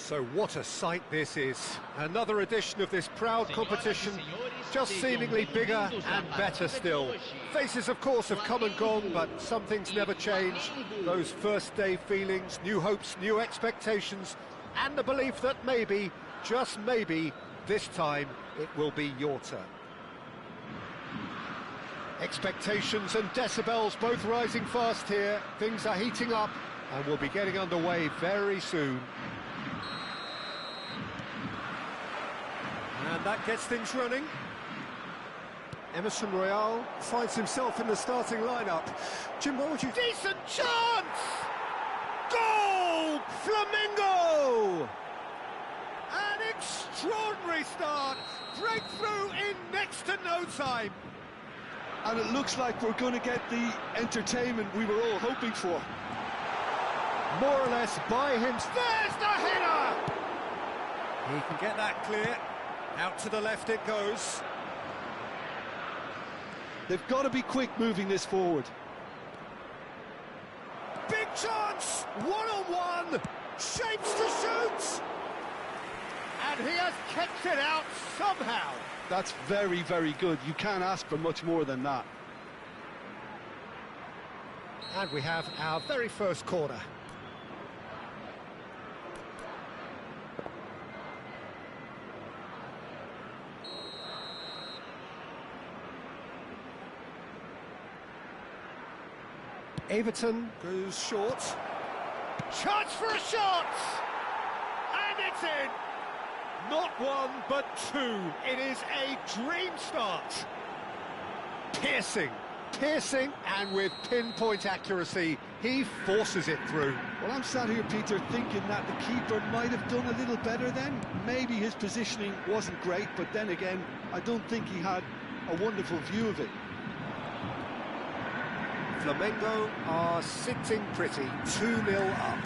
So what a sight this is. Another edition of this proud competition, just seemingly bigger and better still. Faces, of course, have come and gone, but some things never change. Those first day feelings, new hopes, new expectations, and the belief that maybe, just maybe, This time, it will be your turn. Expectations and decibels both rising fast here. Things are heating up, and we'll be getting underway very soon. And that gets things running. Emerson Royale finds himself in the starting lineup. Jim, what would you... Decent chance! Goal! Flamengo! An extraordinary start. Breakthrough in next to no time. And it looks like we're going to get the entertainment we were all hoping for. More or less by him. There's the header! He can get that clear. Out to the left it goes. They've got to be quick moving this forward. Big chance! One-on-one! Shapes to shoot! And he has kept it out somehow. That's very, very good. You can't ask for much more than that. And we have our very first corner. Everton goes short. Chance for a shot! And it's in! Not one, but two. It is a dream start. Piercing, and with pinpoint accuracy, he forces it through. Well, I'm sat here, Peter, thinking that the keeper might have done a little better then. Maybe his positioning wasn't great, but then again, I don't think he had a wonderful view of it. Flamengo are sitting pretty, 2-0 up.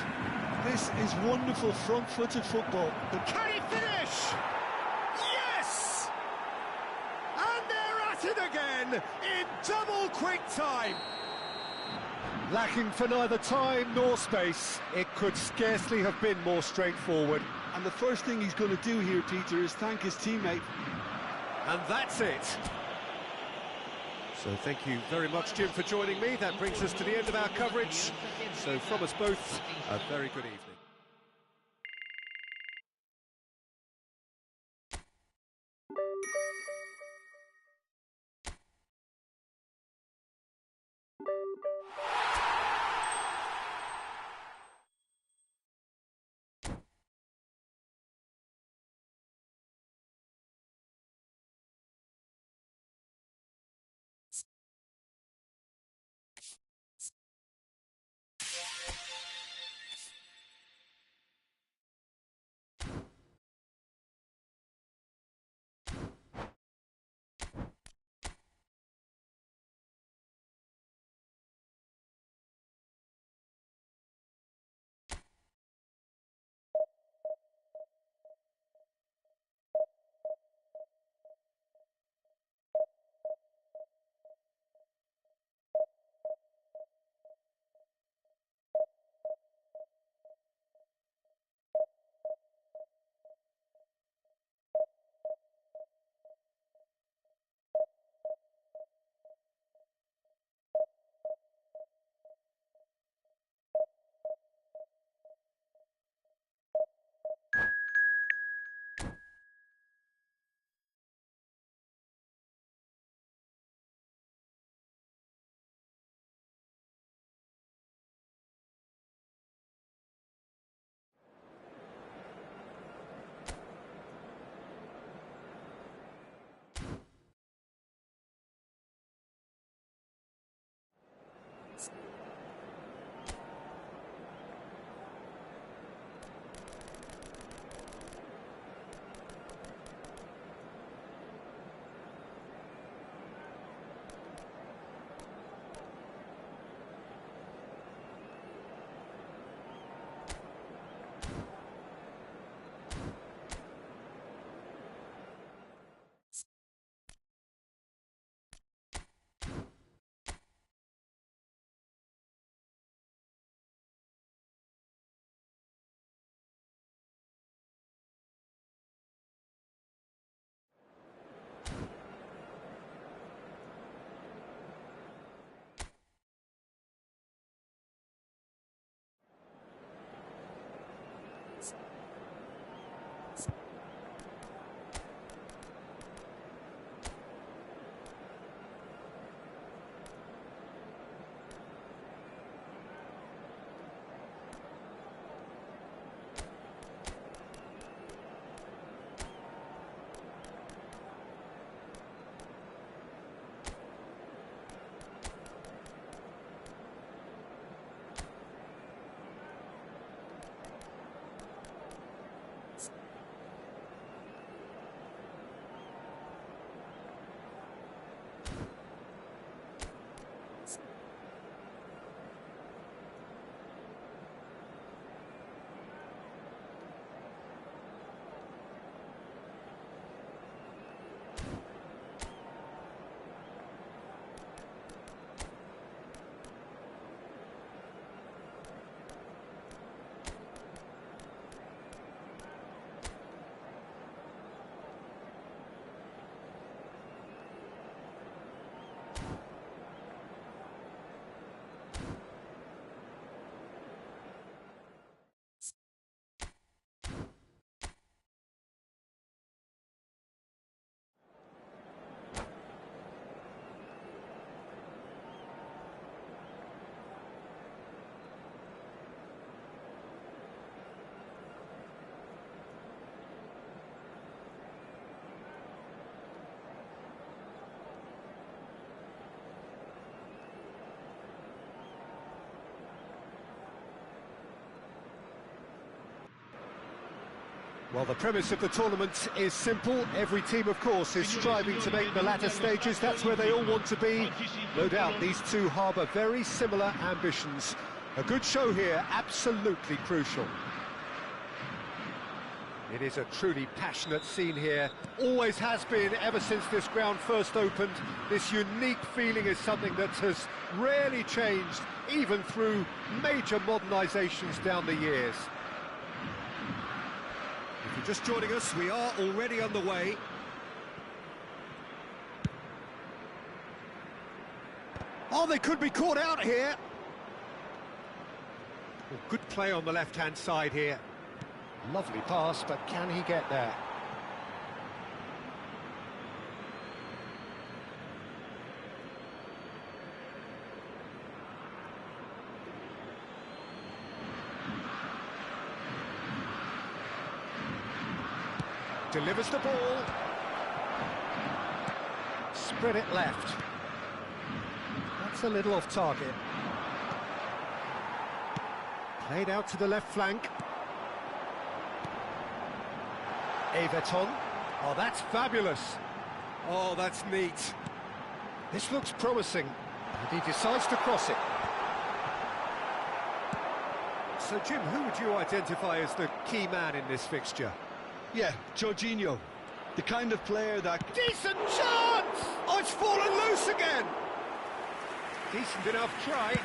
This is wonderful front-footed football. Can he finish? Yes! And they're at it again in double quick time. Lacking for neither time nor space, it could scarcely have been more straightforward. And the first thing he's going to do here, Peter, is thank his teammate. And that's it. So thank you very much, Jim, for joining me. That brings us to the end of our coverage. So from us both, a very good evening. Well, the premise of the tournament is simple. Every team, of course, is striving to make the latter stages. That's where they all want to be. No doubt these two harbour very similar ambitions. A good show here, absolutely crucial. It is a truly passionate scene here. Always has been ever since this ground first opened. This unique feeling is something that has rarely changed, even through major modernisations down the years. If you're just joining us, we are already underway. Oh, they could be caught out here. Well, good play on the left-hand side here. Lovely pass, but can he get there? Delivers the ball. Spread it left. That's a little off target. Played out to the left flank. Everton. Oh, that's fabulous. Oh, that's neat. This looks promising. And he decides to cross it. So, Jim, who would you identify as the key man in this fixture? Yeah, Jorginho. The kind of player that... Decent chance! Oh, it's fallen loose again! Decent enough try.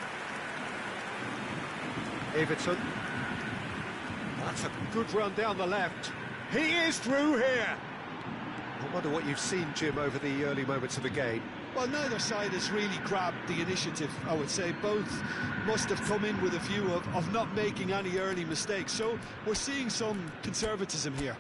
Everton. That's a good run down the left. He is through here. I wonder what you've seen, Jim, over the early moments of the game. Well, neither side has really grabbed the initiative, I would say. Both must have come in with a view of not making any early mistakes. So we're seeing some conservatism here.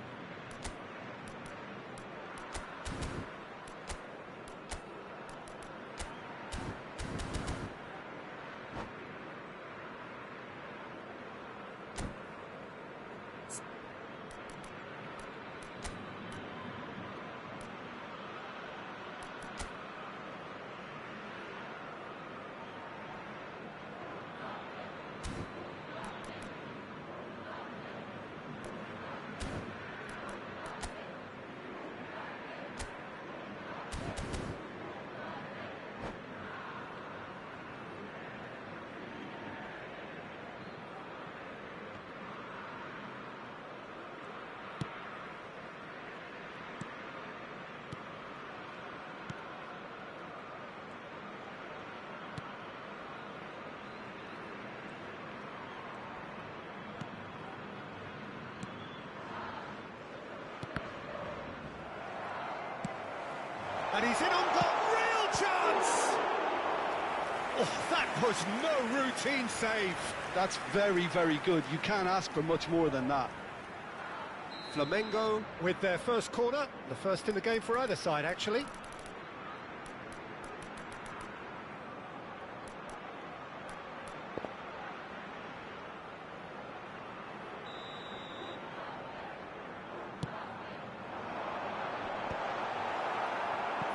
And he's in on goal. Real chance! Oh, that was no routine save. That's very, very good. You can't ask for much more than that. Flamengo with their first corner. The first in the game for either side, actually.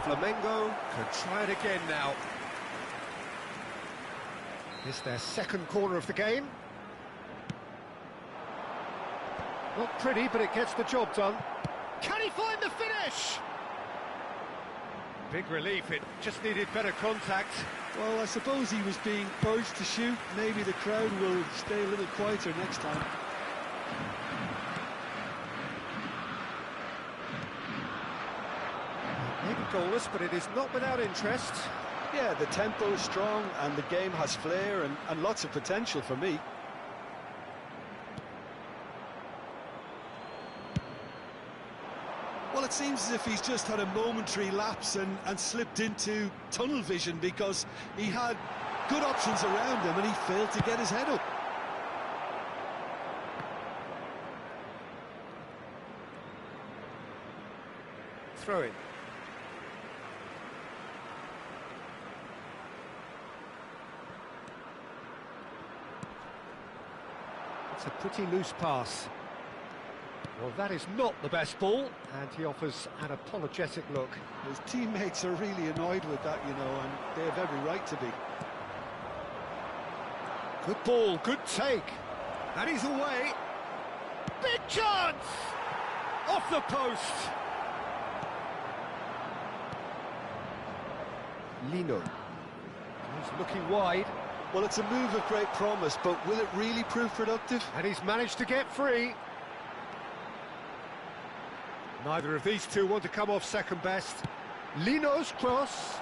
Flamengo could try it again now. It's their second corner of the game. Not pretty, but it gets the job done. Can he find the finish? Big relief, it just needed better contact. Well, I suppose he was being urged to shoot. Maybe the crowd will stay a little quieter next time. Maybe goalless, but it is not without interest. Yeah, the tempo is strong and the game has flair and lots of potential for me. Well, it seems as if he's just had a momentary lapse and slipped into tunnel vision because he had good options around him and he failed to get his head up. Throw it. It's a pretty loose pass. Well, that is not the best ball, and he offers an apologetic look. His teammates are really annoyed with that, you know, and they have every right to be. Good ball, good take. And he's away. Big chance! Off the post. Lino. He's looking wide. Well, it's a move of great promise, but will it really prove productive? And he's managed to get free. Neither of these two want to come off second best. Lino's cross.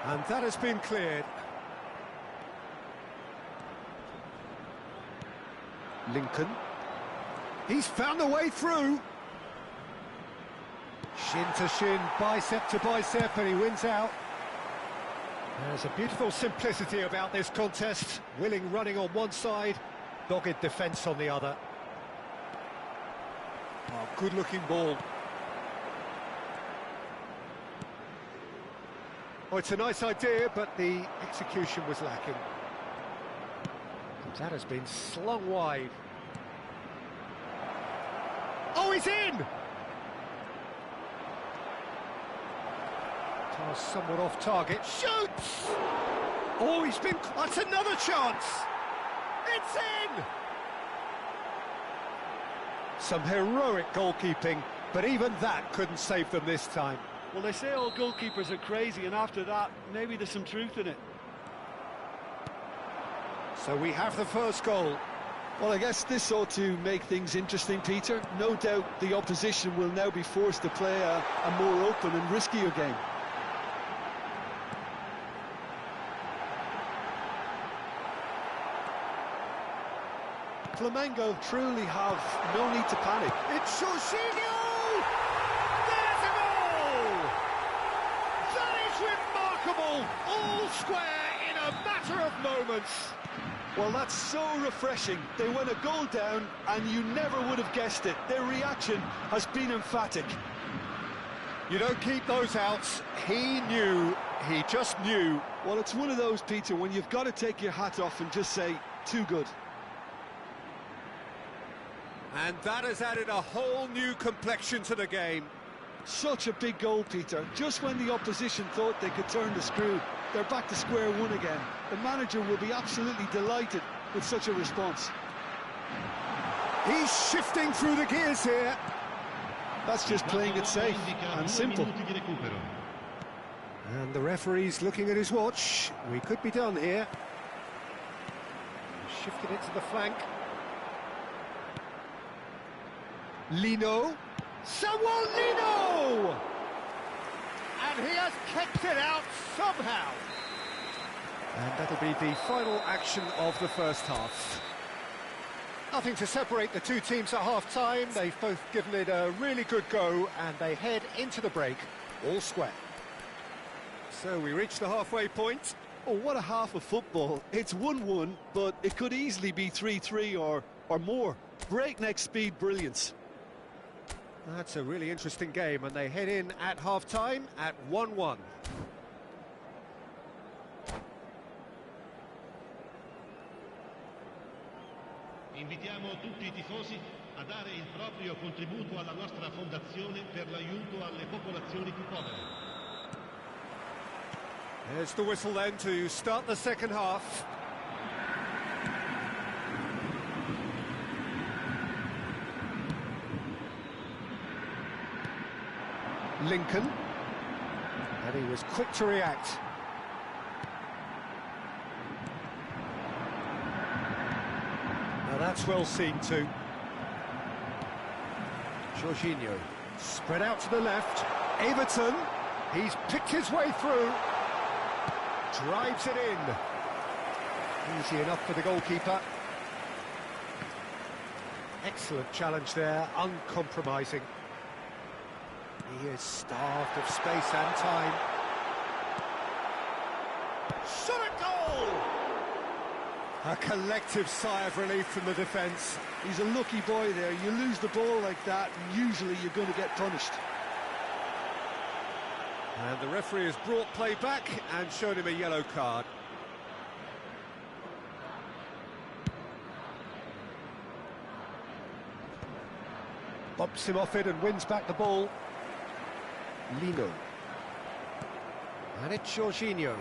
And that has been cleared. Lincoln. He's found a way through. Shin to shin, bicep to bicep, and he wins out. There's a beautiful simplicity about this contest. Willing running on one side, dogged defence on the other. Oh, good-looking ball. Oh, it's a nice idea, but the execution was lacking. That has been slung wide. Oh, he's in! Toss somewhat off target. Shoots! Oh, he's been... That's another chance! It's in! Some heroic goalkeeping, but even that couldn't save them this time. Well, they say all goalkeepers are crazy, and after that, maybe there's some truth in it. So we have the first goal. Well, I guess this ought to make things interesting, Peter. No doubt the opposition will now be forced to play a more open and riskier game. Flamengo truly have no need to panic. It's Jorginho! There's a goal! That is remarkable! All square in a matter of moments. Well, that's so refreshing. They went a goal down, and you never would have guessed it. Their reaction has been emphatic. You don't keep those outs. He knew. He just knew. Well, it's one of those, Peter, when you've got to take your hat off and just say, too good. And that has added a whole new complexion to the game. Such a big goal, Peter. Just when the opposition thought they could turn the screw, they're back to square one again. The manager will be absolutely delighted with such a response. He's shifting through the gears here. That's just playing it safe and simple. And the referee's looking at his watch. We could be done here. He's shifted it to the flank. Lino. Someone Lino! And he has kept it out somehow. And that'll be the final action of the first half. Nothing to separate the two teams at half-time. They've both given it a really good go, and they head into the break all square. So we reach the halfway point. Oh, what a half of football. It's 1-1, but it could easily be 3-3 or more. Breakneck speed brilliance. That's a really interesting game, and they head in at half-time at 1-1. Invitiamo tutti I tifosi a dare il proprio contributo alla nostra fondazione per l'aiuto alle popolazioni più povere. There's the whistle then to start the second half. Lincoln, and he was quick to react. Now that's well seen too. Jorginho, spread out to the left. Everton, he's picked his way through. Drives it in. Easy enough for the goalkeeper. Excellent challenge there, uncompromising. He is starved of space and time. Shot at goal! A collective sigh of relief from the defence. He's a lucky boy there. You lose the ball like that, and usually you're going to get punished. And the referee has brought play back and shown him a yellow card. Bumps him off it and wins back the ball. Lino. And it's Jorginho.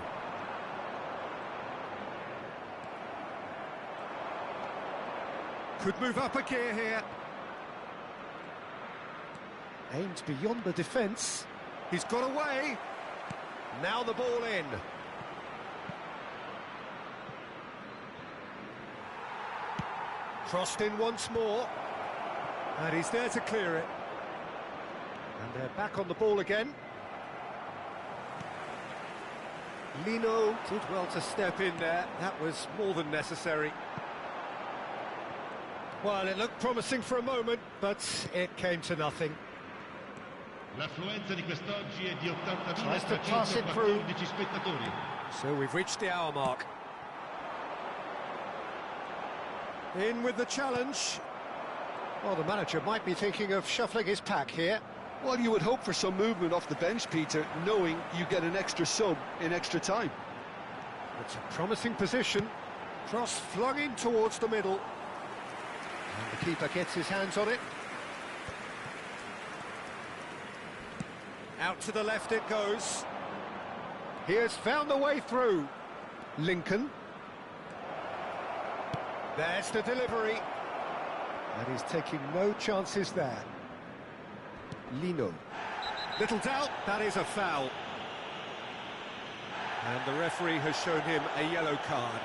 Could move up a gear here. Aimed beyond the defence. He's got away. Now the ball in. Crossed in once more. And he's there to clear it. And they're back on the ball again. Lino did well to step in there. That was more than necessary. Well, it looked promising for a moment, but it came to nothing. L'affluenza di quest'oggi è di Tries to pass it through. 80.314 spettatori. So we've reached the hour mark. In with the challenge. Well, the manager might be thinking of shuffling his pack here. Well, you would hope for some movement off the bench, Peter, knowing you get an extra sub in extra time. It's a promising position. Cross flung in towards the middle. And the keeper gets his hands on it. Out to the left it goes. He has found the way through. Lincoln. There's the delivery. And he's taking no chances there. Lino. Little doubt, that is a foul. And the referee has shown him a yellow card.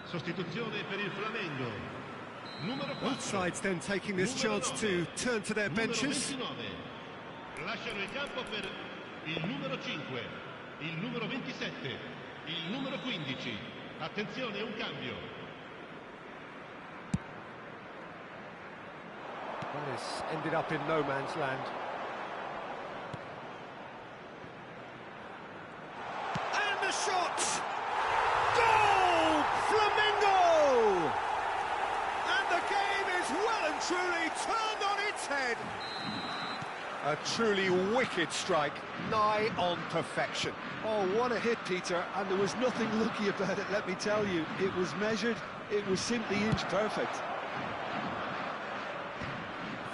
Sostituzione per il Flamengo. Numero 4. Both sides then taking this chance to turn to their benches. Numero 29. Lasciano il campo per il numero 5, il numero 27, il numero 15. Attenzione, un cambio. That has ended up in no man's land. And the shot! Goal! Flamengo! And the game is well and truly turned on its head. A truly wicked strike, nigh on perfection. Oh, what a hit, Peter, and there was nothing lucky about it, let me tell you. It was measured, it was simply inch perfect.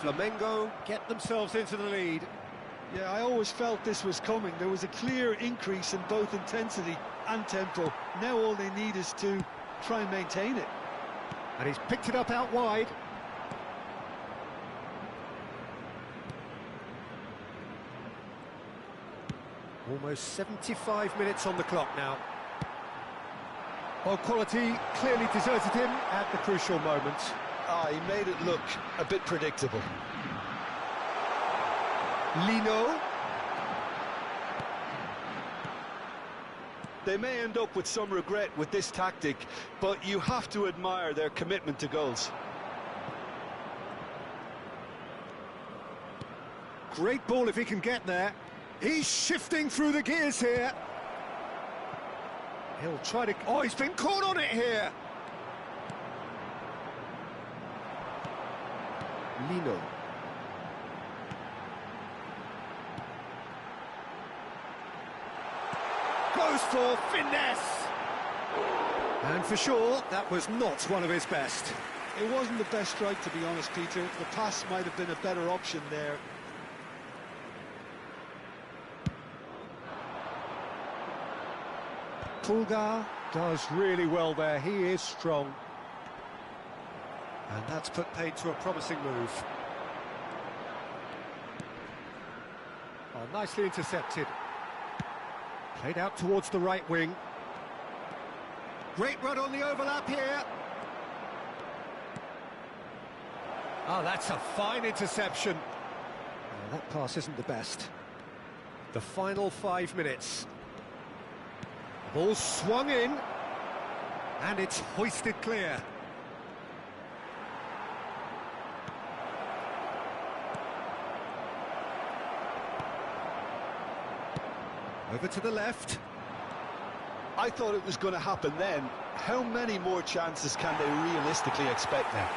Flamengo get themselves into the lead. Yeah, I always felt this was coming. There was a clear increase in both intensity and tempo. Now all they need is to try and maintain it. And he's picked it up out wide. Almost 75 minutes on the clock now. Well, quality clearly deserted him at the crucial moment. Ah, he made it look a bit predictable. Lino. They may end up with some regret with this tactic, but you have to admire their commitment to goals. Great ball if he can get there. He's shifting through the gears here. He'll try to... Oh, he's been caught on it here. Lino. Goes for finesse. And for sure, that was not one of his best. It wasn't the best strike, to be honest, Peter. The pass might have been a better option there. Pulgar does really well there. He is strong. And that's put paid to a promising move. Oh, nicely intercepted. Played out towards the right wing. Great run on the overlap here. Oh, that's a fine interception. Oh, that pass isn't the best. The final 5 minutes. The ball swung in, and it's hoisted clear. Over to the left. I thought it was going to happen then. How many more chances can they realistically expect now?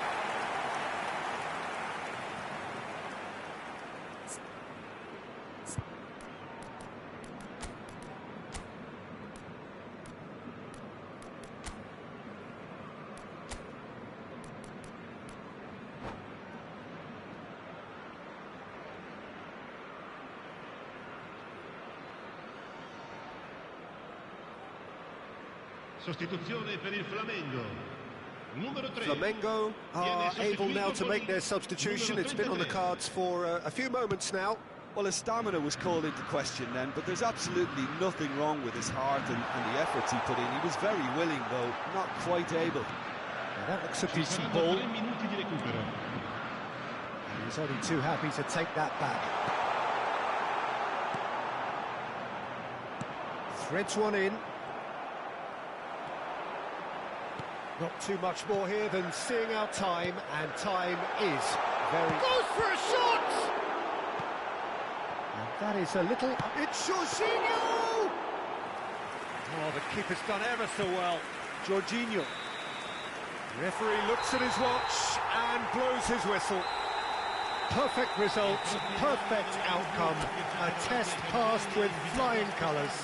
Sostituzione per il Flamengo. Numero 3. Flamengo are able now to make their substitution. It's been on the cards for a few moments now. Well, his stamina was called into question then, but there's absolutely nothing wrong with his heart and the efforts he put in. He was very willing, though, not quite able. Now that looks a decent ball. And he's only too happy to take that back. Threads one in. Not too much more here than seeing out time, and time is very... Goes for a shot! And that is a little... It's Jorginho! Oh, the keeper's done ever so well. Jorginho. The referee looks at his watch and blows his whistle. Perfect result, perfect outcome. A test passed with flying colours.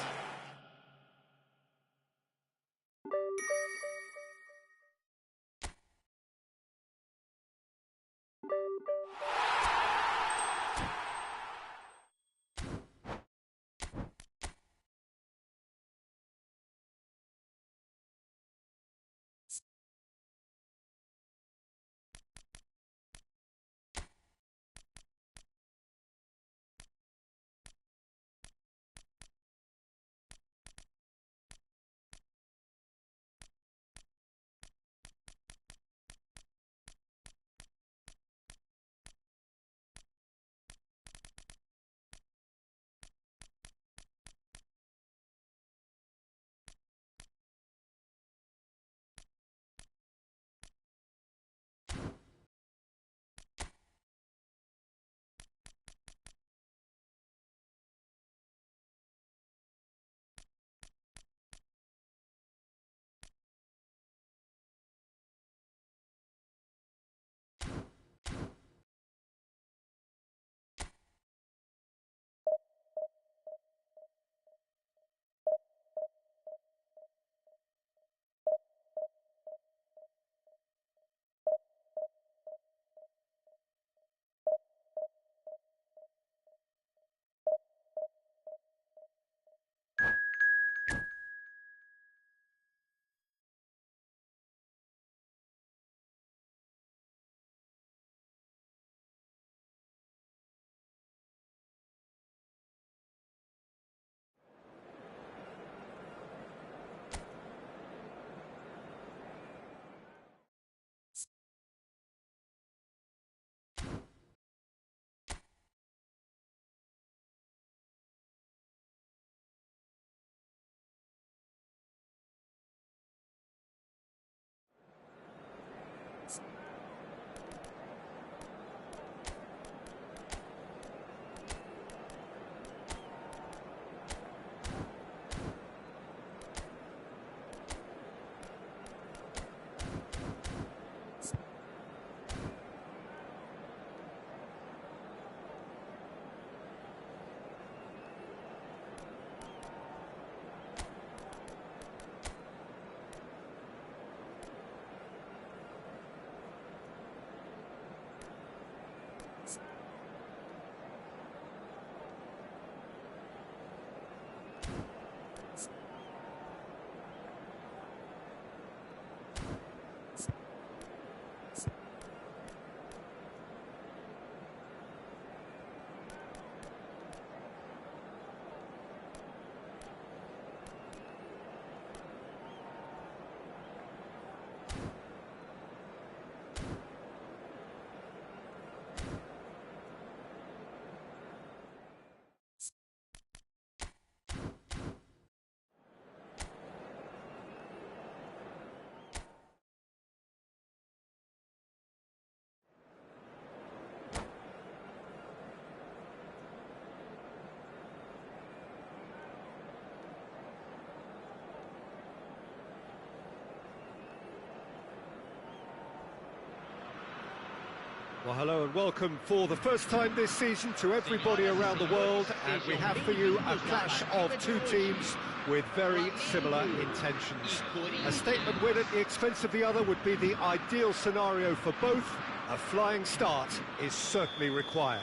Well, hello and welcome for the first time this season to everybody around the world, and we have for you a clash of two teams with very similar intentions. A statement win at the expense of the other would be the ideal scenario for both. A flying start is certainly required.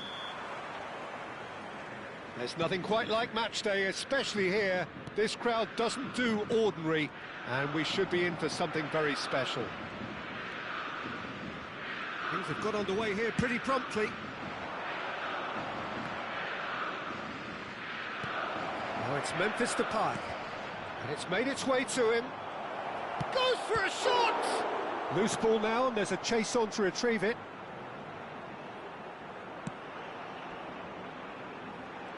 There's nothing quite like match day, especially here. This crowd doesn't do ordinary, and we should be in for something very special. Things have got underway here pretty promptly. Now it's Memphis Depay, and it's made its way to him. Goes for a shot! Loose ball now, and there's a chase on to retrieve it.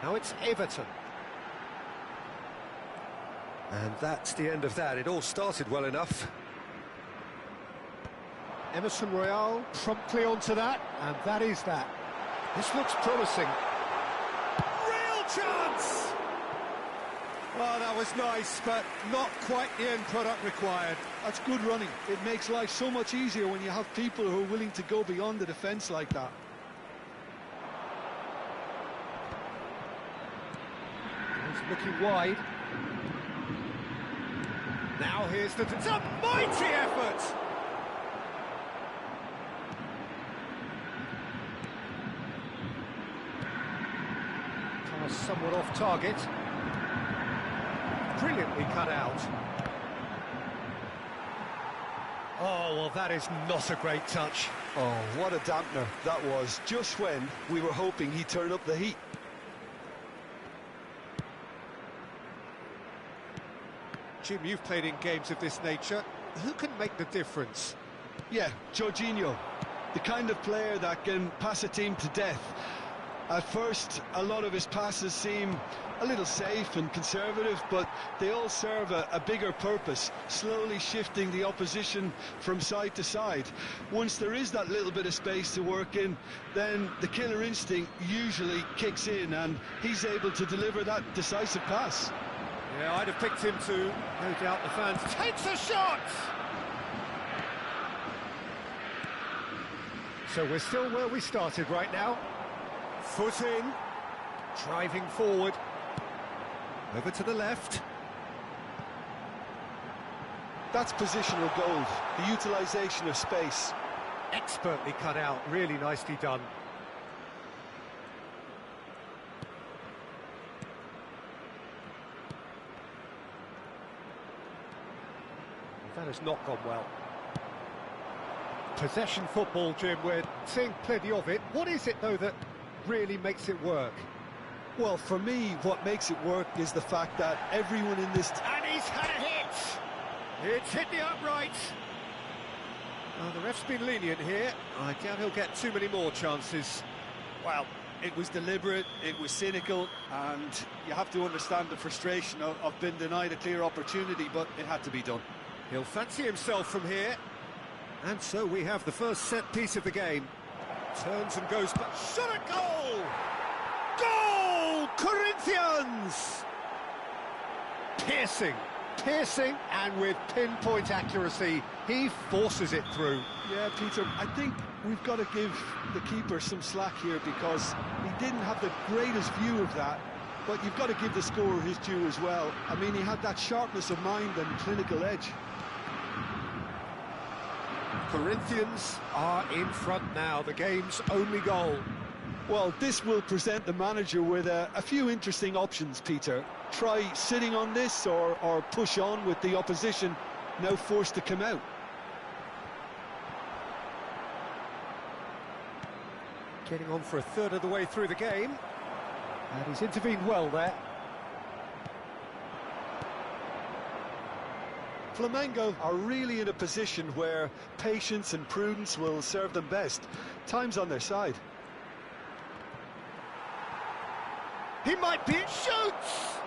Now it's Everton. And that's the end of that. It all started well enough. Emerson Royale promptly onto that, and that is that. This looks promising. Real chance! Well, that was nice, but not quite the end product required. That's good running. It makes life so much easier when you have people who are willing to go beyond the defence like that. He's looking wide. Now here's the... It's a mighty effort! Somewhat off target. Brilliantly cut out. Oh, well, that is not a great touch. Oh, what a dampener that was, just when we were hoping he'd turn up the heat. Jim, you've played in games of this nature. Who can make the difference? Yeah, Jorginho, the kind of player that can pass a team to death. At first, a lot of his passes seem a little safe and conservative, but they all serve a bigger purpose, slowly shifting the opposition from side to side. Once there is that little bit of space to work in, then the killer instinct usually kicks in, and he's able to deliver that decisive pass. Yeah, I'd have picked him to, no doubt the fans. Takes a shot! So we're still where we started right now. Foot in, driving forward, over to the left. That's positional gold, the utilisation of space. Expertly cut out, really nicely done. That has not gone well. Possession football, Jim, we're seeing plenty of it. What is it, though, that really makes it work? Well, for me, what makes it work is the fact that everyone in this... And he's had a hit! It's hit the upright. Well, the ref's been lenient here. I doubt he'll get too many more chances. Well, it was deliberate, it was cynical, and you have to understand the frustration of being denied a clear opportunity, but it had to be done. He'll fancy himself from here. And so we have the first set piece of the game. Turns and goes, but shot a goal! Goal! Corinthians! Piercing, and with pinpoint accuracy, he forces it through. Yeah, Peter, I think we've got to give the keeper some slack here, because he didn't have the greatest view of that, but you've got to give the scorer his due as well. I mean, he had that sharpness of mind and clinical edge. Corinthians are in front now, the game's only goal. Well, this will present the manager with a few interesting options, Peter. Try sitting on this or push on with the opposition now forced to come out. Getting on for a third of the way through the game. And he's intervened well there. Flamengo are really in a position where patience and prudence will serve them best. Time's on their side. He might be... Shoots!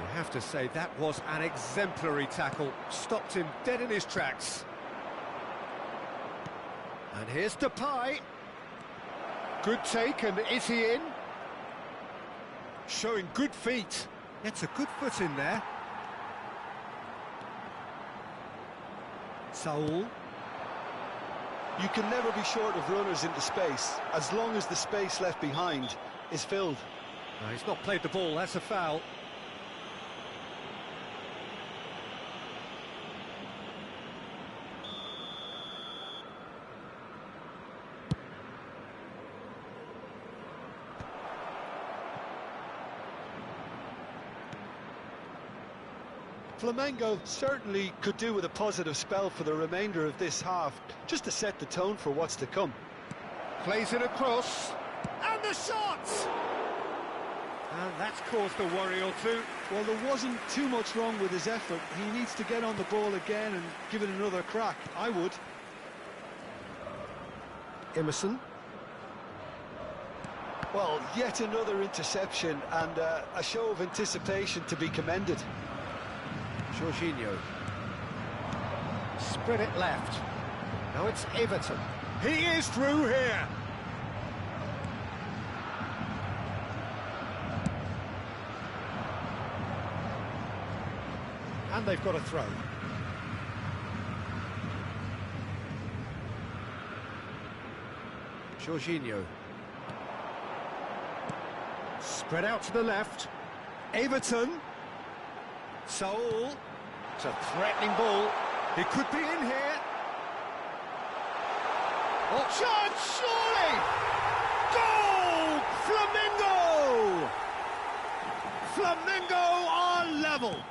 You have to say that was an exemplary tackle. Stopped him dead in his tracks. And here's Depay. Good take, and is he in? Showing good feet. Gets a good foot in there. Saul. You can never be short of runners into space, as long as the space left behind is filled. No, he's not played the ball, that's a foul. Flamengo certainly could do with a positive spell for the remainder of this half, just to set the tone for what's to come. Plays it across, and the shot! And that's caused a worry or two. Well, there wasn't too much wrong with his effort. He needs to get on the ball again and give it another crack. I would. Emerson. Well, yet another interception and a show of anticipation to be commended. Jorginho. Spread it left. Now it's Everton. He is through here. And they've got a throw. Jorginho. Spread out to the left. Everton. Saul. It's a threatening ball. He could be in here. Oh, chance, surely! Goal! Flamengo! Flamengo are level.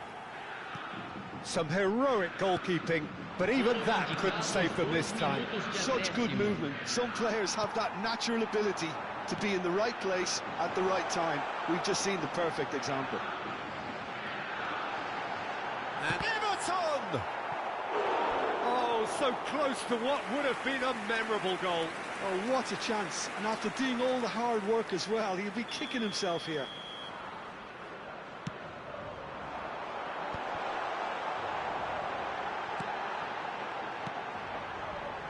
Some heroic goalkeeping, but even that couldn't save them this time. Such good movement. Some players have that natural ability to be in the right place at the right time. We've just seen the perfect example. And Everton! Oh, so close to what would have been a memorable goal. Oh, what a chance. And after doing all the hard work as well, he'll be kicking himself here.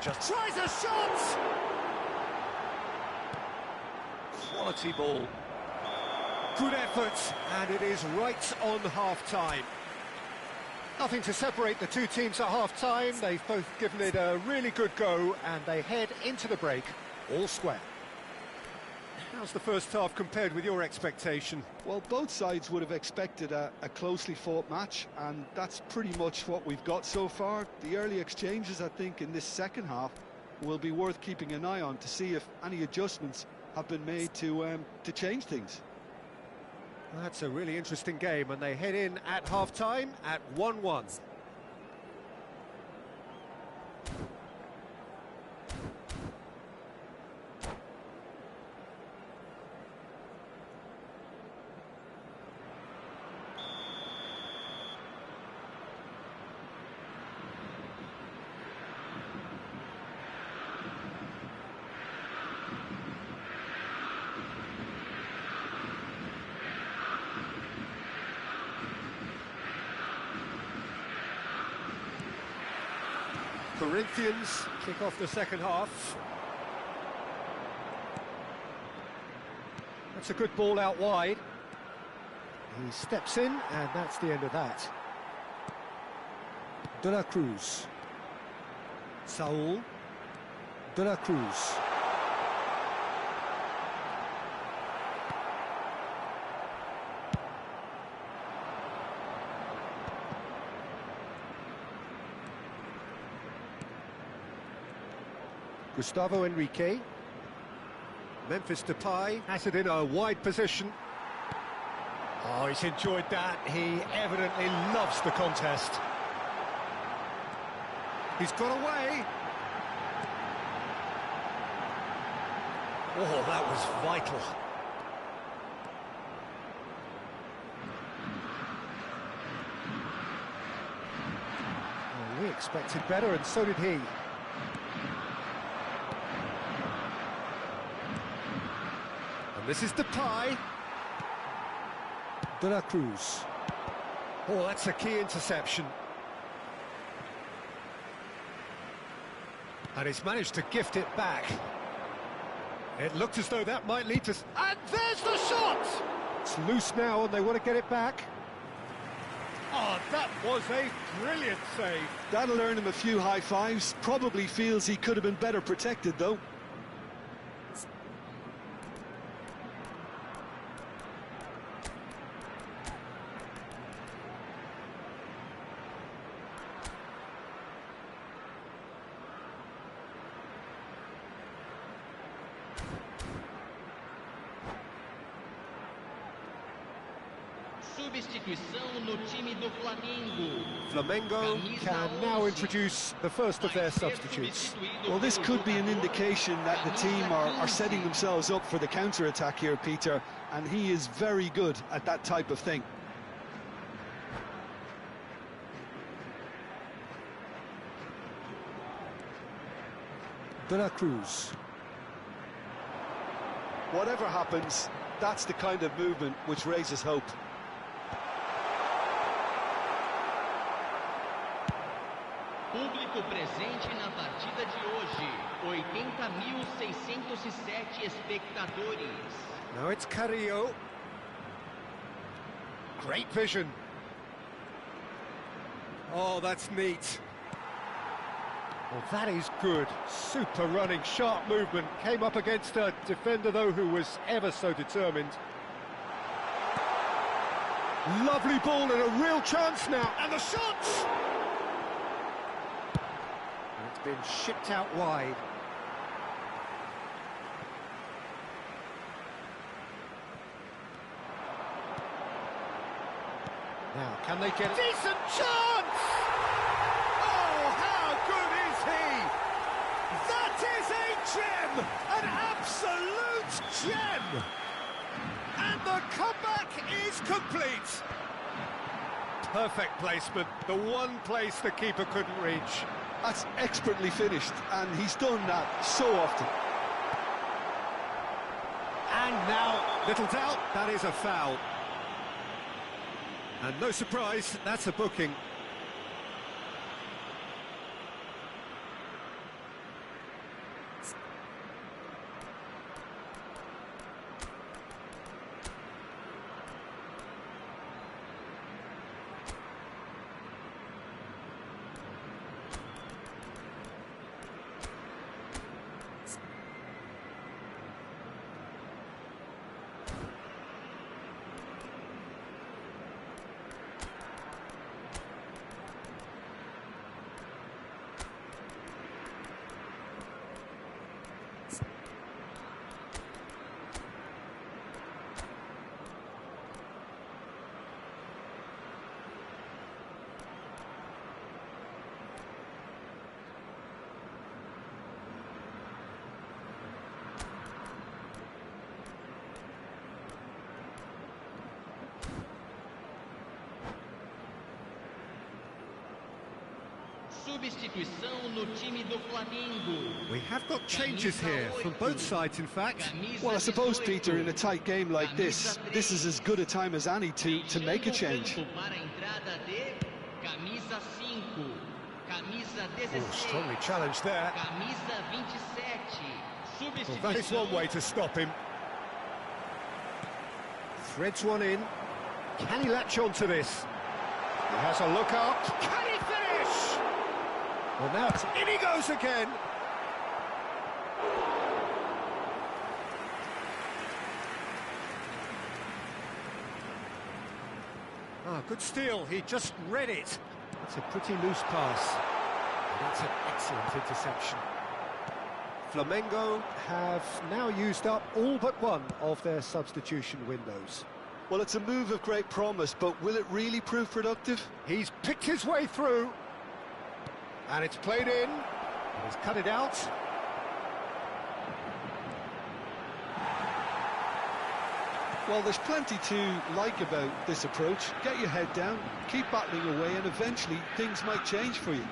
Just tries a shot! Quality ball. Good effort, and it is right on half-time. Nothing to separate the two teams at half-time. They've both given it a really good go, and they head into the break all square. How's the first half compared with your expectation? Well, both sides would have expected a closely fought match, and that's pretty much what we've got so far. The early exchanges, I think, in this second half will be worth keeping an eye on to see if any adjustments have been made to change things. That's a really interesting game, and they head in at half-time at 1-1. Corinthians kick off the second half. That's a good ball out wide. He steps in, and that's the end of that. De la Cruz. Saul. De la Cruz. Gustavo Henrique. Memphis Depay has it in a wide position. Oh, he's enjoyed that. He evidently loves the contest. He's got away. Oh, that was vital. Well, we expected better, and so did he. This is Depay. De la Cruz. Oh, that's a key interception. And he's managed to gift it back. It looked as though that might lead to... And there's the shot! It's loose now, and they want to get it back. Oh, that was a brilliant save. That'll earn him a few high fives. Probably feels he could have been better protected, though. Substituição no time do Flamengo. Flamengo can now introduce the first of their substitutes. Well, this could be an indication that the team are setting themselves up for the counter-attack here, Peter, and he is very good at that type of thing. De la Cruz. Whatever happens, that's the kind of movement which raises hope. Público presente na partida de hoje, 80.607 espectadores. Now it's Carrillo. Great vision. Oh, that's neat. Well, that is good. Super running, sharp movement. Came up against a defender, though, who was ever so determined. Lovely ball and a real chance now. And the shots! It's been shipped out wide. Now, can they get a decent chance? Oh, how good is he? That is a gem! An absolute gem! And the comeback is complete. Perfect placement, the one place the keeper couldn't reach. That's expertly finished, and he's done that so often. And now, little doubt, that is a foul. And no surprise, that's a booking. Substituição no time do Flamengo. We have got changes here, from both sides in fact. Well, I suppose, Peter, in a tight game like this is as good a time as any to make a change. Oh, strongly challenged there. Well, that is one way to stop him. Threads one in. Can he latch on to this? He has a look up. Can he finish? Well, now it's in he goes again. Ah, good steal. He just read it. That's a pretty loose pass. And that's an excellent interception. Flamengo have now used up all but one of their substitution windows. Well, it's a move of great promise, but will it really prove productive? He's picked his way through. And it's played in. And he's cut it out. Well, there's plenty to like about this approach. Get your head down, keep battling away, and eventually things might change for you.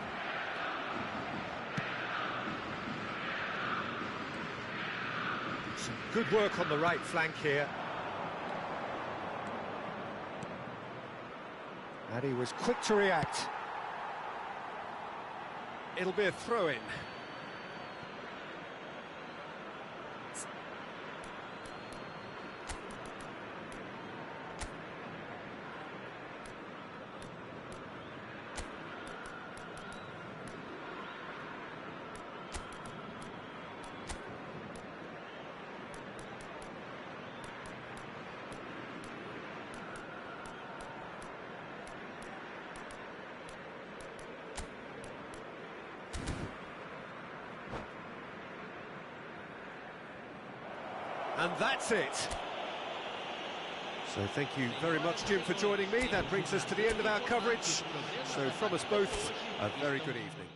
Some good work on the right flank here. And he was quick to react. It'll be a throw-in. And that's it. So thank you very much, Jim, for joining me. That brings us to the end of our coverage. So from us both, a very good evening.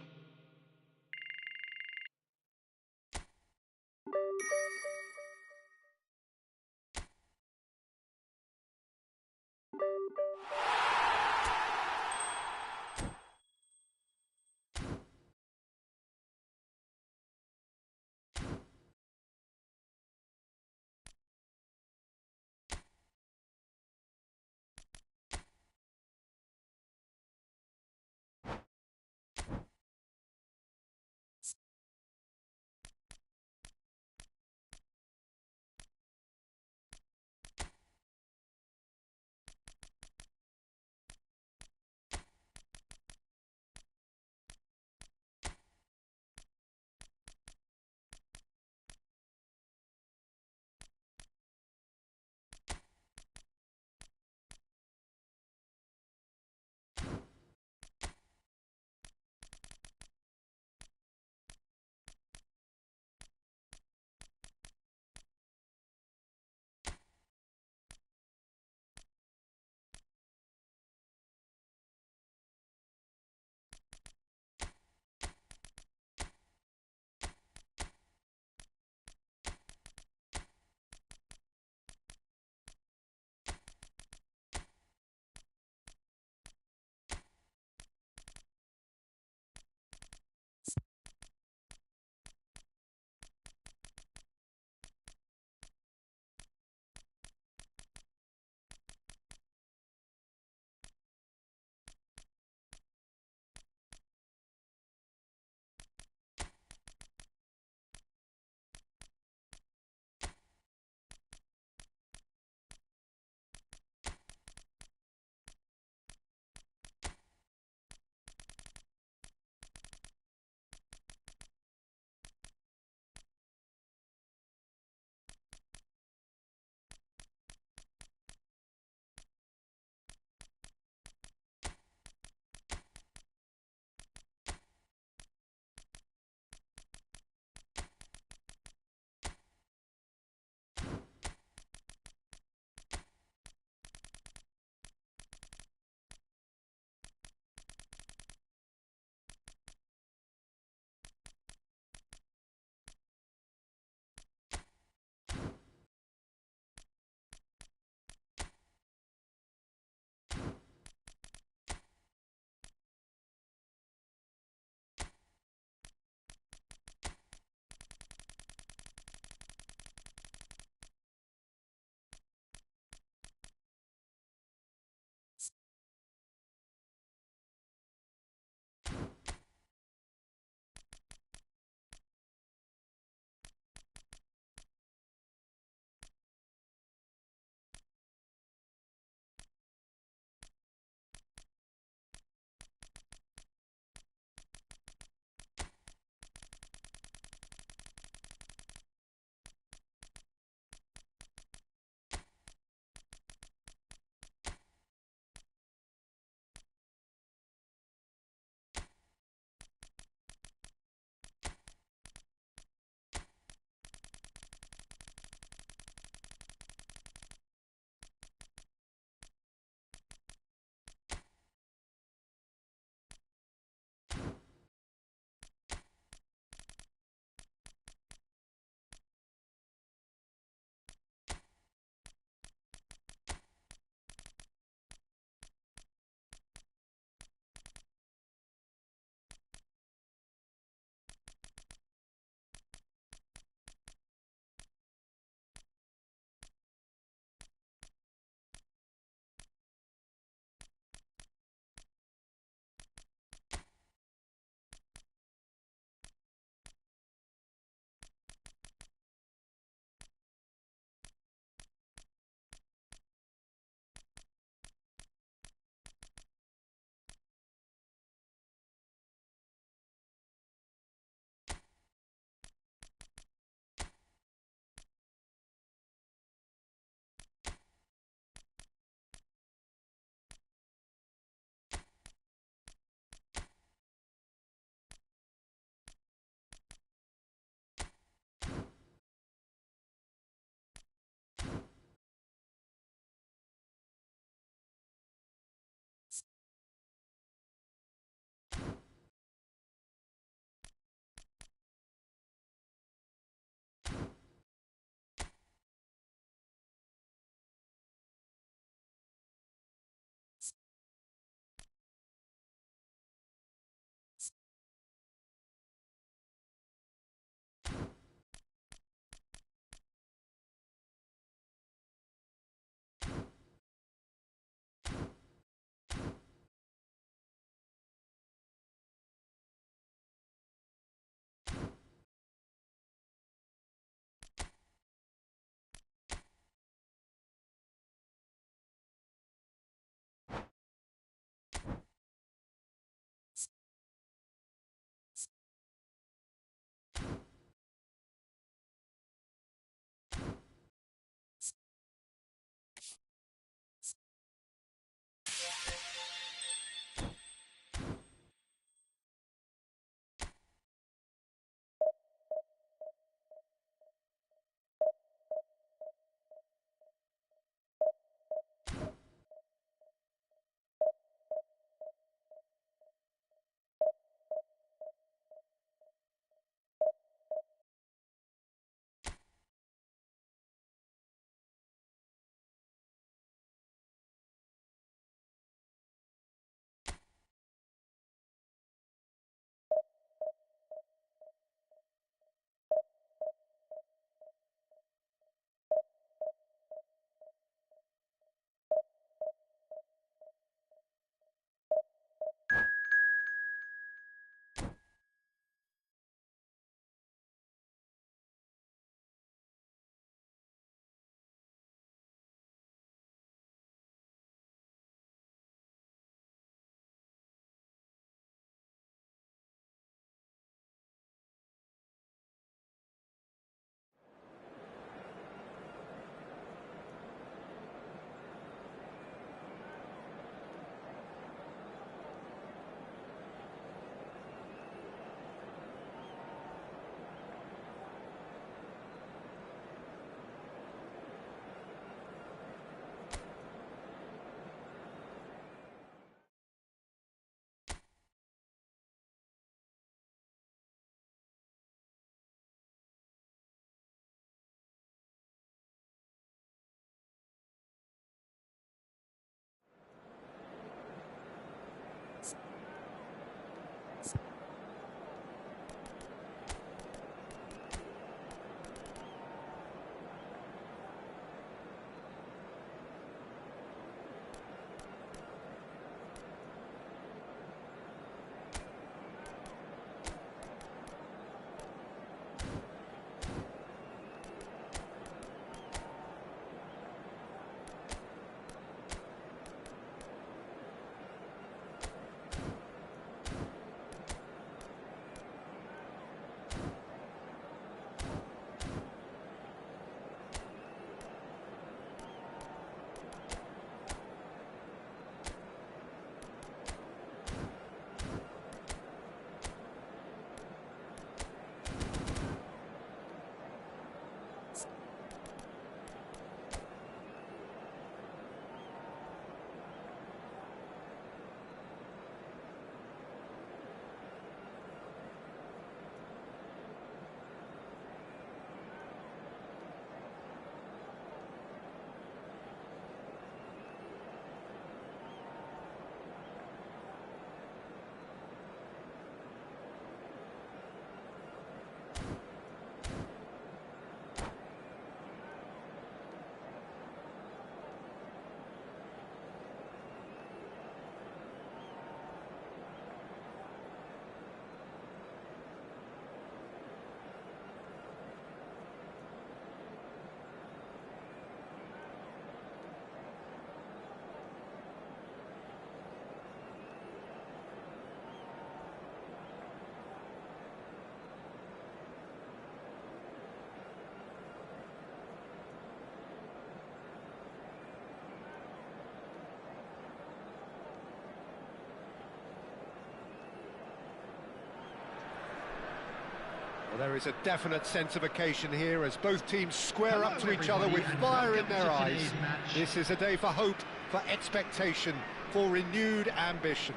is a definite sense of occasion here as both teams square up to each other with fire in their eyes. This is a day for hope, for expectation, for renewed ambition.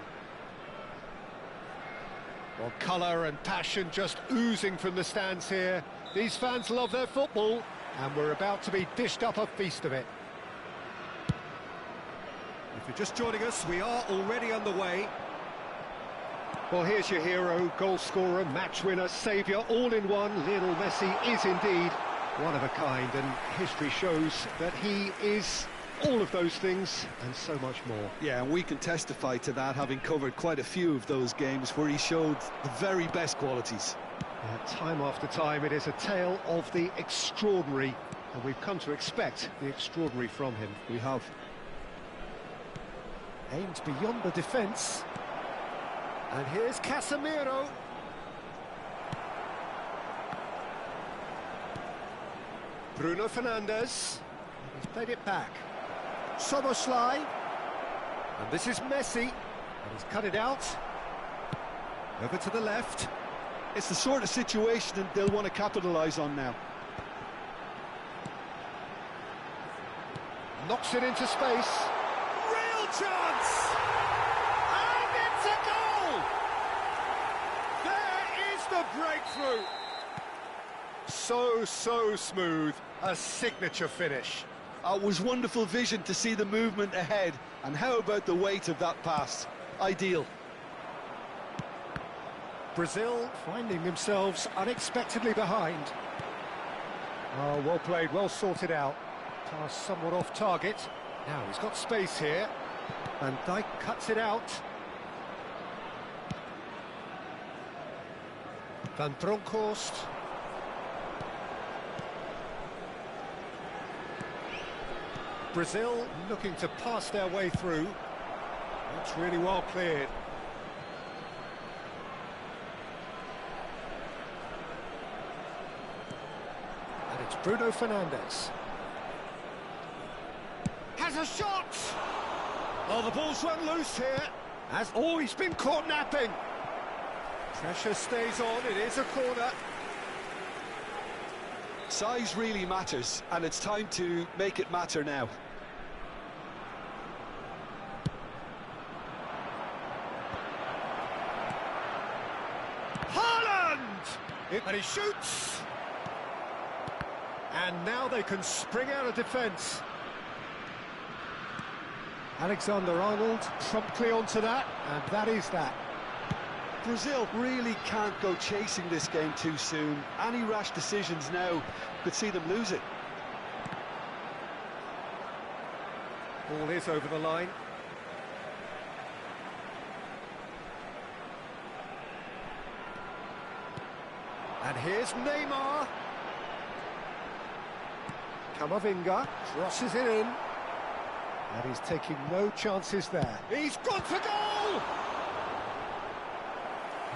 Well, colour and passion just oozing from the stands here. These fans love their football, and we're about to be dished up a feast of it. If you're just joining us, we are already underway. Well, here's your hero, goal scorer, match winner, saviour, all in one. Lionel Messi is indeed one of a kind, and history shows that he is all of those things and so much more. Yeah, and we can testify to that, having covered quite a few of those games where he showed the very best qualities. Time after time, it is a tale of the extraordinary, and we've come to expect the extraordinary from him. We have. Aimed beyond the defence. And here's Casemiro. Bruno Fernandes. He's played it back. Soboslai. And this is Messi. And he's cut it out. Over to the left. It's the sort of situation that they'll want to capitalise on now. Knocks it into space. Real chance! And it's a goal! There is the breakthrough! So smooth. A signature finish. It was wonderful vision to see the movement ahead. And how about the weight of that pass? Ideal. Brazil finding themselves unexpectedly behind. Oh, well played, well sorted out. Pass somewhat off target. Now he's got space here. Van Dijk cuts it out. Van Bronckhorst. Brazil looking to pass their way through. That's really well cleared. And it's Bruno Fernandes. Has a shot! Oh, the ball's run loose here. Oh, he's been caught napping. Pressure stays on, it is a corner. Size really matters, and it's time to make it matter now. Haaland! And he shoots! And now they can spring out of defence. Alexander-Arnold promptly onto that, and that is that. Brazil really can't go chasing this game too soon. Any rash decisions now could see them lose it. Ball is over the line. And here's Neymar. Camavinga crosses it in. And he's taking no chances there. He's gone for goal!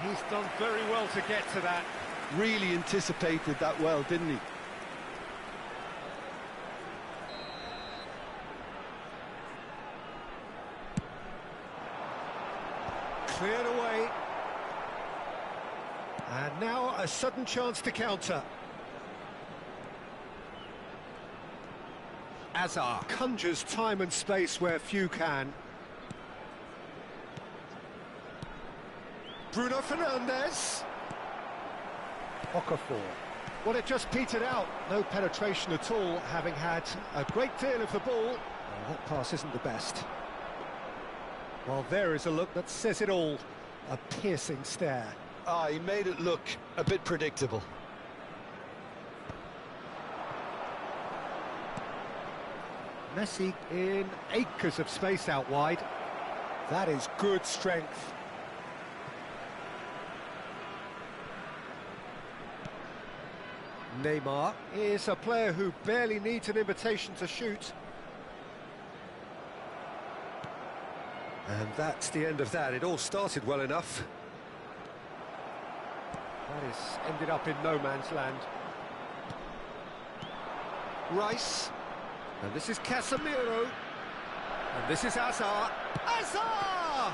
He's done very well to get to that. Really anticipated that well, didn't he? Cleared away. And now a sudden chance to counter. Azar conjures time and space where few can. Bruno Fernandes. Okafor. Well, it just petered out. No penetration at all, having had a great deal of the ball. Well, that pass isn't the best. Well, there is a look that says it all. A piercing stare. He made it look a bit predictable. Messi in acres of space out wide. That is good strength. Neymar is a player who barely needs an invitation to shoot. And that's the end of that. It all started well enough. That is ended up in no man's land. Rice. And this is Casemiro. And this is Azar. Azar!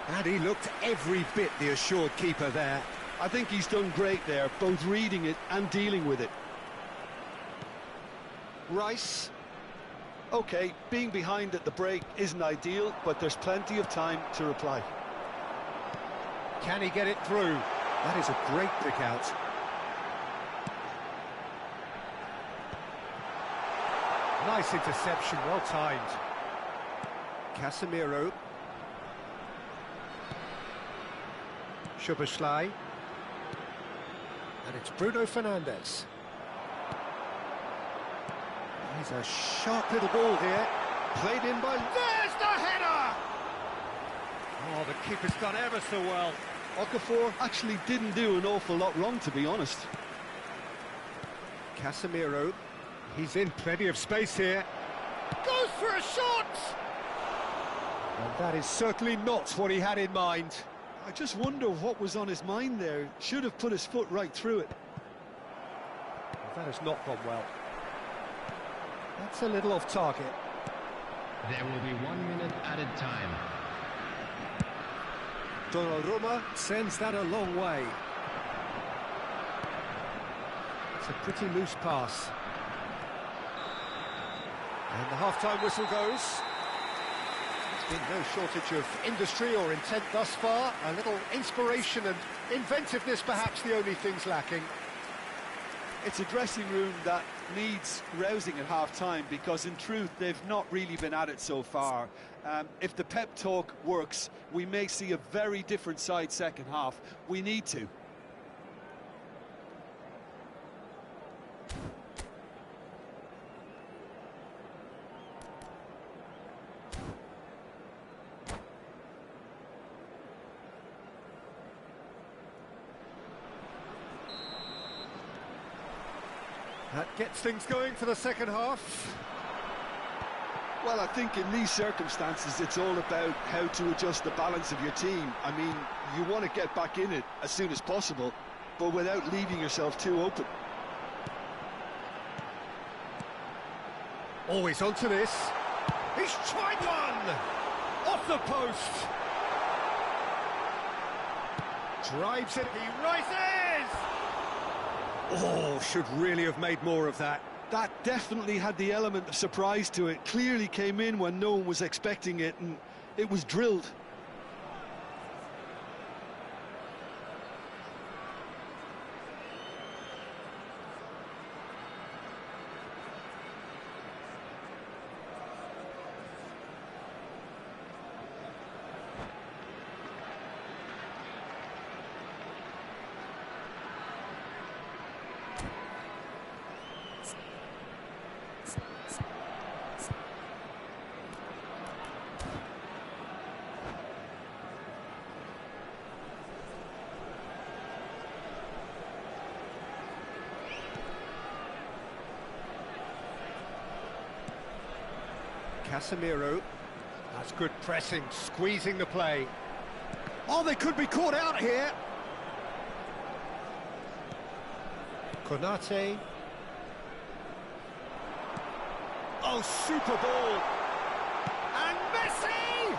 And he looked every bit the assured keeper there. I think he's done great there, both reading it and dealing with it. Rice. OK, being behind at the break isn't ideal, but there's plenty of time to reply. Can he get it through? That is a great pick out. Nice interception, well timed. Casemiro. Szoboszlai. And it's Bruno Fernandes. He's a sharp little ball here. Played in by... There's the header! Oh, the keeper's done ever so well. Okafor actually didn't do an awful lot wrong, to be honest. Casemiro. He's in plenty of space here. Goes for a shot! And that is certainly not what he had in mind. I just wonder what was on his mind there. Should have put his foot right through it. That has not gone well. That's a little off target. There will be 1 minute added time. Donnarumma sends that a long way. It's a pretty loose pass. And the half-time whistle goes. There's been no shortage of industry or intent thus far. A little inspiration and inventiveness, perhaps the only things lacking. It's a dressing room that needs rousing at half-time, because in truth they've not really been at it so far. If the pep talk works, we may see a very different side second half. We need to. That gets things going for the second half. Well, I think in these circumstances it's all about how to adjust the balance of your team. I mean, you want to get back in it as soon as possible, but without leaving yourself too open. Always onto this. He's tried one! Off the post! Drives it, he rises! Oh, should really have made more of that. That definitely had the element of surprise to it. Clearly came in when no one was expecting it, and it was drilled. Casemiro. That's good pressing, squeezing the play. Oh, they could be caught out here. Konate. Oh, super ball. And Messi!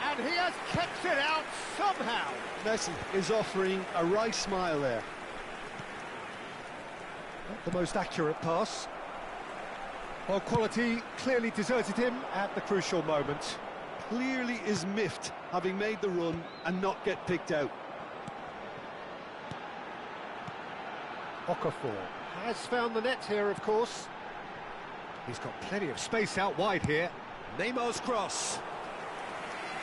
And he has kept it out somehow. Messi is offering a right smile there. Not the most accurate pass. Well, quality clearly deserted him at the crucial moment. Clearly is miffed, having made the run and not get picked out. Okafor has found the net here, of course. He's got plenty of space out wide here. Neymar's cross.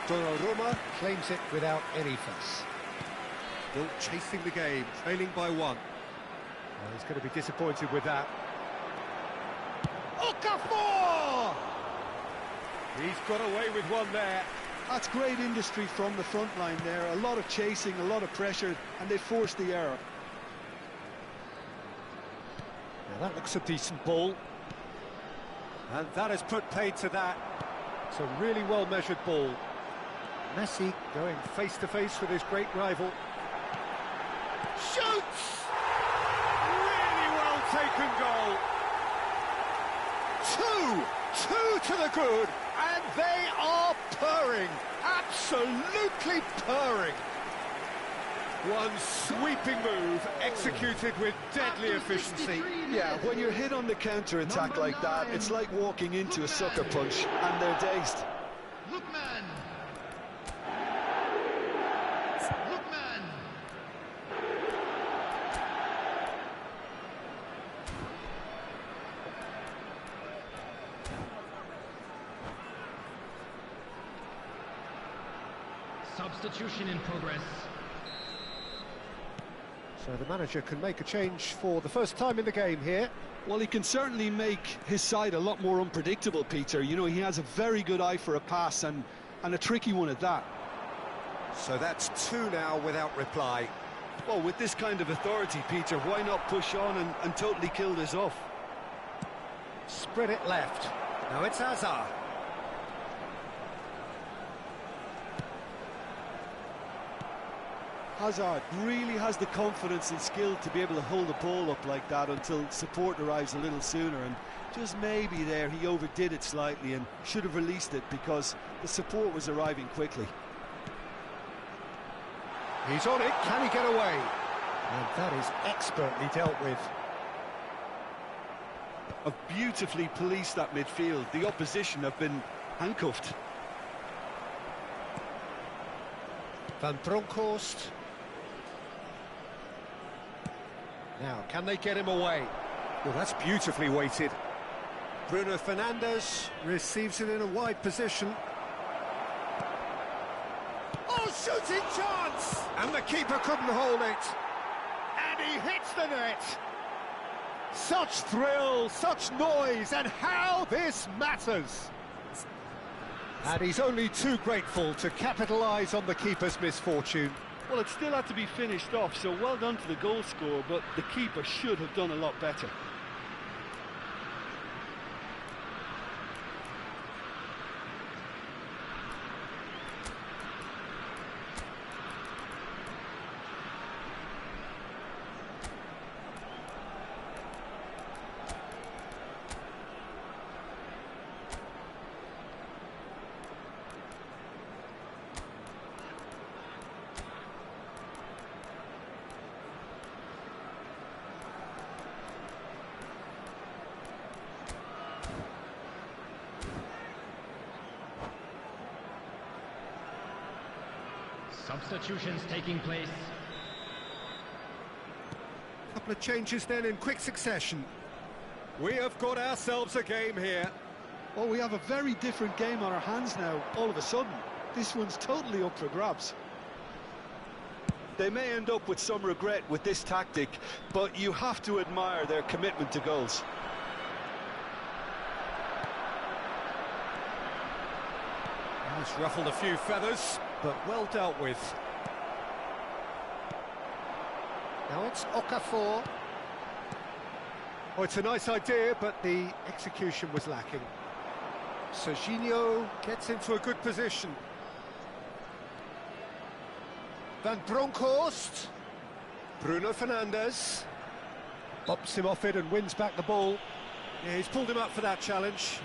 Donnarumma claims it without any fuss. Still chasing the game, trailing by one. Well, he's going to be disappointed with that. Okafor! He's got away with one there. That's great industry from the front line there. A lot of chasing, a lot of pressure, and they forced the error. Now that looks a decent ball. And that has put paid to that. It's a really well-measured ball. Messi going face-to-face with his great rival. Shoots! Really well-taken goal. Two to the good, and they are purring, absolutely purring. One sweeping move, executed with deadly efficiency. Yeah, when you're hit on the counter-attack like that, it's like walking into a sucker punch, and they're dazed. Lookman. Substitution in progress. So the manager can make a change for the first time in the game here. Well, he can certainly make his side a lot more unpredictable, Peter. You know, he has a very good eye for a pass, and a tricky one at that. So that's two now without reply. Well, with this kind of authority, Peter, why not push on and totally kill this off? Spread it left. Now it's Hazard. Hazard really has the confidence and skill to be able to hold the ball up like that until support arrives a little sooner, and just maybe there he overdid it slightly and should have released it because the support was arriving quickly. He's on it, can he get away? And that is expertly dealt with. Have beautifully policed that midfield. The opposition have been handcuffed. Van Bronckhorst. Now, can they get him away? Well, that's beautifully weighted. Bruno Fernandes receives it in a wide position. Oh, shooting chance! And the keeper couldn't hold it. And he hits the net. Such thrill, such noise, and how this matters. And he's only too grateful to capitalise on the keeper's misfortune. Well, it still had to be finished off, so well done to the goal scorer, but the keeper should have done a lot better. Substitutions taking place. A couple of changes then in quick succession. We have got ourselves a game here. Well, we have a very different game on our hands now, all of a sudden. This one's totally up for grabs. They may end up with some regret with this tactic, but you have to admire their commitment to goals. He's ruffled a few feathers, but well dealt with. Now it's Okafor. Oh, it's a nice idea, but the execution was lacking. Serginho gets into a good position. Van Bronckhorst. Bruno Fernandes. Bops him off it and wins back the ball. Yeah, he's pulled him up for that challenge.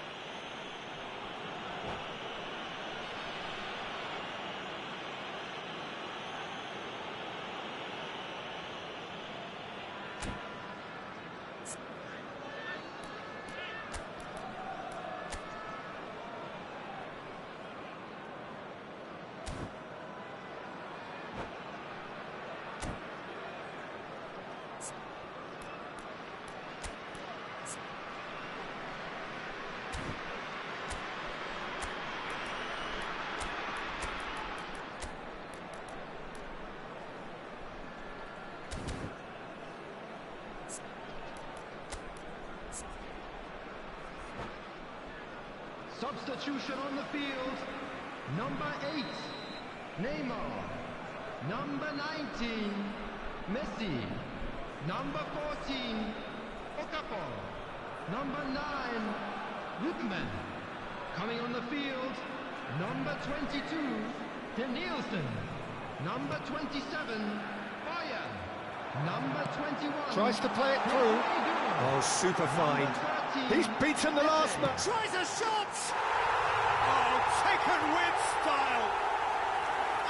Substitution on the field. Number 8, Neymar. Number 19, Messi. Number 14, Okafor. Number 9, Lookman. Coming on the field, number 22, Danielson. Number 27, Bayern. Number 21. Tries to play it through. Oh, super fine. He's beaten the last man. Tries a shot! Oh, taken with style.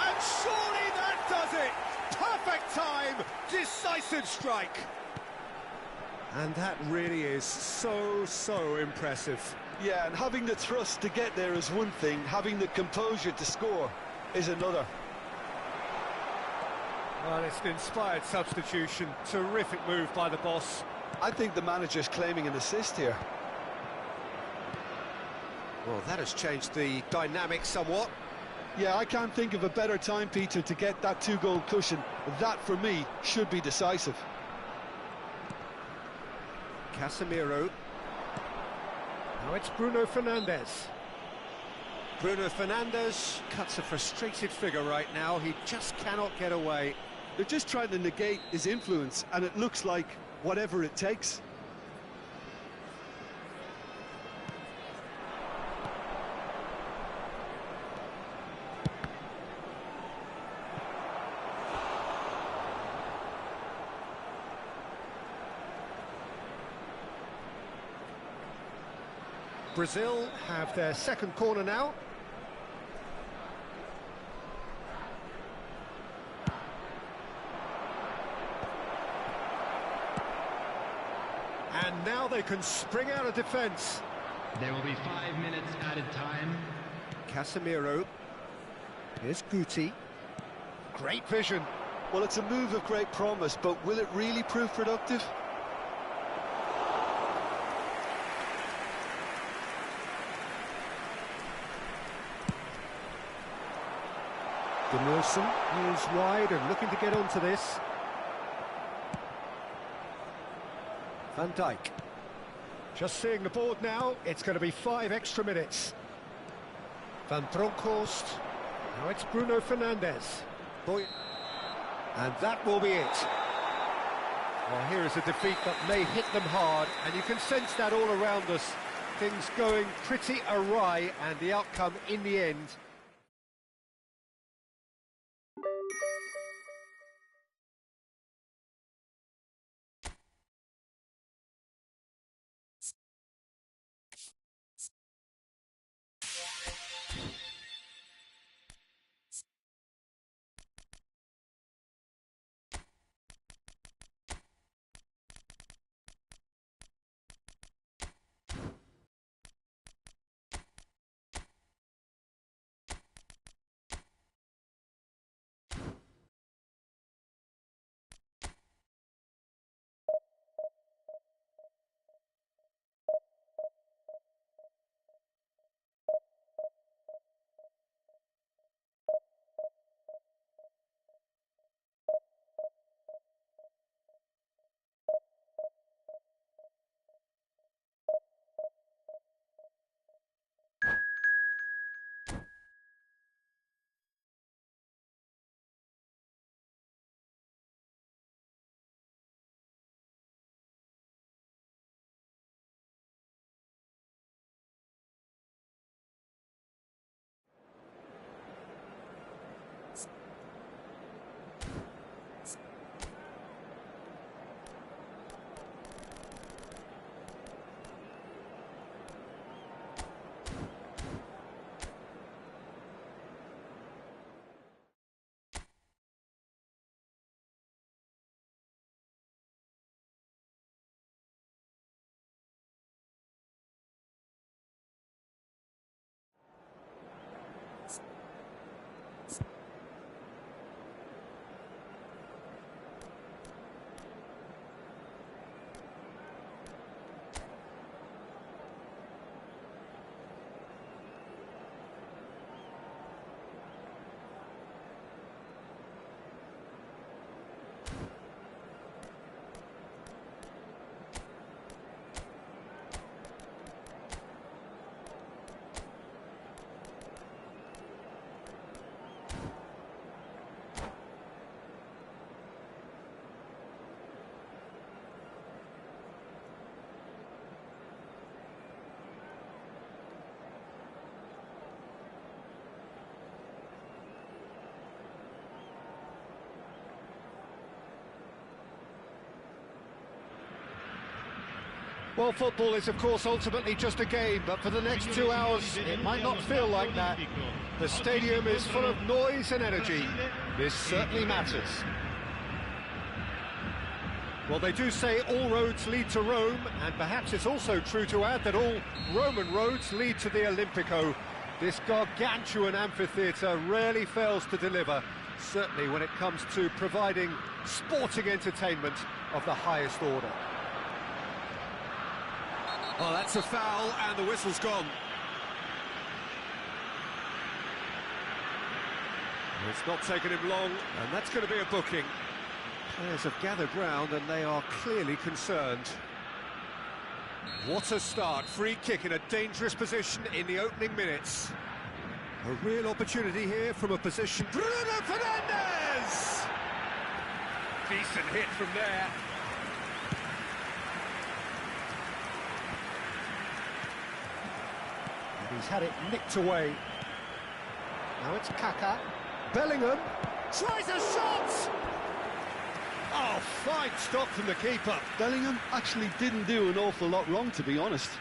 And surely that does it. Perfect perfect time, decisive strike. And that really is so impressive. Yeah, and having the thrust to get there is one thing, having the composure to score is another. Well, it's an inspired substitution. Terrific move by the boss. I think the manager's claiming an assist here. Well, that has changed the dynamic somewhat. Yeah, I can't think of a better time, Peter, to get that two-goal cushion. That, for me, should be decisive. Casemiro. Now it's Bruno Fernandes. Bruno Fernandes cuts a frustrated figure right now. He just cannot get away. They're just trying to negate his influence, and it looks like whatever it takes. Brazil have their second corner now. And now they can spring out of defence. There will be 5 minutes added time. Casemiro. Here's Guti. Great vision. Well, it's a move of great promise, but will it really prove productive? Nielsen is wide and looking to get onto this. Van Dijk. Just seeing the board now, it's going to be 5 extra minutes. Van Bronckhorst. Now it's Bruno Fernandes. And that will be it. Well, here is a defeat that may hit them hard, and you can sense that all around us. Things going pretty awry, and the outcome in the end. Well, football is, of course, ultimately just a game, but for the next 2 hours, it might not feel like that. The stadium is full of noise and energy. This certainly matters. Well, they do say all roads lead to Rome, and perhaps it's also true to add that all Roman roads lead to the Olimpico. This gargantuan amphitheatre rarely fails to deliver, certainly when it comes to providing sporting entertainment of the highest order. Oh, that's a foul, and the whistle's gone. It's not taken him long, and that's going to be a booking. Players have gathered round, and they are clearly concerned. What a start. Free kick in a dangerous position in the opening minutes. A real opportunity here from a position... Bruno Fernandes! Decent hit from there. And he's had it nicked away. Now it's Kaká. Bellingham tries a shot! Oh, fine stop from the keeper. Bellingham actually didn't do an awful lot wrong, to be honest.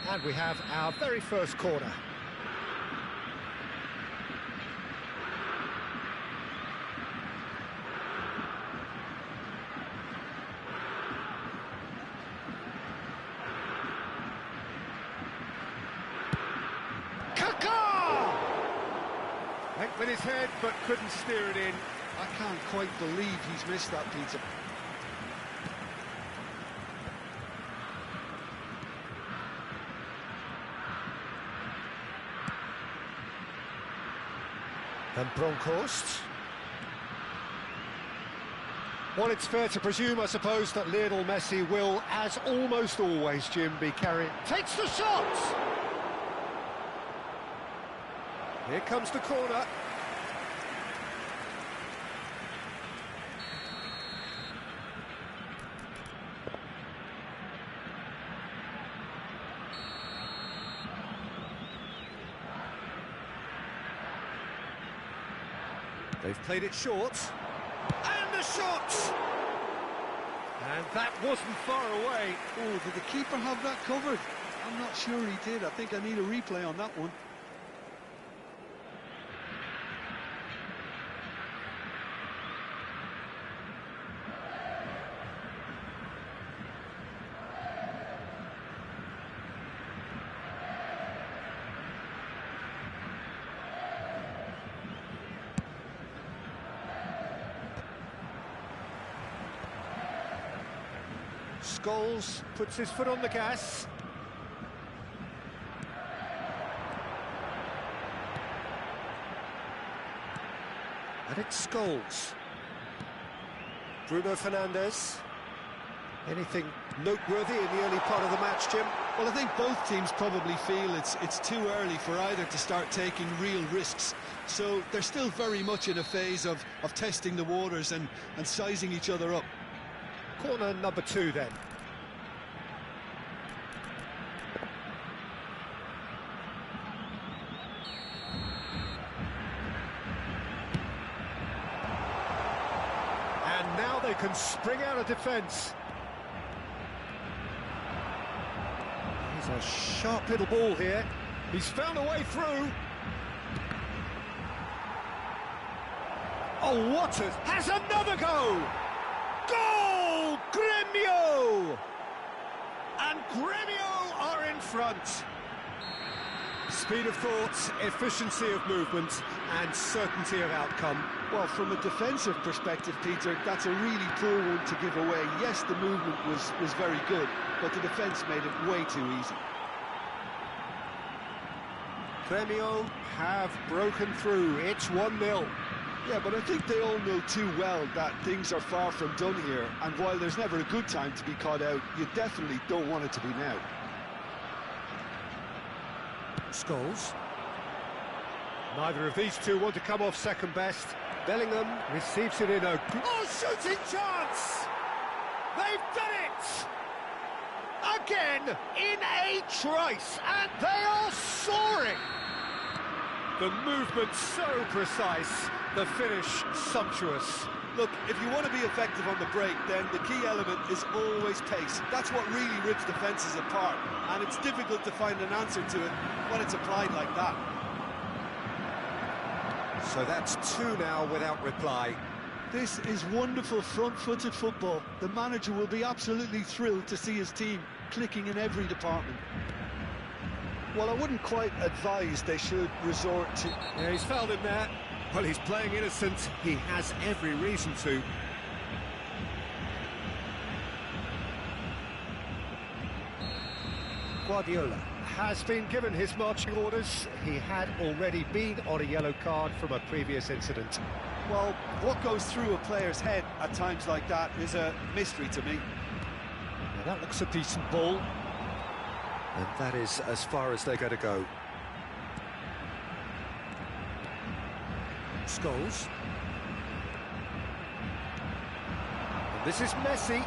And we have our very first corner. Went with his head, but couldn't steer it in. I can't quite believe he's missed that, Peter. And Bronkhorst. Well, it's fair to presume, I suppose, that Lionel Messi will, as almost always, Jim, be carrying... Takes the shot! Here comes the corner. They've played it short. And the shot! And that wasn't far away. Oh, did the keeper have that covered? I'm not sure he did. I think I need a replay on that one. Scholes puts his foot on the gas. And it's Scholes. Bruno Fernandes. Anything noteworthy in the early part of the match, Jim? Well, I think both teams probably feel it's too early for either to start taking real risks. So they're still very much in a phase of testing the waters and sizing each other up. Corner number 2 then. And now they can spring out of defence. He's a sharp little ball here. He's found a way through. Oh, Waters has another go! Goal! Grêmio! And Grêmio are in front. Speed of thought, efficiency of movement, and certainty of outcome. Well, from a defensive perspective, Peter, that's a really poor one to give away. Yes, the movement was very good, but the defence made it way too easy. Grêmio have broken through. It's 1-0. Yeah, but I think they all know too well that things are far from done here, and while there's never a good time to be caught out, you definitely don't want it to be now. Scholes. Neither of these two want to come off second best. Bellingham receives it in a... Oh, shooting chance! They've done it! Again, in a trice, and they are soaring! The movement so precise, the finish sumptuous. Look, if you want to be effective on the break, then the key element is always pace. That's what really rips defences apart, and it's difficult to find an answer to it when it's applied like that. So that's 2 now without reply. This is wonderful front-footed football. The manager will be absolutely thrilled to see his team clicking in every department. Well, I wouldn't quite advise they should resort to... Yeah, he's fouled him there. Well, he's playing innocent. He has every reason to. Guardiola has been given his marching orders. He had already been on a yellow card from a previous incident. Well, what goes through a player's head at times like that is a mystery to me. Now, that looks a decent ball. And that is as far as they're going to go. Scholes. And this is Messi.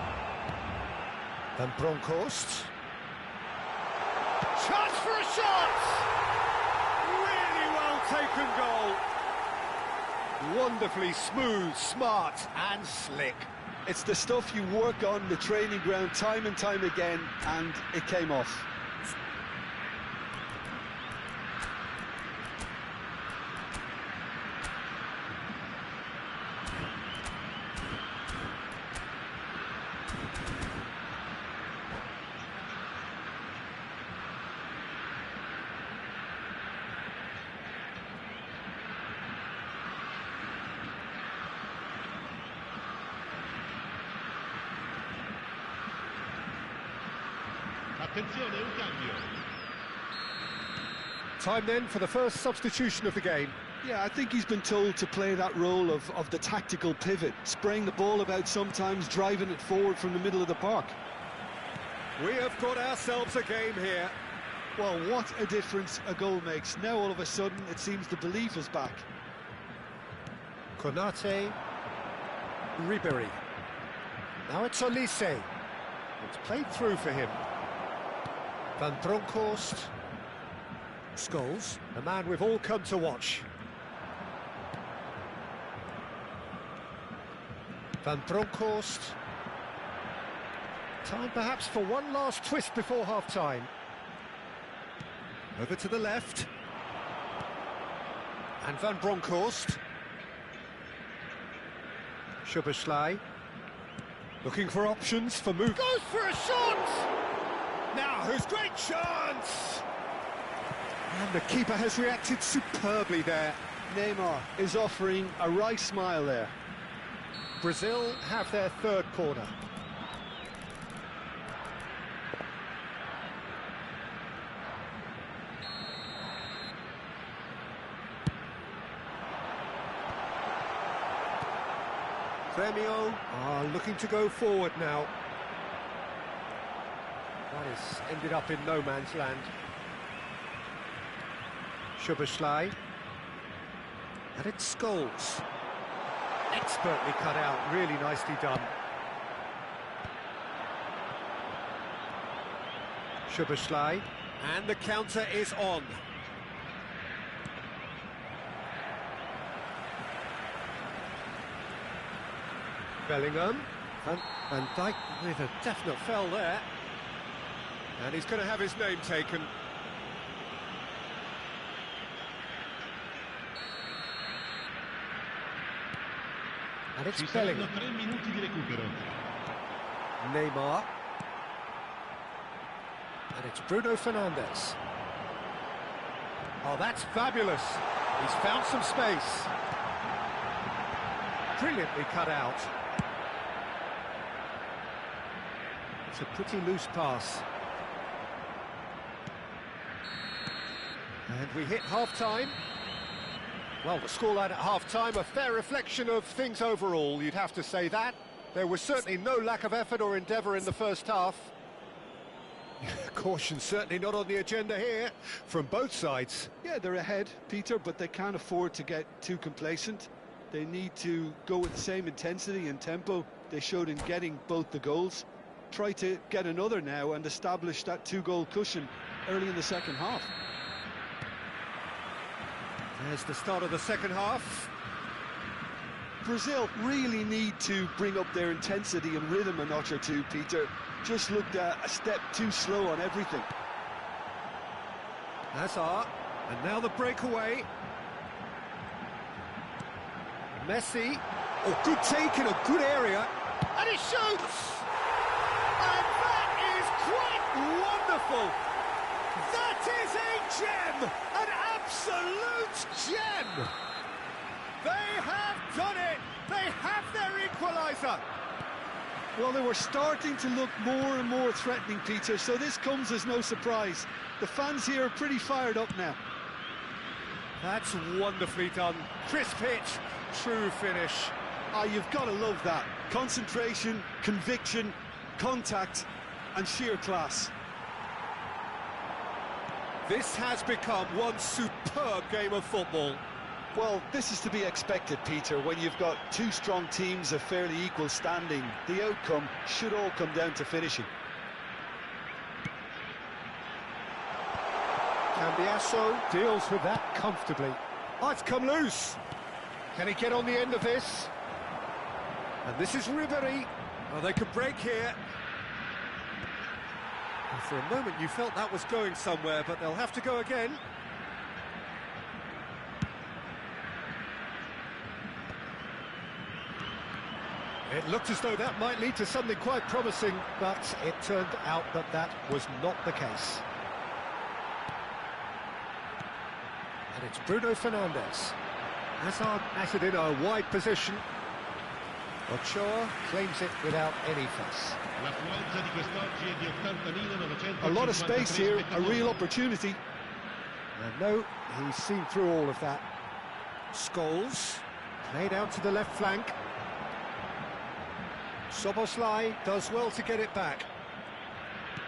Van Bronckhorst. Chance for a shot! Really well taken goal. Wonderfully smooth, smart and slick. It's the stuff you work on the training ground time and time again, and it came off. Attenzione, un cambio. Time then for the first substitution of the game. Yeah, I think he's been told to play that role of the tactical pivot, spraying the ball about sometimes, driving it forward from the middle of the park. We have got ourselves a game here. Well, what a difference a goal makes. Now all of a sudden it seems the belief is back. Konate, Ribéry. Now it's Olise. It's played through for him. Van Bronckhorst. Scholes, a man we've all come to watch. Van Bronckhorst. Time perhaps for one last twist before half-time. Over to the left. And Van Bronckhorst. Szoboszlai. Looking for options for move. Goes for a shot! Now, who's great chance! And the keeper has reacted superbly there. Neymar is offering a right smile there. Brazil have their third corner. Grêmio are looking to go forward now. That has ended up in no man's land. Szoboszlai. And it's Scholes. Expertly cut out, really nicely done. Szoboszlai. And the counter is on. Bellingham. Van Dijk with a definite foul there. And he's going to have his name taken. And it's Bellingham. 3 minuti di recupero. Neymar. And it's Bruno Fernandes. Oh, that's fabulous. He's found some space. Brilliantly cut out. It's a pretty loose pass. And we hit half-time. Well, the scoreline at half-time, a fair reflection of things overall, you'd have to say that. There was certainly no lack of effort or endeavour in the first half. Caution certainly not on the agenda here, from both sides. Yeah, they're ahead, Peter, but they can't afford to get too complacent. They need to go with the same intensity and tempo they showed in getting both the goals. Try to get another now and establish that 2-goal cushion early in the second half. There's the start of the second half. Brazil really need to bring up their intensity and rhythm a notch or two, Peter. Just looked a step too slow on everything. Hazard, and now the breakaway. Messi, oh, good take in a good area, and he shoots! And that is quite wonderful! That is a gem! An absolute gem! They have done it! They have their equaliser! Well, they were starting to look more and more threatening, Peter, so this comes as no surprise. The fans here are pretty fired up now. That's wonderfully done. Crisp hit, true finish. Ah, you've got to love that. Concentration, conviction, contact, and sheer class. This has become one superb game of football. Well, this is to be expected, Peter, when you've got two strong teams of fairly equal standing. The outcome should all come down to finishing. Cambiasso deals with that comfortably. Oh, it's come loose. Can he get on the end of this? And this is Ribery. Oh, they could break here. And for a moment you felt that was going somewhere, but they'll have to go again. It looked as though that might lead to something quite promising, but it turned out that that was not the case. And it's Bruno Fernandes. Hazard has it in a wide position. Ochoa claims it without any fuss. A lot of space here, a real opportunity. And no, he's seen through all of that. Scholes, played out to the left flank. Szoboszlai does well to get it back.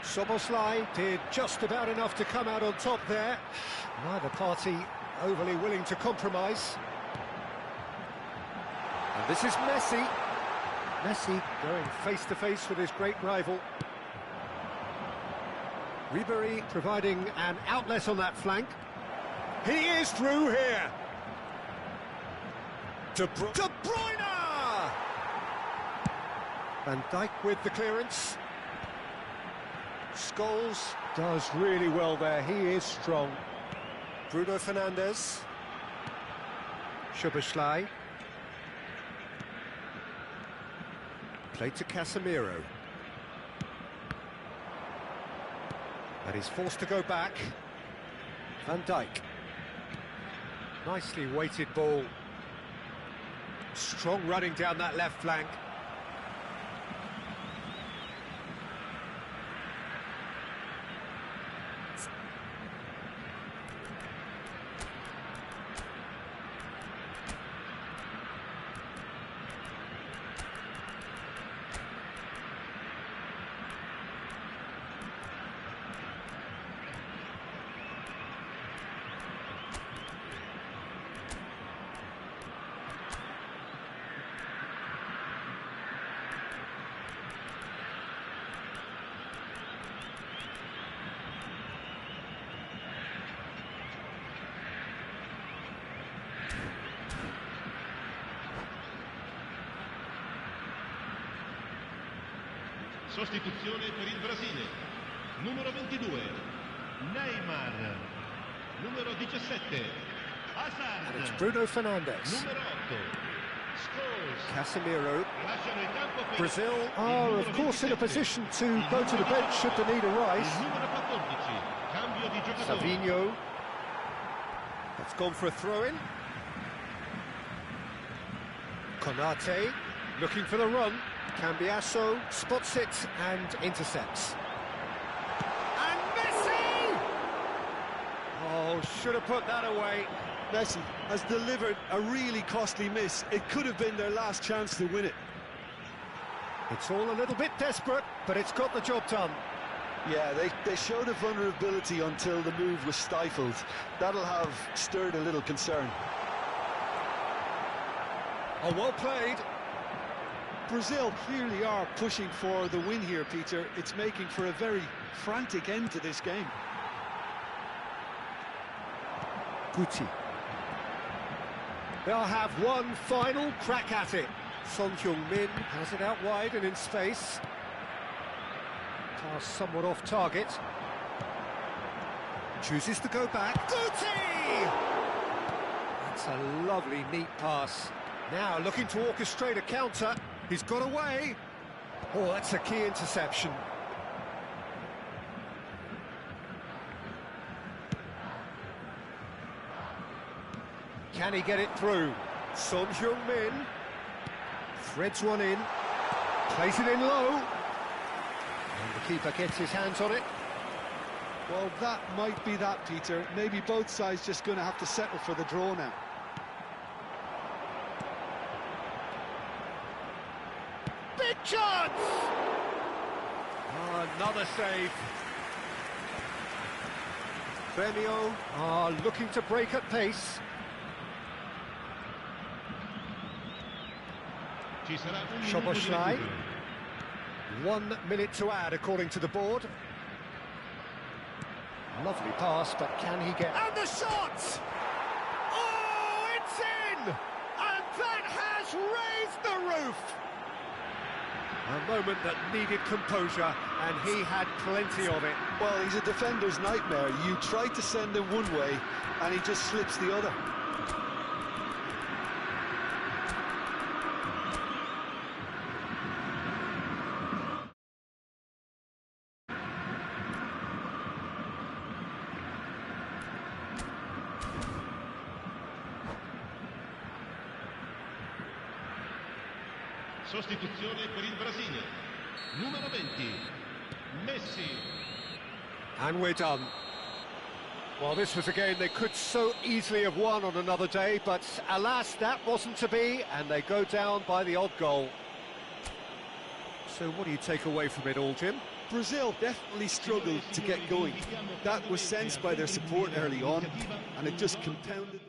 Szoboszlai did just about enough to come out on top there. Neither party overly willing to compromise. And this is Messi. Messi going face-to-face with his great rival. Ribery providing an outlet on that flank. He is through here. De Bruyne! Van Dijk with the clearance. Scholes does really well there, he is strong. Bruno Fernandes. Szoboszlai. Played to Casemiro. And he's forced to go back. Van Dijk. Nicely weighted ball. Strong running down that left flank. Sostituzione per il Brasile. Numero 22, Neymar. Numero 17, Hazard. And it's Bruno Fernandes. Numero 8, Scholes. Casemiro. Lasciano il campo per Brazil are, of course, in a position to go to the bench should the need arise. il numero 14, cambio di giocatore. Savinho. That's gone for a throw-in. Konate looking for the run. Cambiasso spots it and intercepts. And Messi! Oh, should have put that away. Messi has delivered a really costly miss. It could have been their last chance to win it. It's all a little bit desperate, but it's got the job done. Yeah, they showed a vulnerability until the move was stifled. That'll have stirred a little concern. Oh, well played. Brazil clearly are pushing for the win here, Peter. It's making for a very frantic end to this game. Guti. They'll have one final crack at it. Son Heung-min has it out wide and in space. Pass somewhat off target. Chooses to go back. Guti! That's a lovely, neat pass. Now looking to orchestrate a counter. He's got away. Oh, that's a key interception. Can he get it through? Son Heung-min threads one in, plays it in low, and the keeper gets his hands on it. Well, that might be that, Peter. Maybe both sides just going to have to settle for the draw now. Big chance! Oh, another save. Femio are looking to break at pace. Szoboszlai. 1 minute to add, according to the board. Lovely pass, but can he get... And the shot! Oh, it's in! And that has raised the roof! A moment that needed composure, and he had plenty of it. Well, he's a defender's nightmare. You try to send him one way, and he just slips the other. Sostituzione per il Brasile. Numero 20, Messi. And we're done. Well, this was a game they could so easily have won on another day, but alas, that wasn't to be, and they go down by the odd goal. So what do you take away from it all, Jim? Brazil definitely struggled to get going. That was sensed by their support early on, and it just compounded.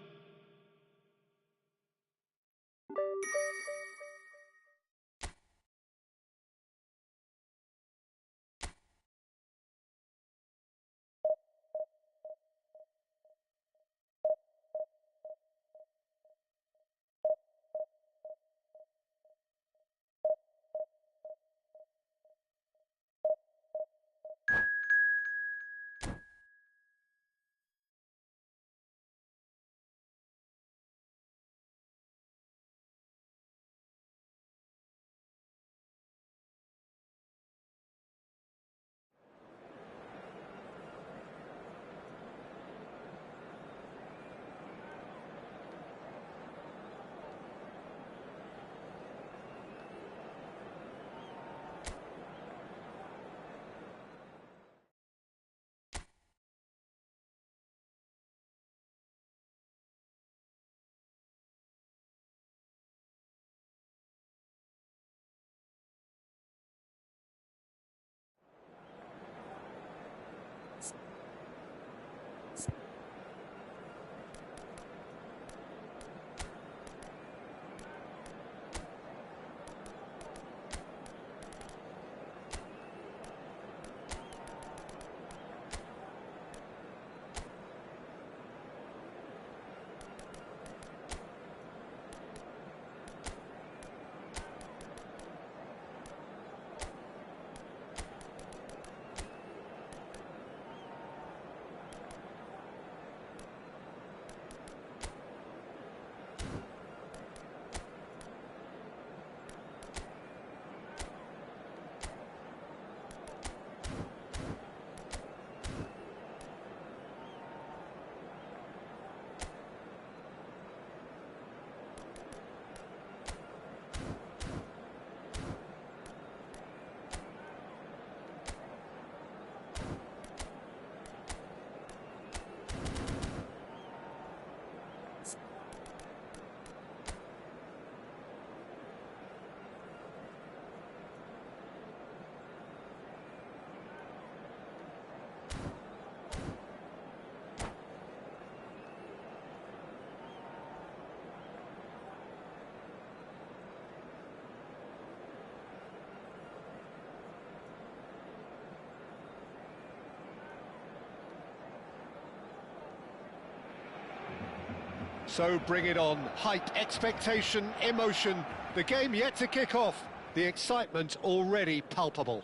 So bring it on. Hype, expectation, emotion. The game yet to kick off. The excitement already palpable.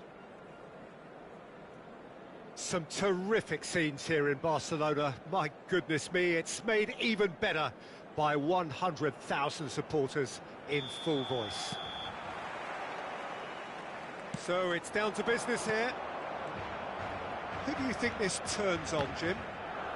Some terrific scenes here in Barcelona. My goodness me, it's made even better by 100,000 supporters in full voice. So it's down to business here. Who do you think this turns on, Jim?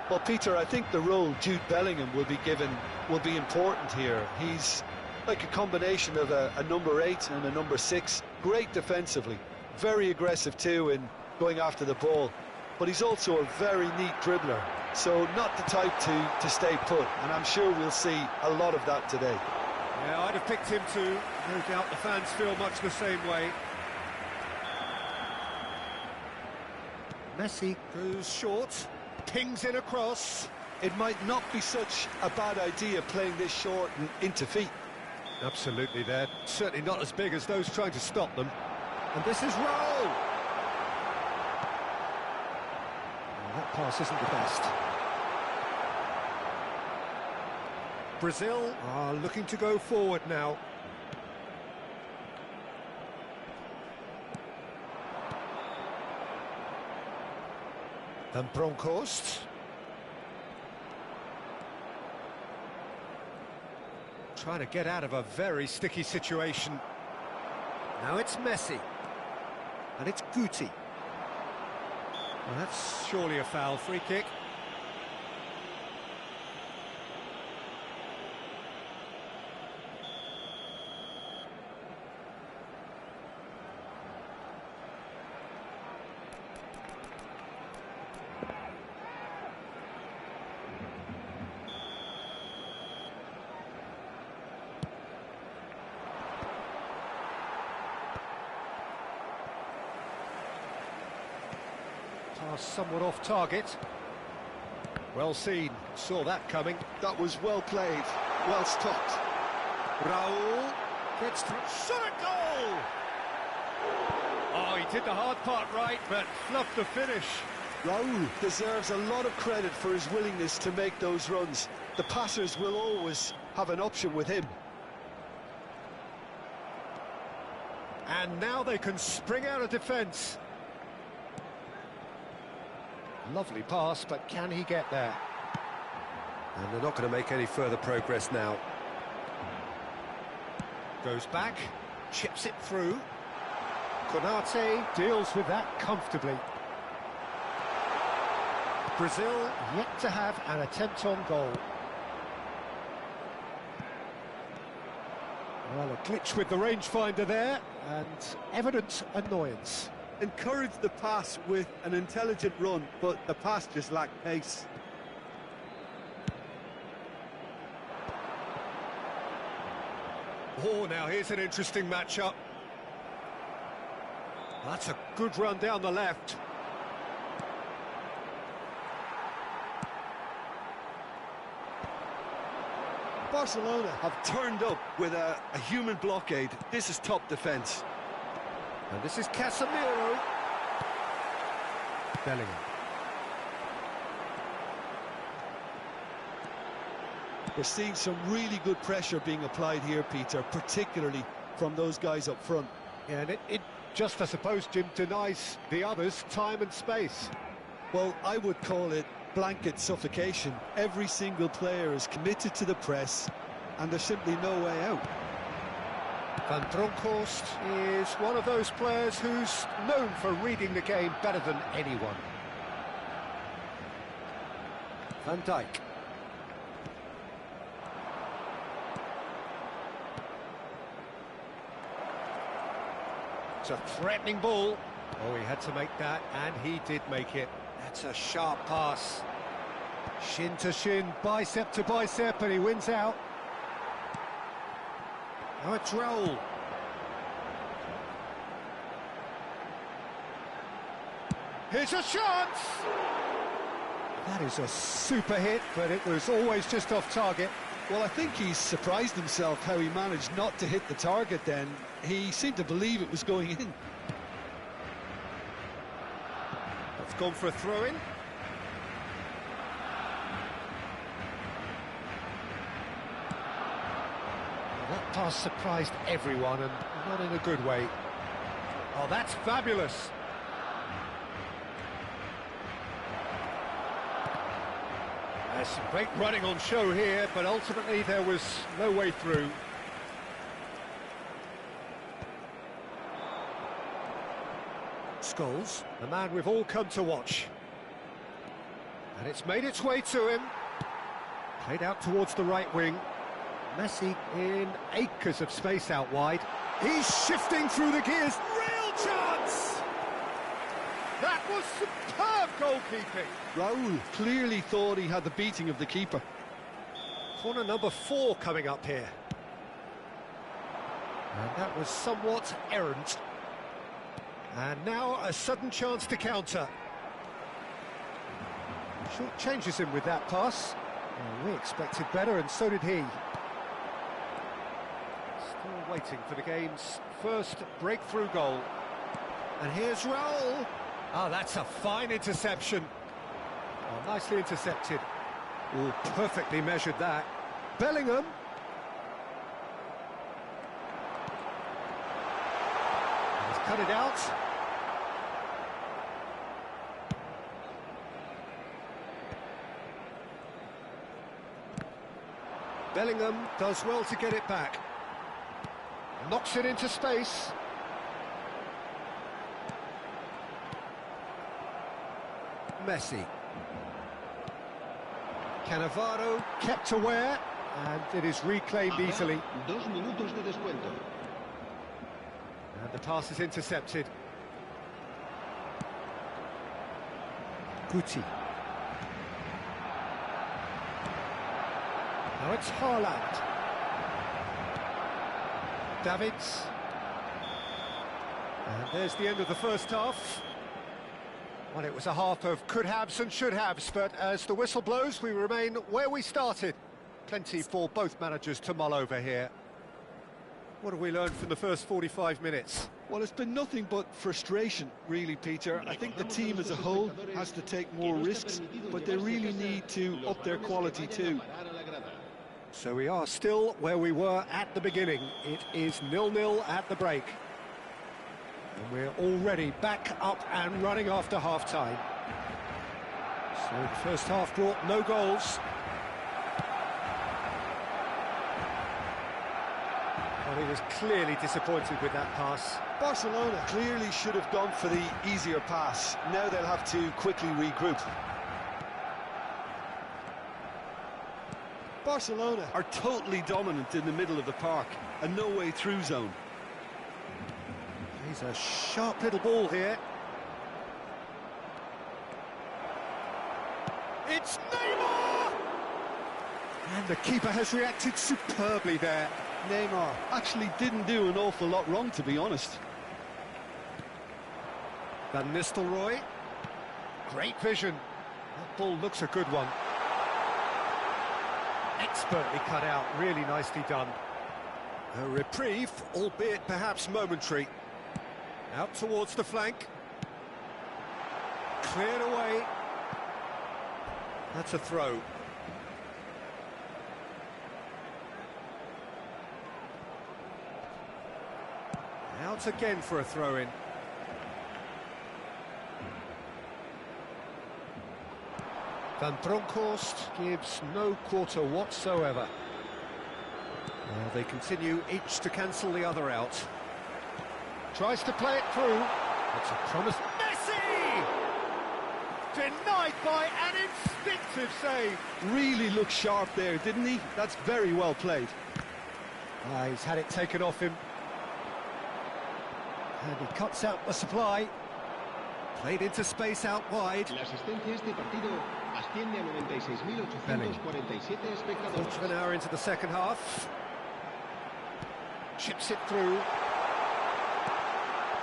Well, Peter, I think the role Jude Bellingham will be given will be important here. He's like a combination of a number 8 and a number 6. Great defensively, very aggressive too in going after the ball. But he's also a very neat dribbler, so not the type to stay put, and I'm sure we'll see a lot of that today. Yeah, I'd have picked him too. No doubt the fans feel much the same way. Messi goes short, pings in across. It might not be such a bad idea playing this short and into feet. Absolutely, they're certainly not as big as those trying to stop them. And this is Raul. That pass isn't the best. Brazil are looking to go forward now. Van Bronckhorst. Trying to get out of a very sticky situation. Now it's Messi. And it's Guti. Well, that's surely a foul. Free kick. Somewhat off target. Well seen, saw that coming. That was well played, well stopped. Raul gets through, shot a goal! Oh, he did the hard part right, but fluffed the finish. Raul deserves a lot of credit for his willingness to make those runs. The passers will always have an option with him. And now they can spring out of defence. Lovely pass, but can he get there? And they're not going to make any further progress now. Goes back, chips it through. Konate deals with that comfortably. Brazil yet to have an attempt on goal. Well, a glitch with the rangefinder there, and evident annoyance. Encouraged the pass with an intelligent run, but the pass just lacked pace. Oh, now here's an interesting matchup. That's a good run down the left. Barcelona have turned up with a human blockade. This is top defence. And this is Casemiro. Bellingham. We're seeing some really good pressure being applied here, Peter, particularly from those guys up front. Yeah, and it just, I suppose, Jim, denies the others time and space. Well, I would call it blanket suffocation. Every single player is committed to the press, and there's simply no way out. Van Bronckhorst is one of those players who's known for reading the game better than anyone. Van Dijk. It's a threatening ball. Oh, he had to make that, and he did make it. That's a sharp pass. Shin to shin, bicep to bicep, and he wins out. Now it's Raul. Here's a chance! That is a super hit, but it was always just off target. Well, I think he's surprised himself how he managed not to hit the target then. He seemed to believe it was going in. That's gone for a throw-in. That pass surprised everyone, and not in a good way. Oh, that's fabulous. There's some great running on show here, but ultimately there was no way through. Scholes, the man we've all come to watch. And it's made its way to him. Played out towards the right wing. Messi in acres of space out wide. He's shifting through the gears. Real chance! That was superb goalkeeping. Raul clearly thought he had the beating of the keeper. Corner number 4 coming up here. And that was somewhat errant. And now a sudden chance to counter. Short changes him with that pass. Well, we expected better, and so did he. Still waiting for the game's first breakthrough goal. And here's Raul. Oh, that's a fine interception. Oh, nicely intercepted. Oh, perfectly measured that. Bellingham. He's cut it out. Bellingham does well to get it back. Knocks it into space. Messi. Cannavaro kept aware, and it is reclaimed easily. 2 minutos de descuento. And the pass is intercepted. Guti. Now it's Haaland. Davids. And there's the end of the first half. Well, it was a half of could-haves and should-haves, but as the whistle blows, we remain where we started. Plenty for both managers to mull over here. What have we learned from the first 45 minutes? Well, it's been nothing but frustration, really, Peter. I think the team as a whole has to take more risks, but they really need to up their quality too. So we are still where we were at the beginning. It is 0-0 at the break. And we're already back up and running after half-time. So the first half brought no goals. Well, he was clearly disappointed with that pass. Barcelona clearly should have gone for the easier pass. Now they'll have to quickly regroup. Barcelona are totally dominant in the middle of the park, a no-way-through zone. He's a sharp little ball here. It's Neymar! And the keeper has reacted superbly there. Neymar actually didn't do an awful lot wrong, to be honest. Van Nistelrooy. Great vision. That ball looks a good one. Expertly cut out, really nicely done. A reprieve, albeit perhaps momentary. Out towards the flank. Cleared away. That's a throw. Out again for a throw-in. Van Bronckhorst gives no quarter whatsoever. Well, they continue each to cancel the other out. Tries to play it through. It's a promise. Messi! Denied by an instinctive save. Really looked sharp there, didn't he? That's very well played. He's had it taken off him. And he cuts out the supply. Played into space out wide. La asistencia a este partido asciende a 96.847 espectadores. Quarter of an hour into the second half. Chips it through.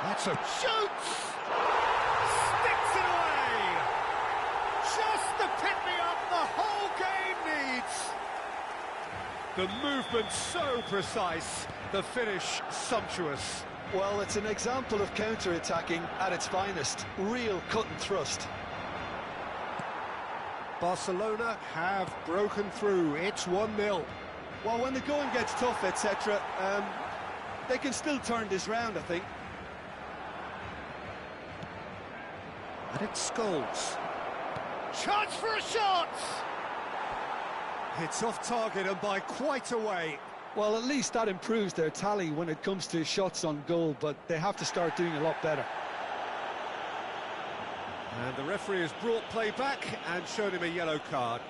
That's a shoots! Sticks it away! Just the pick-me-up the whole game needs! The movement so precise, the finish sumptuous. Well, it's an example of counter-attacking at its finest. Real cut and thrust. Barcelona have broken through. It's 1-0. Well, when the going gets tough, etc., they can still turn this round, I think. And it's Scholes. Chance for a shot! It's off target and by quite a way. Well, at least that improves their tally when it comes to shots on goal, but they have to start doing a lot better. And the referee has brought play back and shown him a yellow card.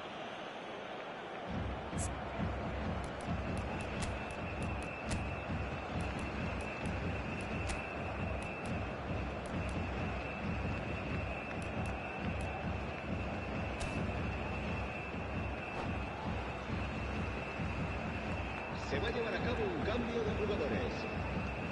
Se va a llevar a cabo un cambio de jugadores.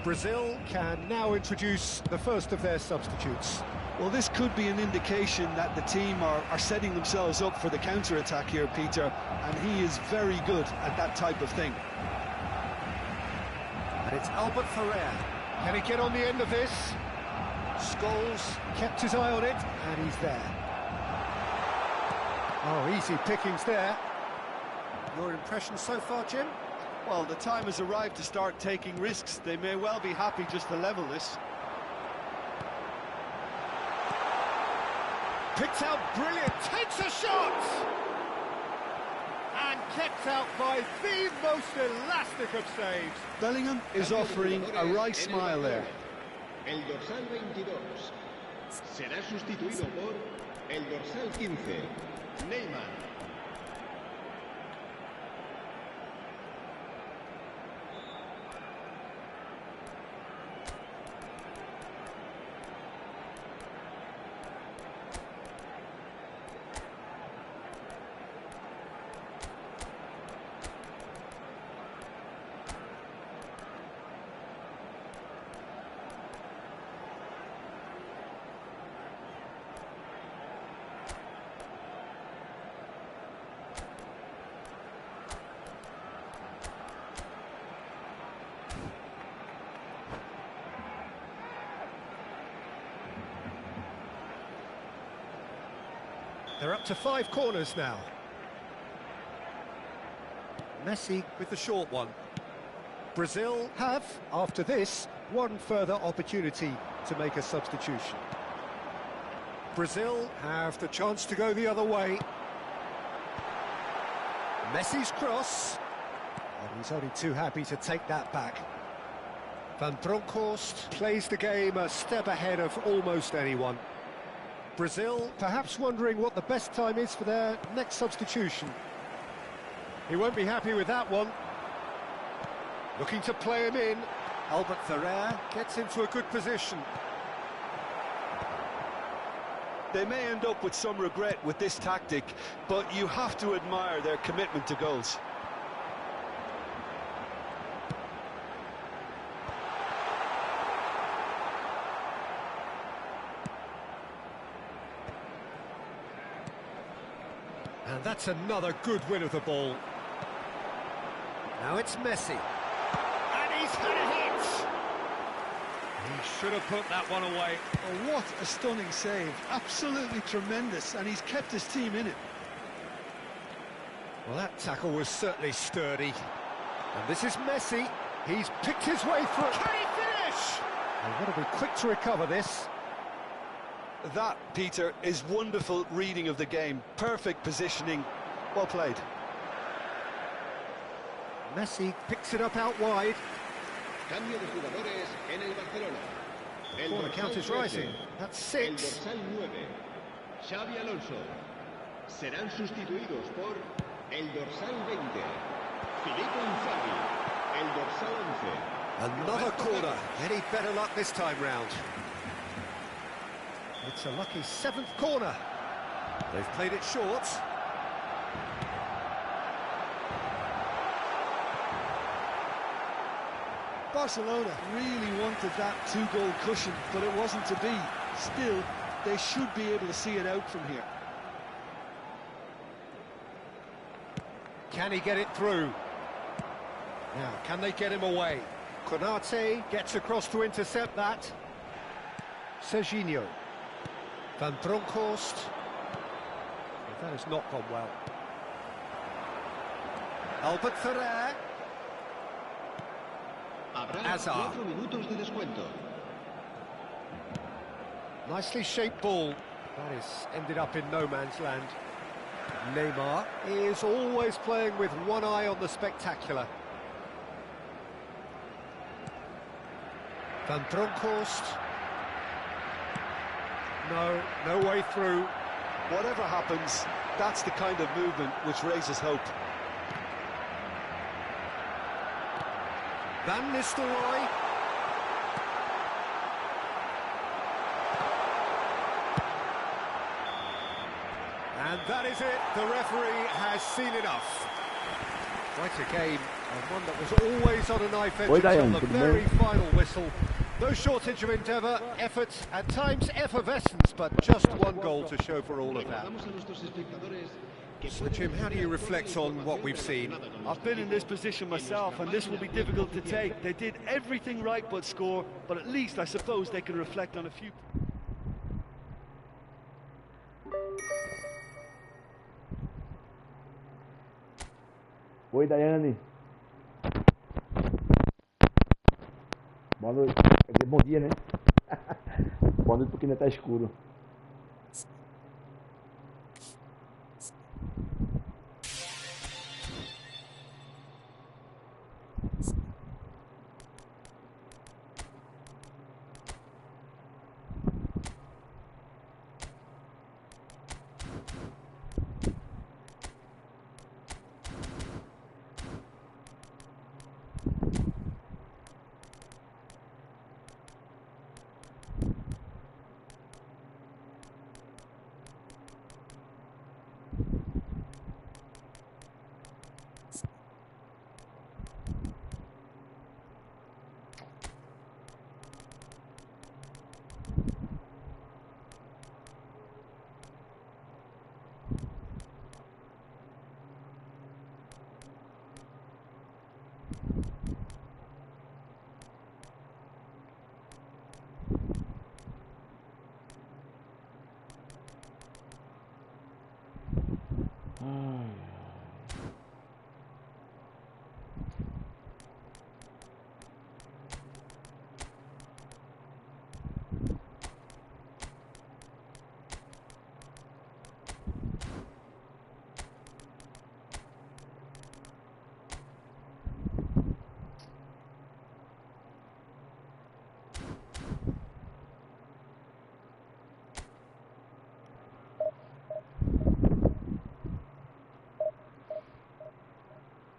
Brazil can now introduce the first of their substitutes. Well, this could be an indication that the team are setting themselves up for the counter-attack here, Peter, and he is very good at that type of thing. And it's Albert Ferrer. Can he get on the end of this? Scholes kept his eye on it, and he's there. Oh, easy pickings there. Your impression so far, Jim? Well, the time has arrived to start taking risks. They may well be happy just to level this. Picked out brilliant, takes a shot! And kept out by the most elastic of saves. Bellingham is offering a right smile there. El dorsal 22 será sustituido por el dorsal 15, Neymar. They're up to 5 corners now. Messi with the short one. Brazil have, after this, one further opportunity to make a substitution. Brazil have the chance to go the other way. Messi's cross. And he's only too happy to take that back. Van Bronckhorst plays the game a step ahead of almost anyone. Brazil perhaps wondering what the best time is for their next substitution. He won't be happy with that one. Looking to play him in. Albert Ferrer gets into a good position. They may end up with some regret with this tactic, but you have to admire their commitment to goals. And that's another good win of the ball. Now it's Messi. And he's had a hit! He should have put that one away. Oh, what a stunning save. Absolutely tremendous, and he's kept his team in it. Well, that tackle was certainly sturdy. And this is Messi. He's picked his way through. Can he finish? And got to be quick to recover this. That, Peter, is wonderful reading of the game. Perfect positioning. Well played. Messi picks it up out wide. Cambio de jugadores en el Barcelona. El Corner dorsal count is 13, rising. That's El 6. dorsal 9, Xavi Alonso. Serán sustituidos por el dorsal 20, Filippo Inzaghi. El dorsal 11. Another corner. Any better luck this time round? It's a lucky 7th corner. They've played it short. Barcelona really wanted that 2-goal cushion, but it wasn't to be. Still, they should be able to see it out from here. Can he get it through? Now, can they get him away? Konate gets across to intercept that. Serginho. Van Bronckhorst. That has not gone well. Albert Ferrer. Habrá Hazard. 4 minutos de descuento. Nicely shaped ball. That is ended up in no man's land. Neymar is always playing with one eye on the spectacular. Van Bronckhorst. No way through. Whatever happens, that's the kind of movement which raises hope. Van Nistelrooy. And that is it. The referee has seen enough. Quite a game, and one that was always on a knife edge until the very final whistle. No shortage of endeavour, effort, at times effervescence, but just one goal to show for all of that. So Jim, how do you reflect on what we've seen? I've been in this position myself, and this will be difficult to take. They did everything right but score, but at least I suppose they can reflect on a few... Oi, Daiane. Boa noite. Quer dizer, bom dia, né? Boa noite porque ainda tá escuro.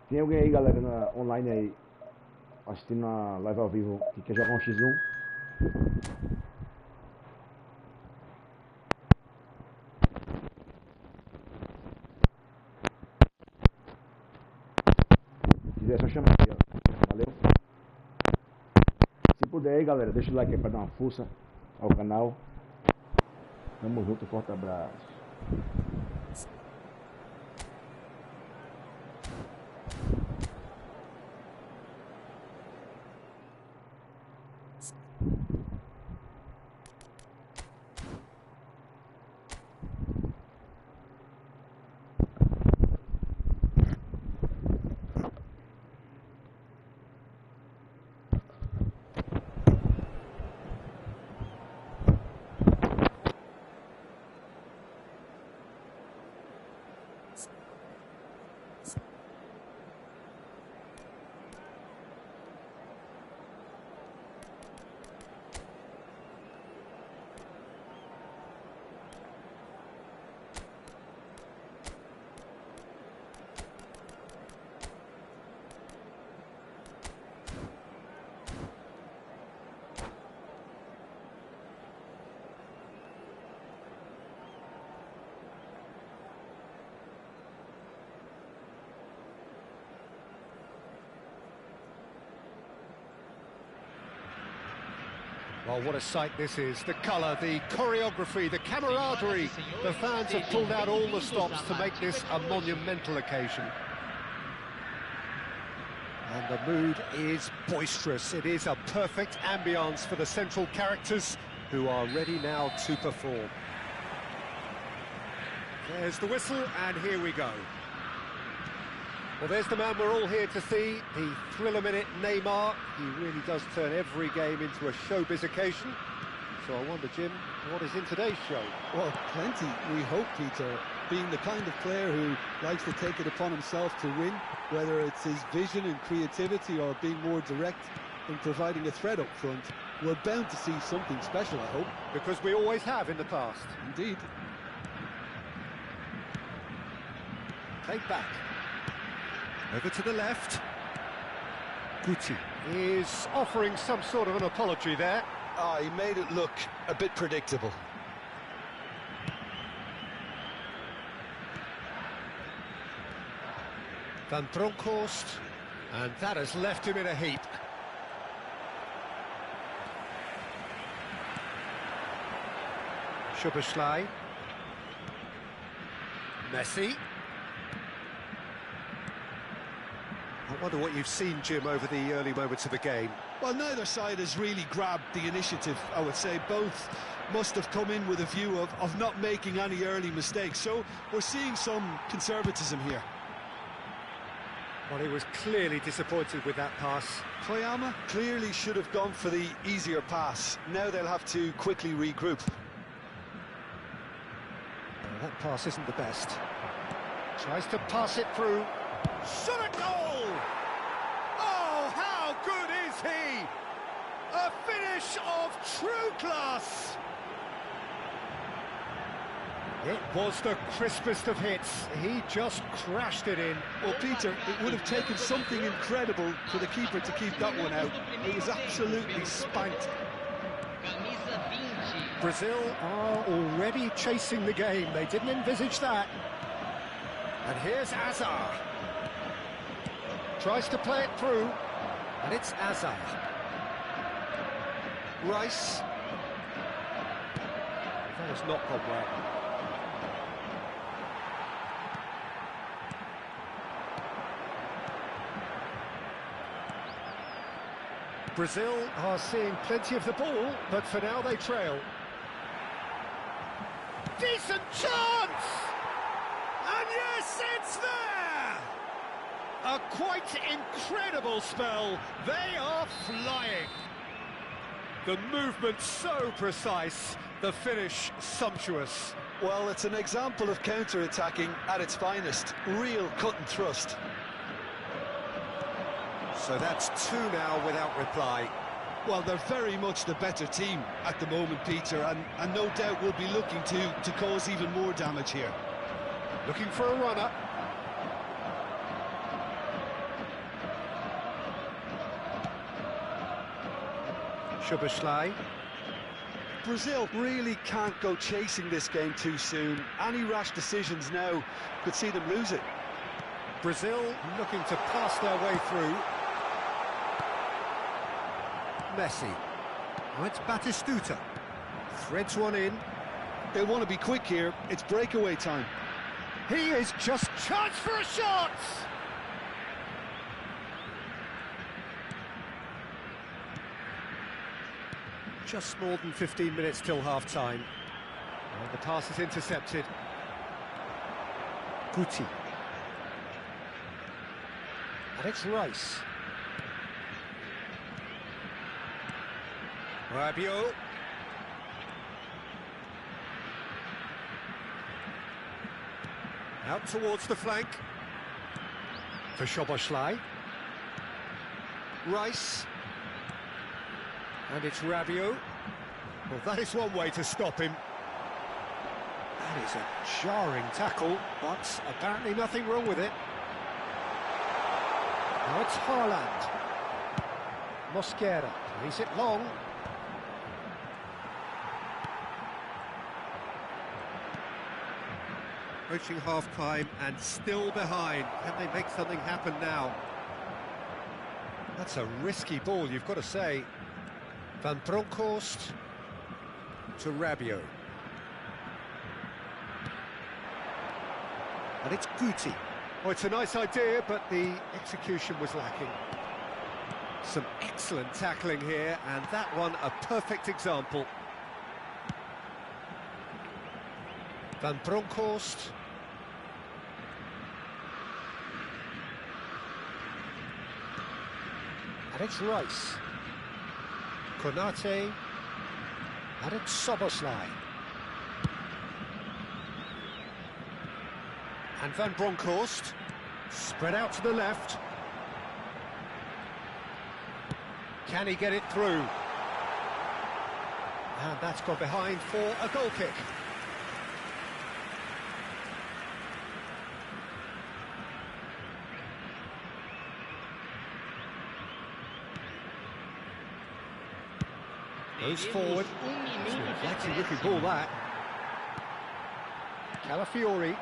Tem alguém aí, galera, online aí, assistindo a live ao vivo, que quer jogar um X1? Se quiser, é só chamar aí, ó. Valeu? Se puder aí, galera, deixa o like aí pra dar uma força ao canal. Tamo junto, forte abraço. Well, what a sight this is. The colour, the choreography, the camaraderie. The fans have pulled out all the stops to make this a monumental occasion. And the mood is boisterous. It is a perfect ambience for the central characters who are ready now to perform. There's the whistle, and here we go. Well, there's the man we're all here to see, the thriller-minute Neymar. He really does turn every game into a showbiz occasion. So I wonder, Jim, what is in today's show? Well, plenty, we hope, Peter. Being the kind of player who likes to take it upon himself to win, whether it's his vision and creativity or being more direct in providing a threat up front, we're bound to see something special, I hope. Because we always have in the past. Indeed. Played back. Over to the left. Guti is offering some sort of an apology there. Ah, he made it look a bit predictable. Van Bronckhorst, and that has left him in a heap. Szoboszlai. Messi. I wonder what you've seen, Jim, over the early moments of the game. Well, neither side has really grabbed the initiative, I would say. Both must have come in with a view of not making any early mistakes. So we're seeing some conservatism here. Well, he was clearly disappointed with that pass. Koyama clearly should have gone for the easier pass. Now they'll have to quickly regroup. Well, that pass isn't the best. Tries to pass it through. Shot at goal! Oh, how good is he? A finish of true class! It was the crispest of hits. He just crashed it in. Well, Peter, it would have taken something incredible for the keeper to keep that one out. It was absolutely spanked. Brazil are already chasing the game. They didn't envisage that. And here's Azar. Tries to play it through, and it's Azar. Rice. That has not gone well. Brazil are seeing plenty of the ball, but for now they trail. Decent chance! And yes, it's there! A quite incredible spell. They are flying. The movement so precise, the finish sumptuous. Well, it's an example of counter-attacking at its finest. Real cut and thrust. So that's two now without reply. Well, they're very much the better team at the moment, Peter, and no doubt will be looking to cause even more damage here. Looking for a runner. Szoboszlai. Brazil really can't go chasing this game too soon. Any rash decisions now could see them lose it. Brazil looking to pass their way through. Messi. Oh, it's Batistuta. Threads one in. They'll want to be quick here. It's breakaway time. He is just chance for a shot! Just more than 15 minutes till half-time. And the pass is intercepted. Guti. And it's Rice. Rabiot. Out towards the flank. For Szoboszlai. Rice. And it's Rabiot. Well, that is one way to stop him. That is a jarring tackle, but apparently nothing wrong with it. Now it's Haaland. Mosquera plays it long. Approaching half-time and still behind. Can they make something happen now? That's a risky ball, you've got to say. Van Bronckhorst to Rabiot. And it's Guti. Oh, it's a nice idea, but the execution was lacking. Some excellent tackling here, and that one a perfect example. Van Bronckhorst. And it's Rice. Konate. And it's Soboslai. And Van Bronckhorst. Spread out to the left. Can he get it through? And that's gone behind for a goal kick. Goes forward. It's an exacting looking ball, that. Calafiori.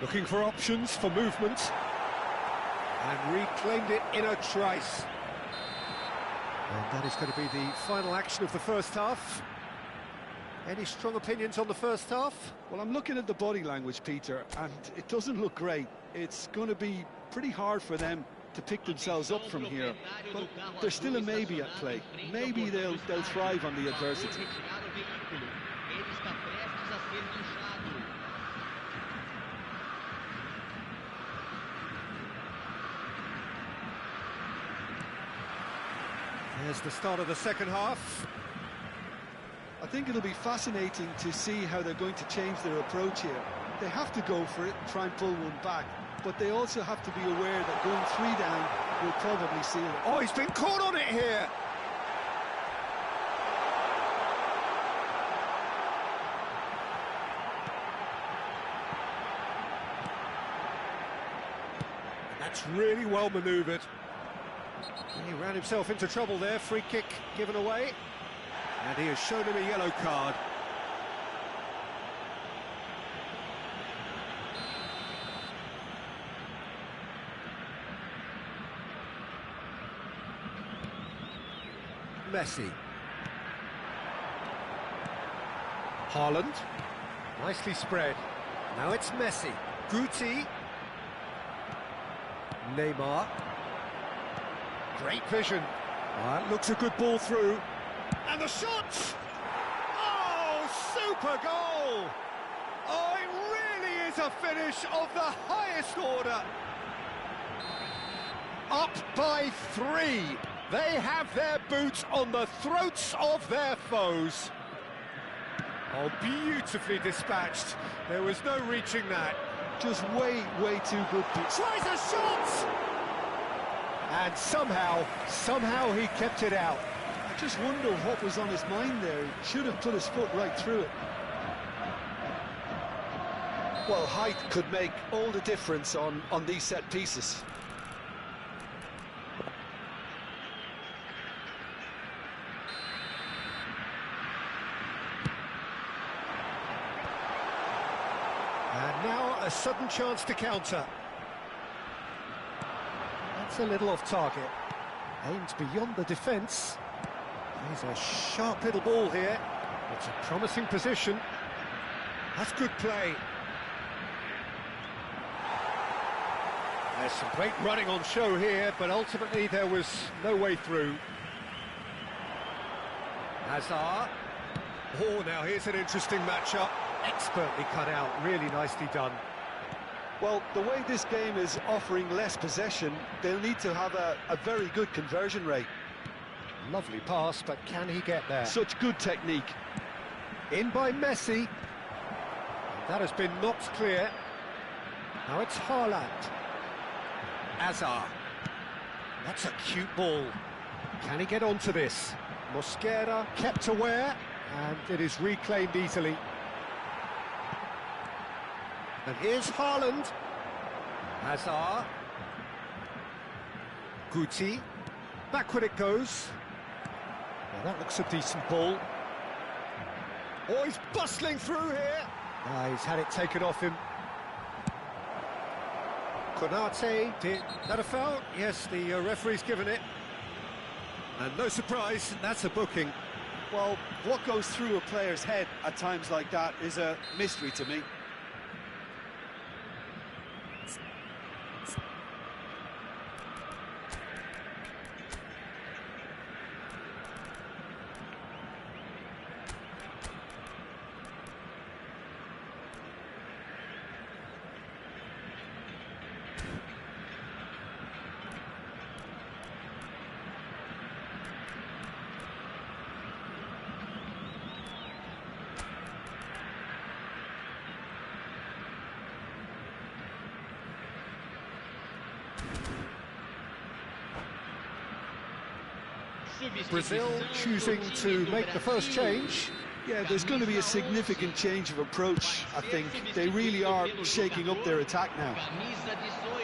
Looking for options for movement. And reclaimed it in a trice. And that is going to be the final action of the first half. Any strong opinions on the first half? Well, I'm looking at the body language, Peter, and it doesn't look great. It's going to be pretty hard for them to pick themselves up from here. But there's still a maybe at play. Maybe they'll thrive on the adversity. Here's the start of the second half. I think it'll be fascinating to see how they're going to change their approach here. They have to go for it and try and pull one back, but they also have to be aware that going 3 down will probably seal it. Oh, he's been caught on it here! That's really well manoeuvred. He ran himself into trouble there, free kick given away. And he has shown him a yellow card. Messi. Haaland. Nicely spread. Now it's Messi. Guti. Neymar. Great vision. That looks a good ball through. And the shot! Oh, super goal! Oh, it really is a finish of the highest order. Up by 3. They have their boots on the throats of their foes. Oh, beautifully dispatched. There was no reaching that. Just way too good. Tries a shot! And somehow he kept it out. I just wonder what was on his mind there. He should have put his foot right through it. Well, height could make all the difference on these set pieces. And now a sudden chance to counter. That's a little off target. Aimed beyond the defence. There's a sharp little ball here. It's a promising position. That's good play. There's some great running on show here, but ultimately there was no way through. Hazard. Oh, now here's an interesting matchup. Expertly cut out, really nicely done. Well, the way this game is offering less possession, they'll need to have a very good conversion rate. Lovely pass, but can he get there? Such good technique. In by Messi. That has been knocked clear. Now it's Haaland. Hazard. That's a cute ball. Can he get onto this? Mosquera kept aware, and it is reclaimed easily. And here's Haaland. Hazard. Guti. Backward it goes. Now that looks a decent ball. Oh, he's bustling through here. He's had it taken off him. Konate, did that a foul? Yes, the referee's given it. And no surprise, that's a booking. Well, what goes through a player's head at times like that is a mystery to me. Brazil choosing to make the first change. Yeah, there's going to be a significant change of approach, I think. They really are shaking up their attack now.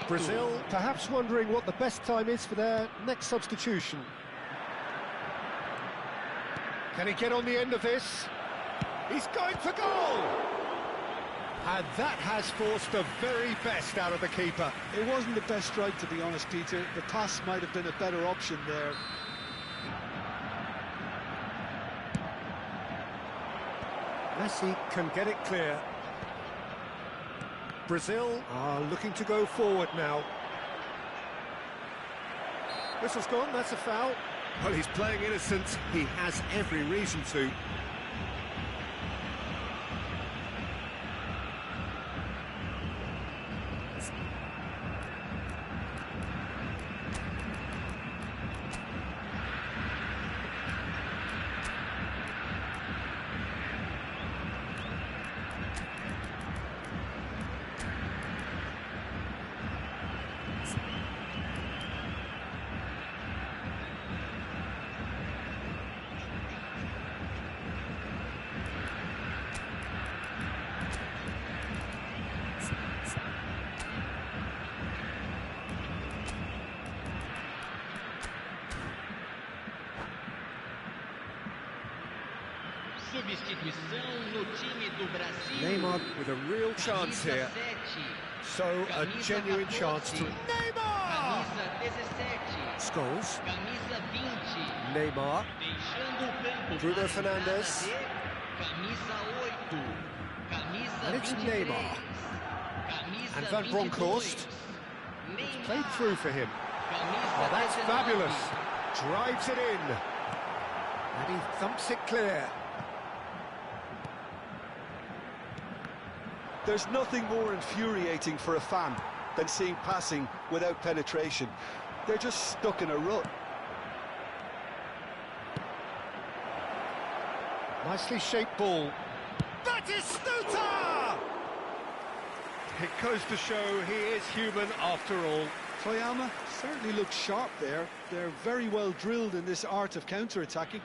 Brazil perhaps wondering what the best time is for their next substitution. Can he get on the end of this? He's going for goal! And that has forced the very best out of the keeper. It wasn't the best strike, to be honest, Peter. The pass might have been a better option there. Messi can get it clear. Brazil are looking to go forward now. Whistle's gone, that's a foul. Well, he's playing innocent. He has every reason to. Neymar with a real chance here. So, a genuine chance to... Neymar! Scholes. Neymar. Bruno Fernandes. And it's Neymar. And Van Bronckhorst. It's played through for him. Oh, that's fabulous. Drives it in. And he thumps it clear. There's nothing more infuriating for a fan than seeing passing without penetration. They're just stuck in a rut. Nicely shaped ball. Batistuta! It goes to show he is human after all. Toyama certainly looks sharp there. They're very well drilled in this art of counter-attacking.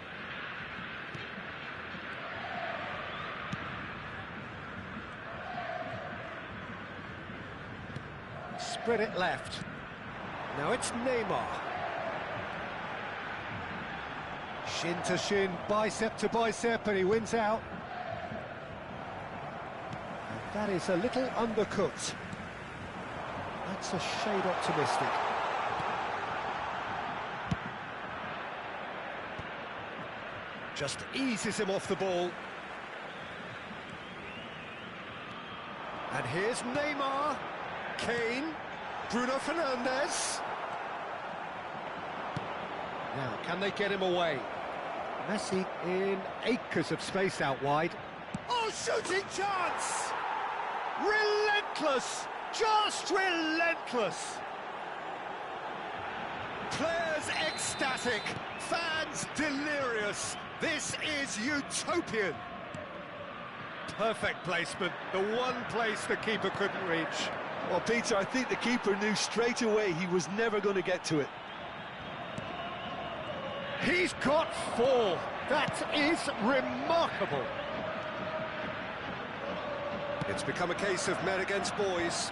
Spread it left. Now it's Neymar. Shin to shin, bicep to bicep, and he wins out. And that is a little undercooked. That's a shade optimistic. Just eases him off the ball. And here's Neymar. Kane, Bruno Fernandes. Now, can they get him away? Messi in acres of space out wide. Oh, shooting chance! Relentless! Just relentless! Players ecstatic, fans delirious. This is utopian. Perfect placement, the one place the keeper couldn't reach. Well, Peter, I think the keeper knew straight away he was never going to get to it. He's got 4. That is remarkable. It's become a case of men against boys.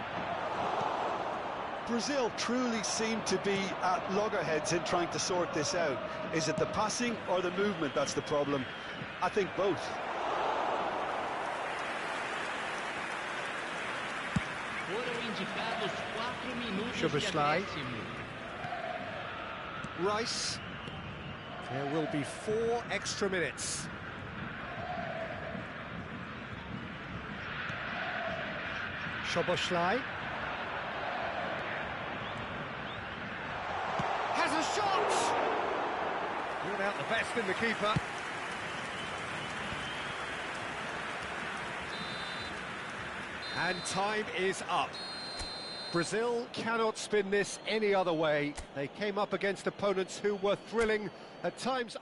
Brazil truly seem to be at loggerheads in trying to sort this out. Is it the passing or the movement that's the problem? I think both. Szoboszlai. Rice. There will be 4 extra minutes. Szoboszlai. Has a shot! Brought out the best in the keeper. And time is up. Brazil cannot spin this any other way. They came up against opponents who were thrilling, at times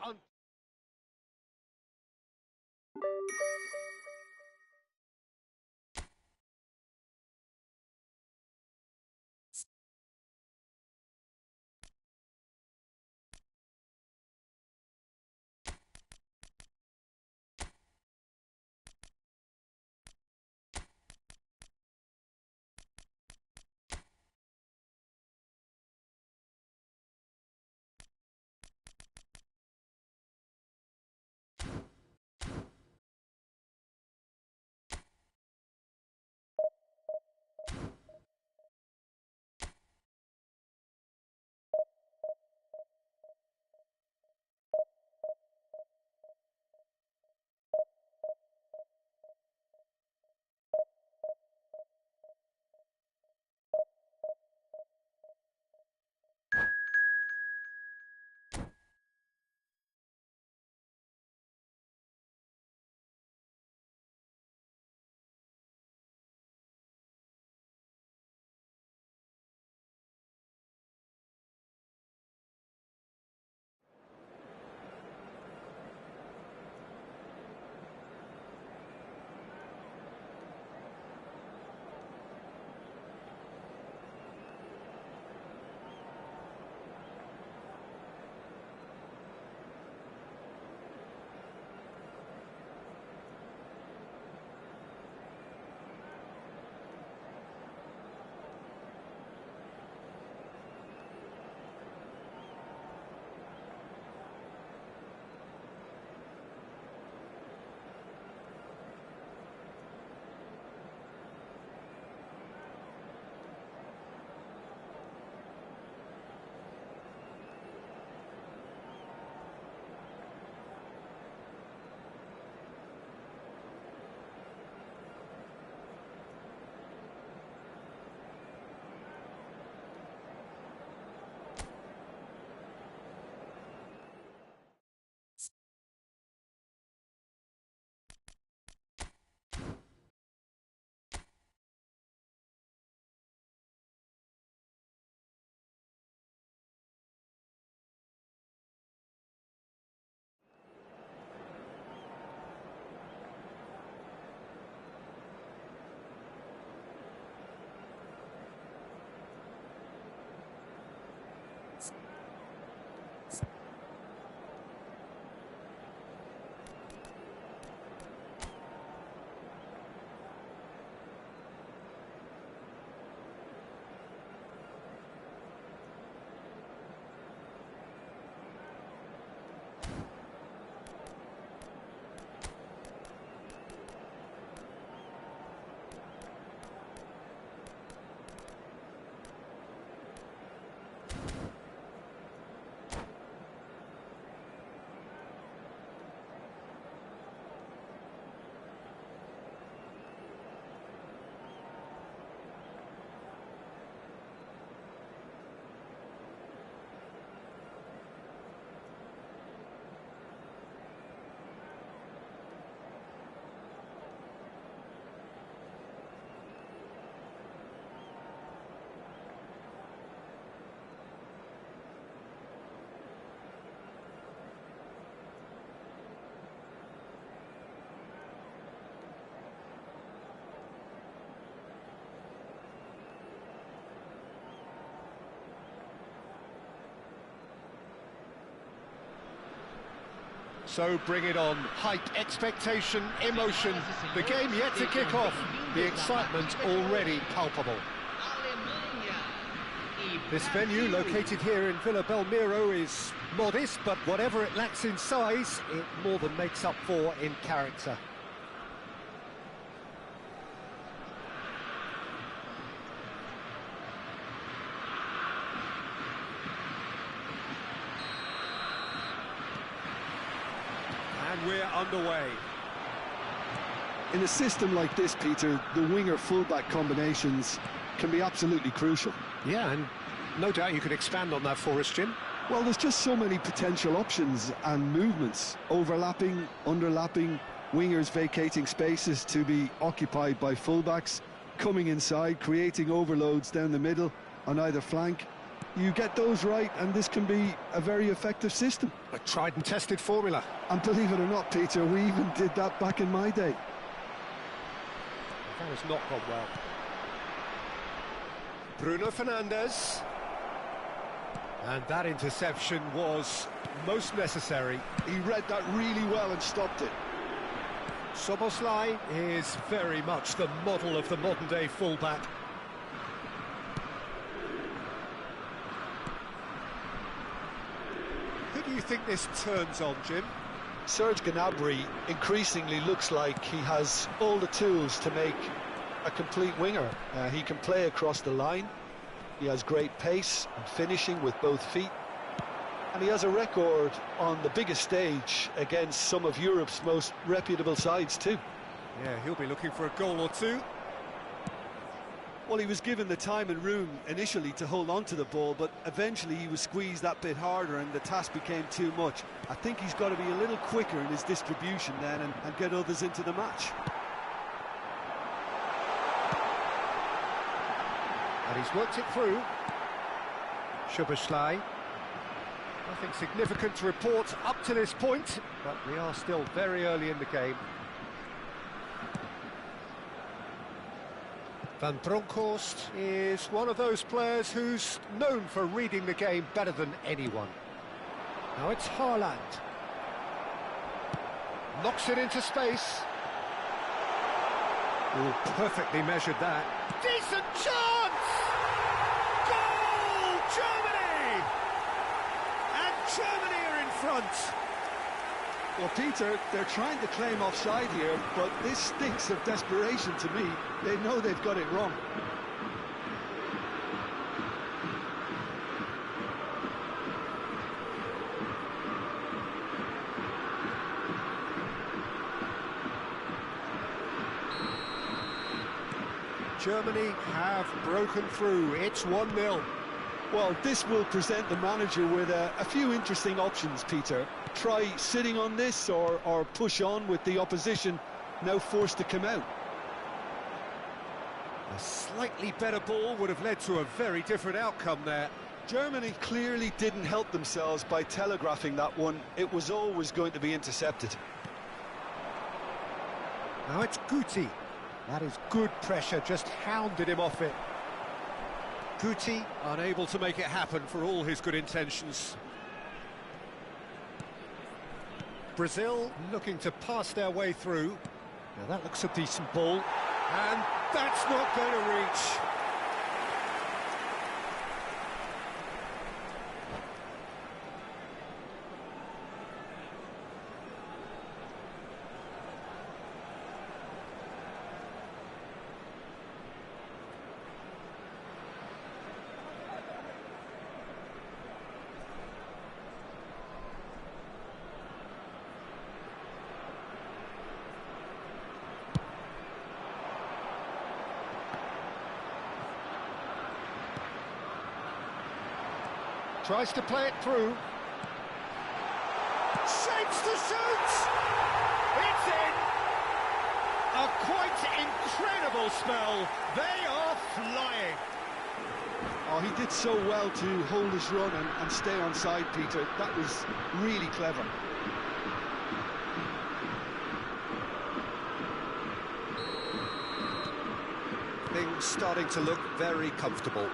So bring it on. Hype, expectation, emotion. The game yet to kick off. The excitement already palpable. This venue, located here in Villa Belmiro, is modest, but whatever it lacks in size, it more than makes up for in character. And we're underway. In a system like this, Peter, the winger-fullback combinations can be absolutely crucial. Yeah, and no doubt you could expand on that for us, Jim. Well, there's just so many potential options and movements. Overlapping, underlapping, wingers vacating spaces to be occupied by fullbacks, coming inside, creating overloads down the middle on either flank. You get those right, and this can be a very effective system. A tried and tested formula. And believe it or not, Peter, we even did that back in my day. That has not gone well. Bruno Fernandes. And that interception was most necessary. He read that really well and stopped it. Szoboszlai is very much the model of the modern-day fullback. Who do you think this turns on, Jim? Serge Gnabry increasingly looks like he has all the tools to make a complete winger. He can play across the line, he has great pace and finishing with both feet, and he has a record on the biggest stage against some of Europe's most reputable sides too. Yeah, he'll be looking for a goal or two. Well, he was given the time and room initially to hold on to the ball, but eventually he was squeezed that bit harder and the task became too much. I think he's got to be a little quicker in his distribution then and get others into the match. And he's worked it through. Szoboszlai. Nothing significant to report up to this point, but we are still very early in the game. Van Bronckhorst is one of those players who's known for reading the game better than anyone. Now it's Haaland. Knocks it into space. Oh, perfectly measured that. Decent chance! Goal! Germany! And Germany are in front. Well, Peter, they're trying to claim offside here, but this stinks of desperation to me. They know they've got it wrong. Germany have broken through. It's 1-0. Well, this will present the manager with a few interesting options, Peter. Try sitting on this or push on with the opposition now forced to come out. A slightly better ball would have led to a very different outcome there. Germany clearly didn't help themselves by telegraphing that one. It was always going to be intercepted. Now it's Guti. That is good pressure, just hounded him off it. Guti unable to make it happen for all his good intentions. Brazil looking to pass their way through. Now that looks a decent ball, and that's not going to reach. Tries to play it through. Shapes to shoot! It's in! A quite incredible spell. They are flying. Oh, he did so well to hold his run and stay on side, Peter. That was really clever. Things starting to look very comfortable.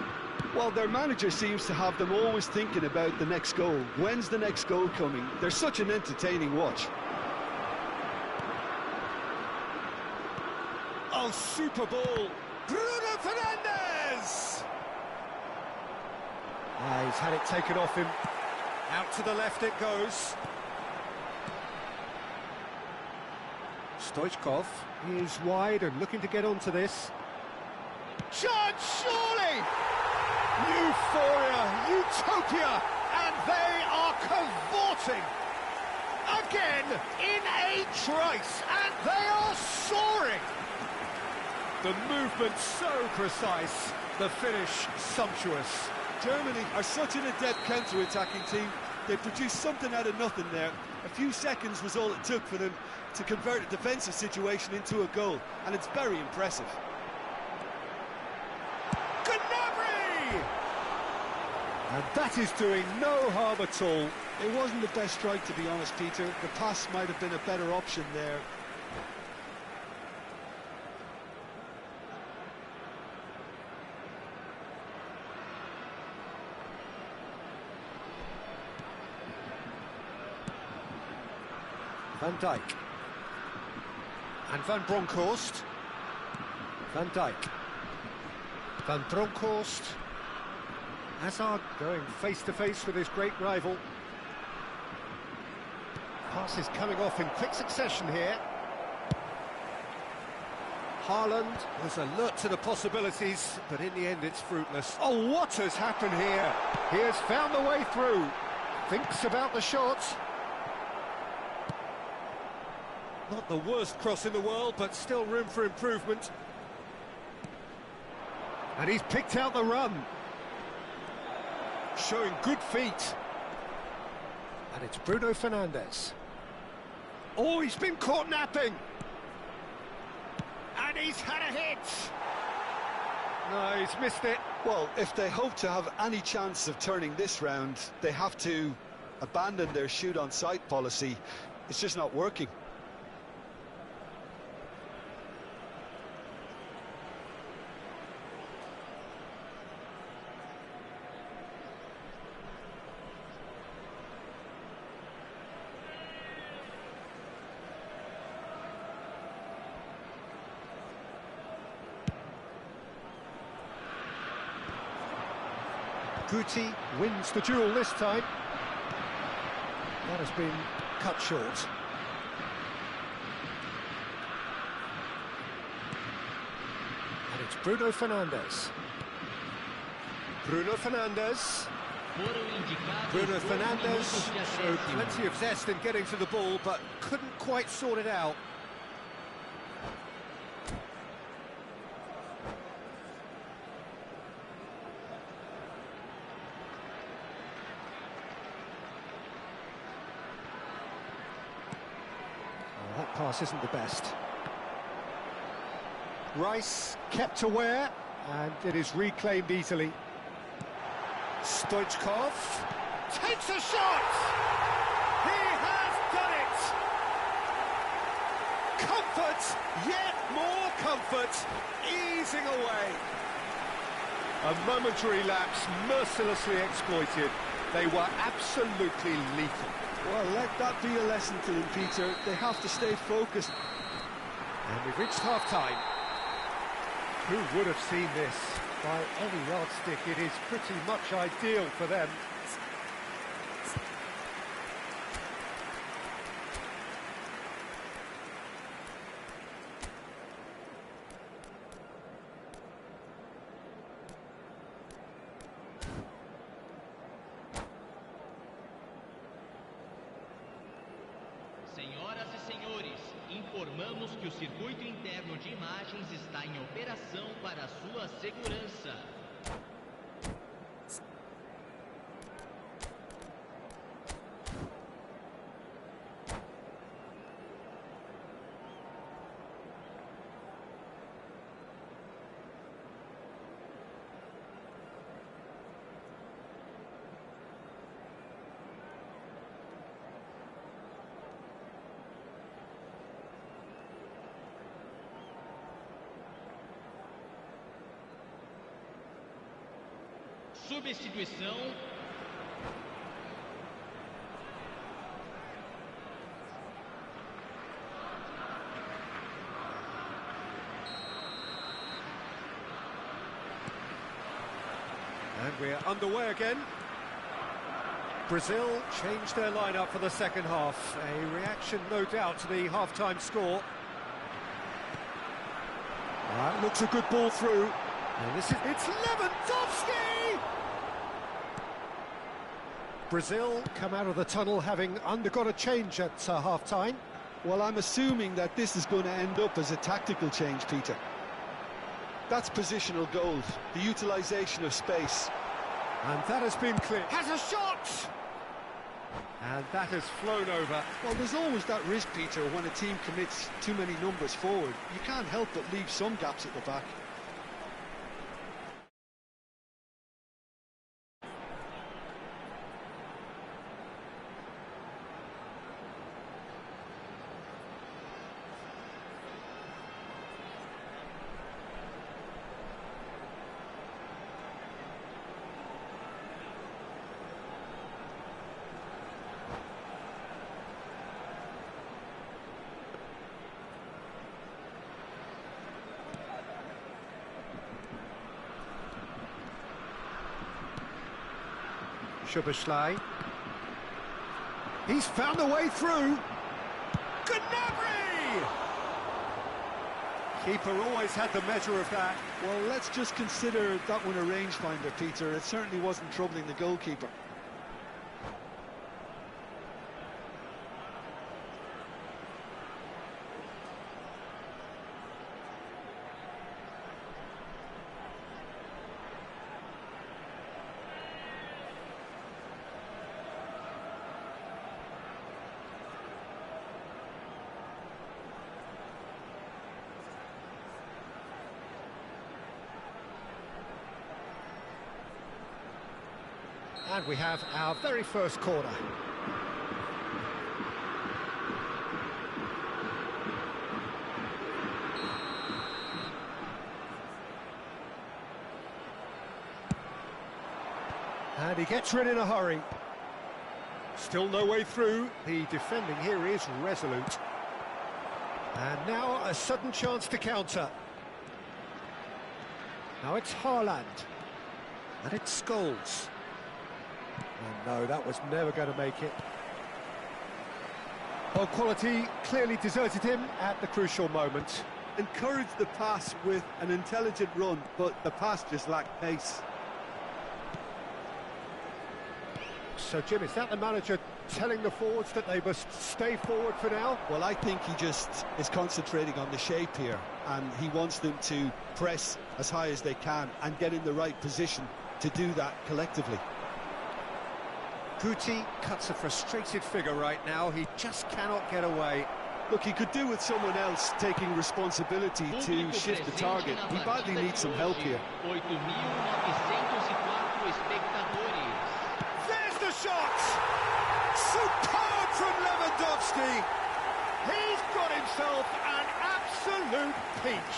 Well, their manager seems to have them always thinking about the next goal. When's the next goal coming? They're such an entertaining watch. Oh, super ball. Bruno Fernandes! Ah, he's had it taken off him. Out to the left it goes. Stoichkov is wide and looking to get onto this. Chance, surely! Euphoria, utopia, and they are cavorting again in a trice, and they are soaring. The movement so precise, the finish sumptuous. Germany are such an adept counter-attacking team. They produced something out of nothing there. A few seconds was all it took for them to convert a defensive situation into a goal, and it's very impressive. And that is doing no harm at all. It wasn't the best strike, to be honest, Peter. The pass might have been a better option there. Van Dijk. And Van Bronckhorst. Van Dijk. Van Bronckhorst. Hazard going face-to-face with his great rival. Passes coming off in quick succession here. Haaland was alert to the possibilities, but in the end it's fruitless. Oh, what has happened here? He has found the way through. Thinks about the shot. Not the worst cross in the world, but still room for improvement. And he's picked out the run. Showing good feet. And it's Bruno Fernandes. Oh, he's been caught napping. And he's had a hit. No, he's missed it. Well, if they hope to have any chance of turning this round, they have to abandon their shoot-on-sight policy. It's just not working. Guti wins the duel this time. That has been cut short. And it's Bruno Fernandes. Bruno Fernandes. Bruno Fernandes showed plenty of zest in getting to the ball, but couldn't quite sort it out. That pass isn't the best. Rice kept aware, and it is reclaimed easily. Stoichkov takes a shot! He has done it! Comfort, yet more comfort, easing away. A momentary lapse mercilessly exploited. They were absolutely lethal. Well, let that be a lesson to them, Peter. They have to stay focused. And we've reached half-time. Who would have seen this? By any yardstick, it is pretty much ideal for them. Senhoras e senhores, informamos que o circuito interno de imagens está em operação para a sua segurança. Substituição. And we're underway again. Brazil changed their lineup for the second half. A reaction, no doubt, to the half-time score. That looks a good ball through. And it's Lewandowski! Brazil come out of the tunnel having undergone a change at half-time. Well, I'm assuming that this is going to end up as a tactical change, Peter. That's positional goals, the utilisation of space. And that has been clear. Has a shot! And that has flown over. Well, there's always that risk, Peter, when a team commits too many numbers forward. You can't help but leave some gaps at the back. Szoboszlai. He's found a way through. Gnabry! Keeper always had the measure of that. Well, let's just consider that one a rangefinder, Peter. It certainly wasn't troubling the goalkeeper. And we have our very first corner. And he gets rid in a hurry. Still no way through. The defending here is resolute. And now a sudden chance to counter. Now it's Haaland. And it's Scholes. Oh, no, that was never going to make it. Well, quality clearly deserted him at the crucial moment. Encouraged the pass with an intelligent run, but the pass just lacked pace. So, Jim, is that the manager telling the forwards that they must stay forward for now? Well, I think he just is concentrating on the shape here, and he wants them to press as high as they can and get in the right position to do that collectively. Guti cuts a frustrated figure right now. He just cannot get away. Look, he could do with someone else taking responsibility to shift the target. He badly needs some help here. 8.904 espectadores. There's the shot! Superb from Lewandowski! He's got himself an absolute peach.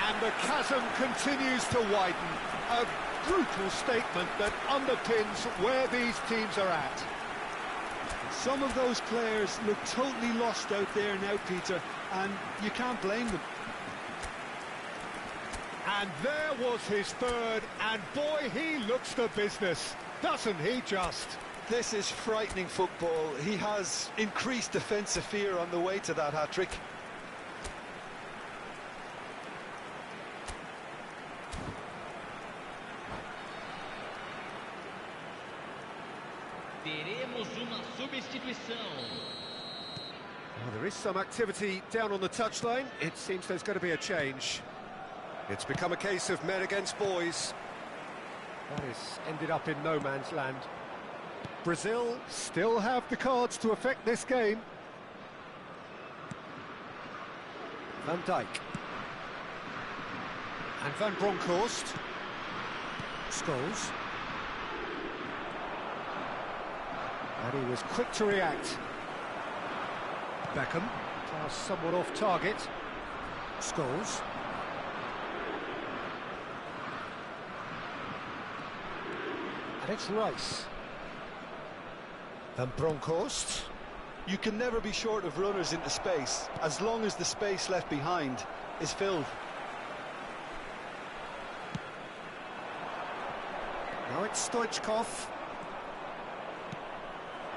And the chasm continues to widen. A brutal statement that underpins where these teams are at. Some of those players look totally lost out there now, Peter, and you can't blame them. And there was his third, and boy, he looks the business, doesn't he just? This is frightening football. He has increased defensive fear on the way to that hat-trick. Teremos uma substituição. Well, there is some activity down on the touchline. It seems there's going to be a change. It's become a case of men against boys. That has ended up in no man's land. Brazil still have the cards to affect this game. Van Dijk. And Van Bronckhorst. Scholes. And he was quick to react. Beckham, pass somewhat off target. Scholes. And it's Rice. Van Bronckhorst. You can never be short of runners into space, as long as the space left behind is filled. Now it's Stoichkov.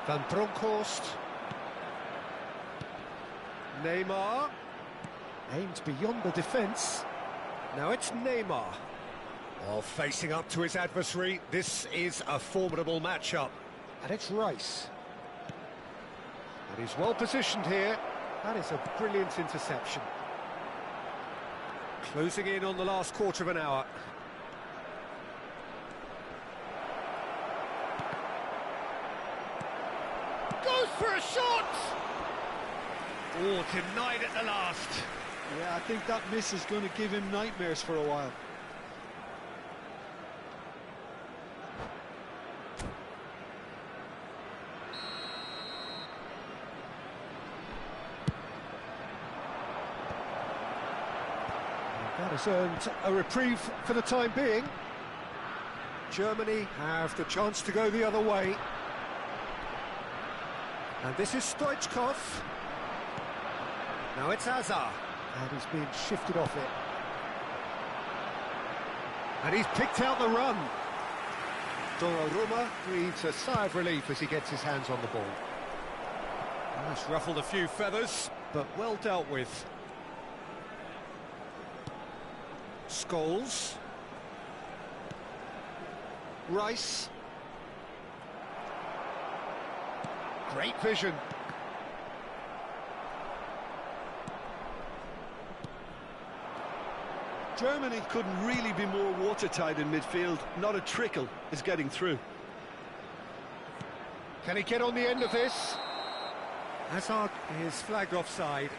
Van Bronckhorst. Neymar. Aimed beyond the defence. Now it's Neymar. While facing up to his adversary, this is a formidable matchup. And it's Rice. And he's well positioned here. That is a brilliant interception. Closing in on the last quarter of an hour. Goes for a shot! Oh, denied at the last. Yeah, I think that miss is going to give him nightmares for a while. That has earned a reprieve for the time being. Germany have the chance to go the other way. And this is Stoichkov. Now it's Hazard. And he's being shifted off it. And he's picked out the run. Donnarumma breathes a sigh of relief as he gets his hands on the ball. That's ruffled a few feathers, but well dealt with. Scholes. Rice. Great vision. Germany couldn't really be more watertight in midfield. Not a trickle is getting through. Can he get on the end of this? Hazard is flagged offside.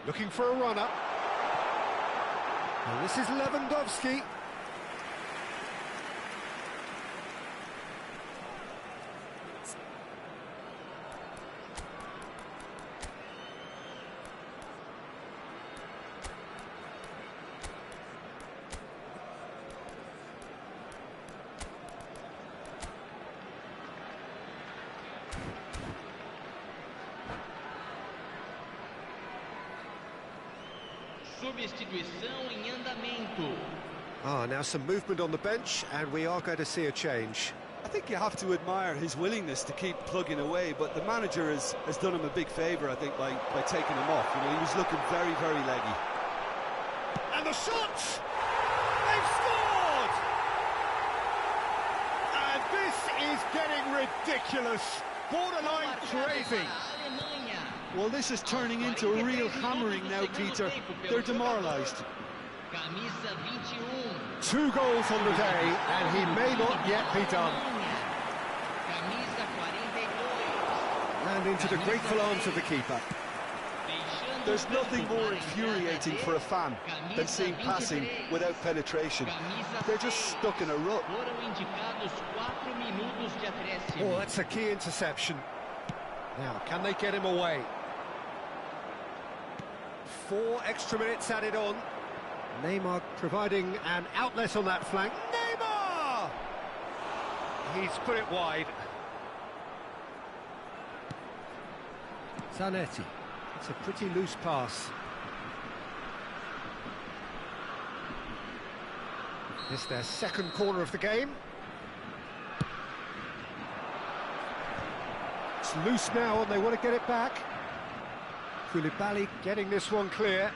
Looking for a runner. And this is Lewandowski. Substituição em andamento. Now some movement on the bench, and we are going to see a change. I think you have to admire his willingness to keep plugging away, but the manager has done him a big favour, I think, by taking him off. You know, he was looking very, very leggy. And the shot! They've scored! And this is getting ridiculous. Borderline crazy. Well, this is turning into a real hammering now, Peter. They're demoralised. Camisa 21. 2 goals on the day, and he may not yet be done. Camisa 42. And into the grateful arms of the keeper. There's nothing more infuriating for a fan than seeing passing without penetration. They're just stuck in a rut. Oh, that's a key interception. Now, can they get him away? 4 extra minutes added on. Neymar providing an outlet on that flank. Neymar! He's put it wide. Zanetti. It's a pretty loose pass. It's their second corner of the game. It's loose now and they want to get it back. Koulibaly getting this one clear.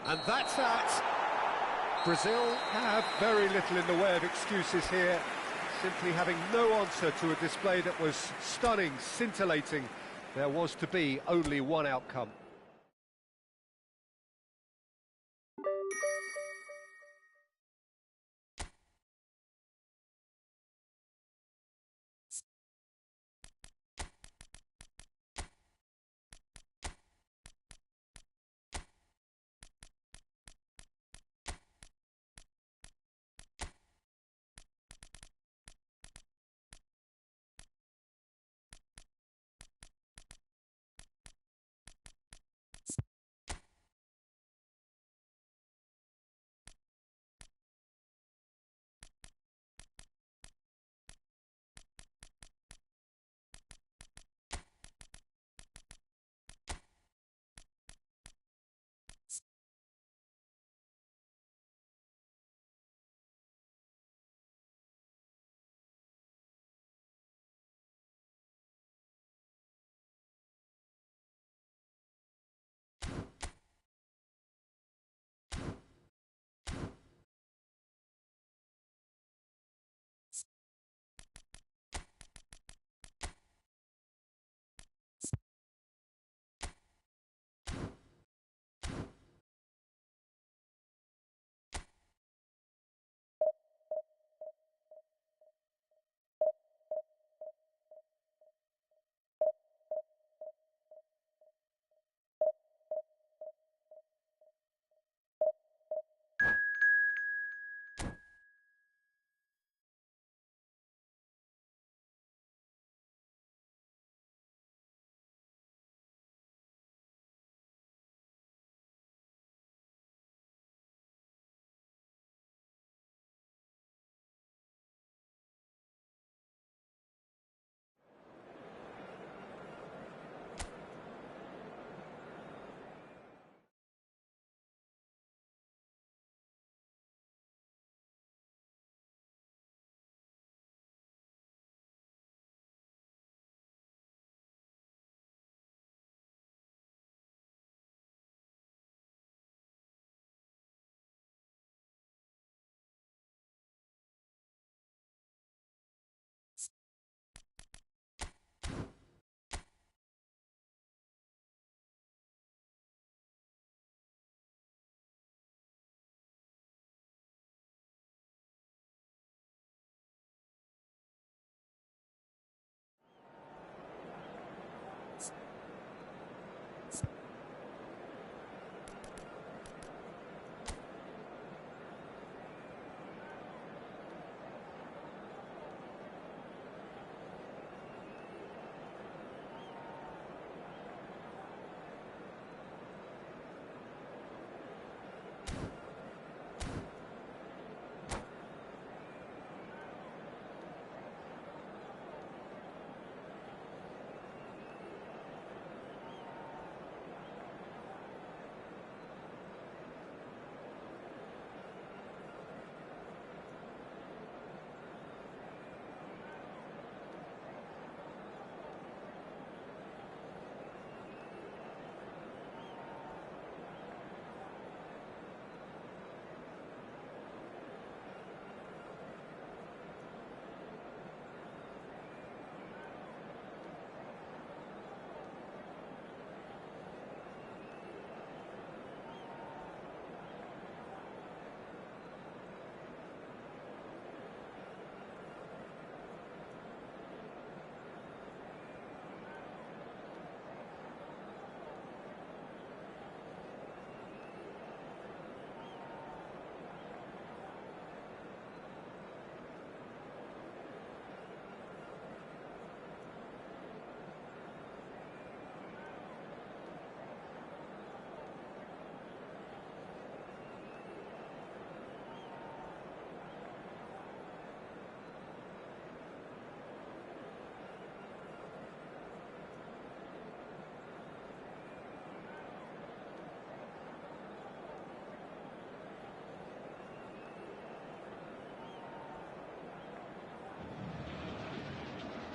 And that's that. Brazil have very little in the way of excuses here, simply having no answer to a display that was stunning, scintillating, There was to be only one outcome.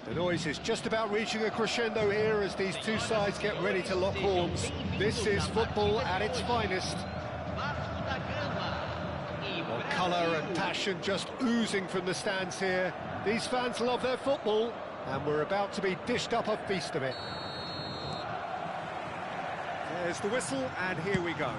The noise is just about reaching a crescendo here as these two sides get ready to lock horns. This is football at its finest. Well, colour and passion just oozing from the stands here. These fans love their football, and we're about to be dished up a feast of it. There's the whistle, and here we go.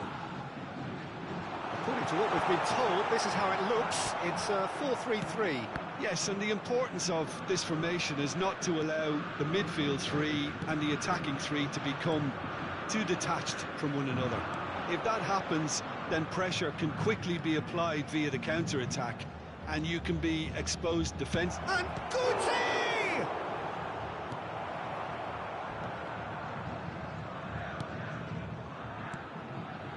According to what we've been told, this is how it looks. It's a 4-3-3. Yes, and the importance of this formation is not to allow the midfield three and the attacking three to become too detached from one another. If that happens, then pressure can quickly be applied via the counter-attack, and you can be exposed defence. And Guti!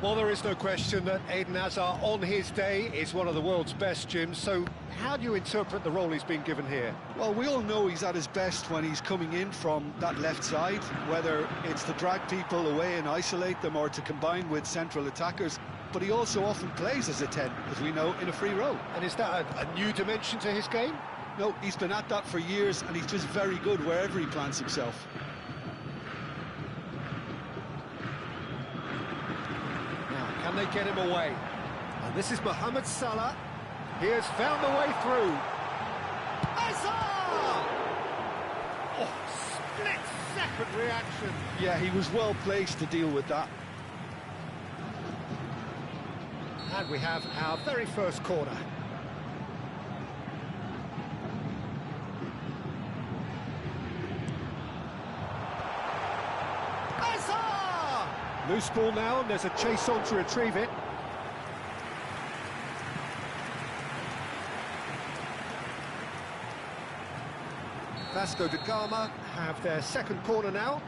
Well, there is no question that Eden Hazard, on his day, is one of the world's best, Jim. So how do you interpret the role he's been given here? Well, we all know he's at his best when he's coming in from that left side, whether it's to drag people away and isolate them or to combine with central attackers. But he also often plays as a 10, as we know, in a free role. And is that a new dimension to his game? No, he's been at that for years, and he's just very good wherever he plants himself. Can they get him away? And this is Mohamed Salah. He has found the way through. Hazard! Oh, split-second reaction. Yeah, he was well placed to deal with that. And we have our very first corner. Loose ball now, and there's a chase on to retrieve it. Vasco da Gama have their second corner now.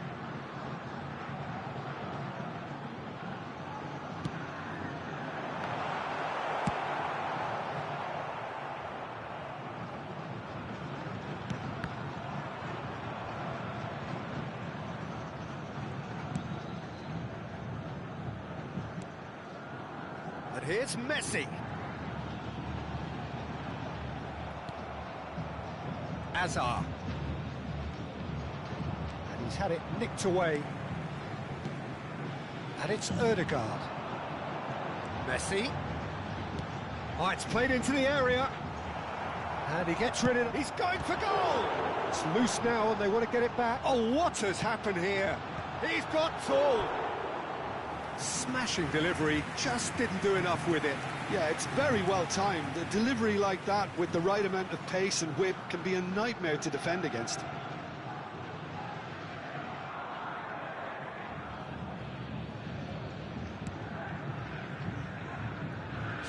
And here's Messi. Hazard. And he's had it nicked away. And it's Ødegaard. Messi. Oh, it's played into the area. And he gets rid of it. He's going for goal! It's loose now and they want to get it back. Oh, what has happened here? He's got tall. Smashing delivery, just didn't do enough with it. Yeah, it's very well timed. A delivery like that with the right amount of pace and whip can be a nightmare to defend against.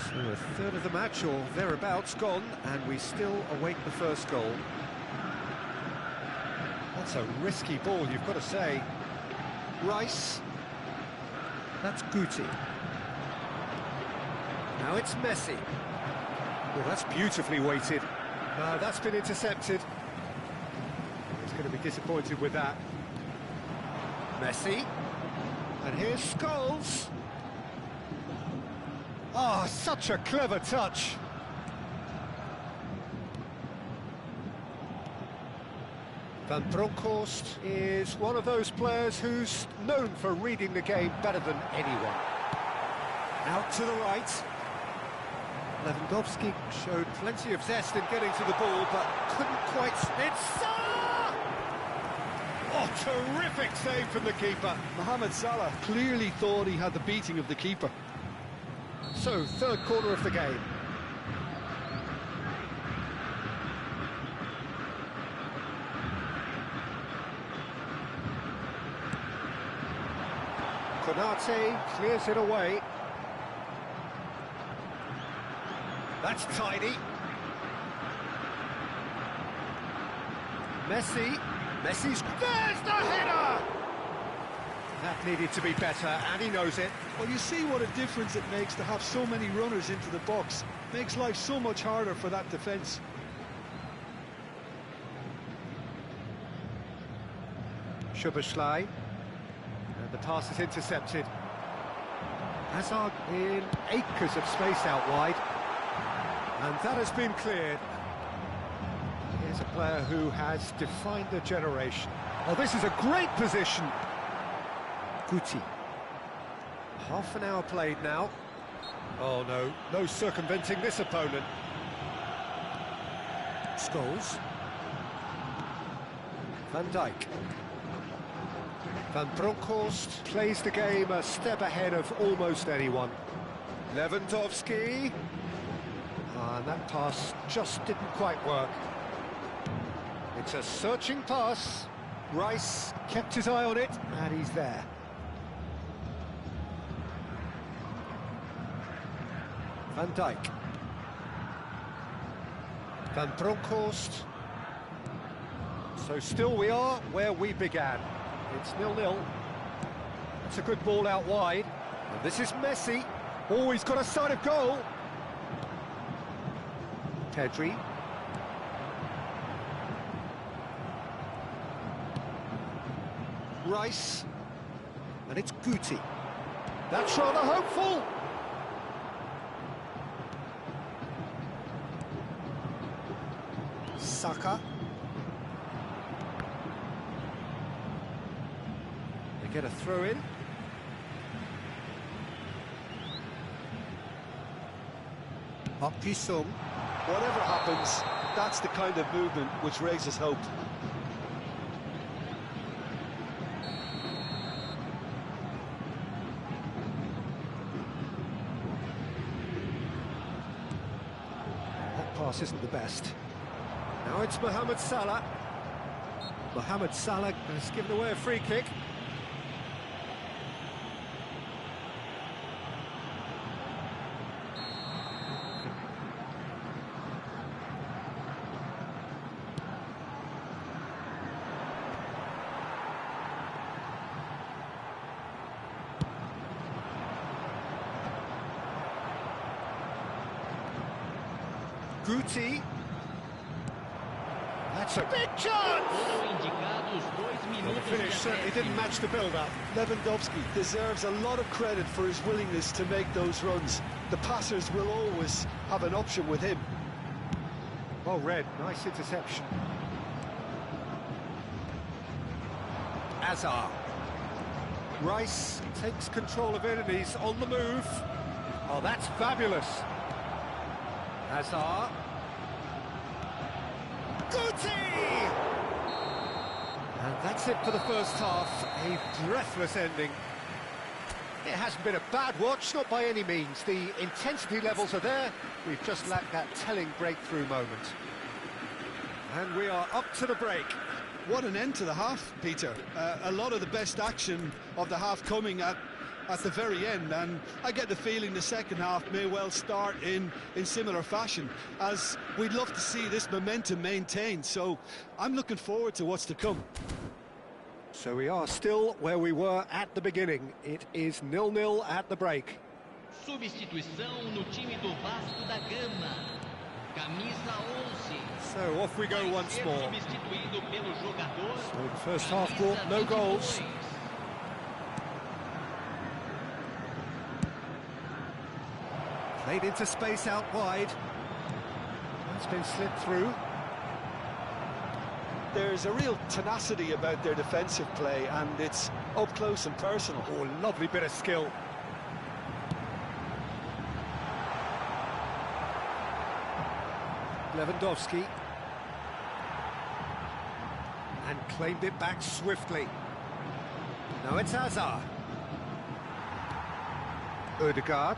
So a third of the match or thereabouts gone, and we still await the first goal. That's a risky ball, you've got to say. Rice. That's Guti. Now it's Messi. Well, that's beautifully weighted. No, that's been intercepted. He's going to be disappointed with that. Messi. And here's Scholes. Oh, such a clever touch. Van Bronckhorst is one of those players who's known for reading the game better than anyone. Out to the right. Lewandowski showed plenty of zest in getting to the ball, but couldn't quite... It's Salah! Oh, terrific save from the keeper. Mohamed Salah clearly thought he had the beating of the keeper. So, third corner of the game. Konate clears it away. That's tidy. Messi's... There's the header! That needed to be better, and he knows it. Well, you see what a difference it makes to have so many runners into the box. Makes life so much harder for that defence. Szoboszlai. And the pass is intercepted. Hazard in acres of space out wide. And that has been cleared. Here's a player who has defined a generation. Oh, this is a great position. Guti. Half an hour played now. Oh, no circumventing this opponent. Scholes. Van Dijk. Van Bronckhorst plays the game a step ahead of almost anyone. Lewandowski. And that pass just didn't quite work. It's a searching pass. Rice kept his eye on it, and he's there. Van Dijk. Van Bronckhorst. So still we are where we began. It's 0-0. It's a good ball out wide. And this is Messi. Oh, he's got a sight of goal. Pedri. Rice. And it's Guti. That's rather hopeful. Saka. They get a throw in. Pisum. Whatever happens, that's the kind of movement which raises hope. That pass isn't the best. Now it's Mohamed Salah. Mohamed Salah has given away a free kick. Guti. That's a big chance! The finish certainly didn't match the build-up. Lewandowski deserves a lot of credit for his willingness to make those runs. The passers will always have an option with him. Well read, nice interception. Azar. Rice takes control of it and he's on the move. Oh, that's fabulous. Azar. Guti! And that's it for the first half. A breathless ending. It hasn't been a bad watch, not by any means. The intensity levels are there. We've just lacked that telling breakthrough moment. And we are up to the break. What an end to the half, Peter. A lot of the best action of the half coming at the very end, and I get the feeling the second half may well start in similar fashion, as we'd love to see this momentum maintained. So I'm looking forward to what's to come. So we are still where we were at the beginning. It is 0-0 at the break. Substituição no time do Vasco da Gama. Camisa 11. So off we go once more. Substituído pelo jogador. So the first half brought no goals. Played into space out wide. That's been slipped through. There's a real tenacity about their defensive play, and it's up close and personal. Oh, lovely bit of skill. Lewandowski. And claimed it back swiftly. Now it's Hazard. Odegaard.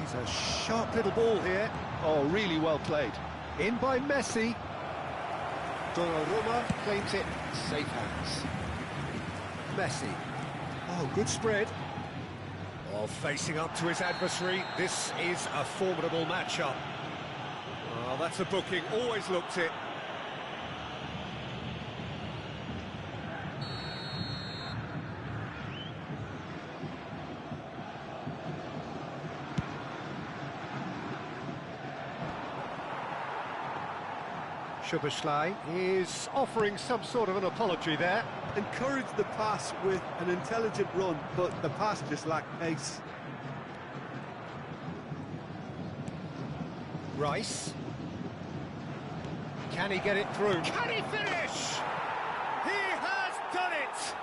He's a sharp little ball here. Oh, really well played. In by Messi. Donnarumma claims it. Safe hands. Messi. Oh, good spread. Oh, facing up to his adversary. This is a formidable matchup. Oh, that's a booking. Always looked it. Szoboszlai is offering some sort of an apology there. Encouraged the pass with an intelligent run, but the pass just lacked pace. Rice. Can he get it through? Can he finish? He has done it!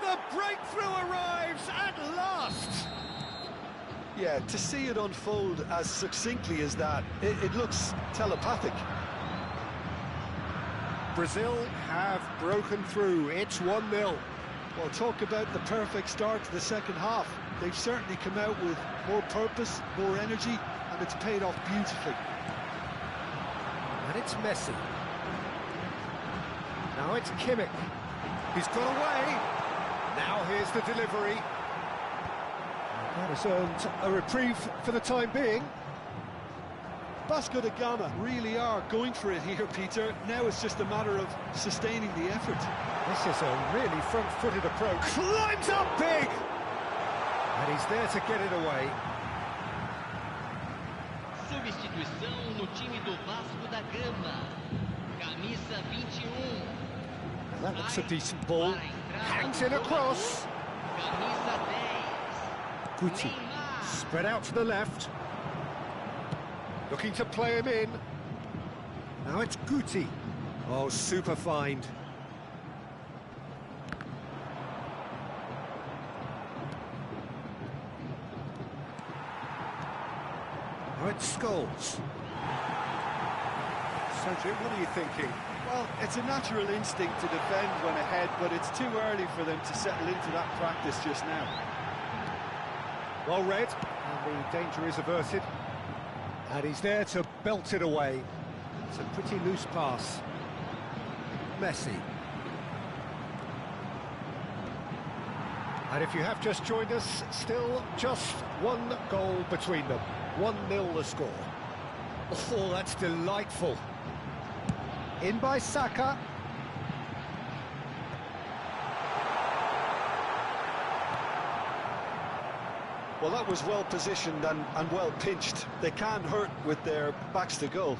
The breakthrough arrives at last! Yeah, to see it unfold as succinctly as that, it looks telepathic. Brazil have broken through. It's 1-0. Well, talk about the perfect start to the second half. They've certainly come out with more purpose, more energy, and it's paid off beautifully. And it's Messi. Now it's Kimmich. He's got away. Now here's the delivery. That has earned a reprieve for the time being. Vasco da Gama really are going for it here, Peter. Now it's just a matter of sustaining the effort. This is a really front-footed approach. Climbs up big! And he's there to get it away. Substituição no time do Vasco da Gama. Camisa 21. That looks a decent ball. Hangs in across. Camisa 10. Guti. Spread out to the left. Looking to play him in. Now it's Guti. Oh, super find. Now it's Scholes. Cedric, what are you thinking? Well, it's a natural instinct to defend when ahead, but it's too early for them to settle into that practice just now. Well read, and the danger is averted. And he's there to belt it away. It's a pretty loose pass. Messi. And if you have just joined us, still just one goal between them. 1-0 the score. Oh, that's delightful. In by Saka. Well, that was well positioned and well pinched. They can't hurt with their backs to goal.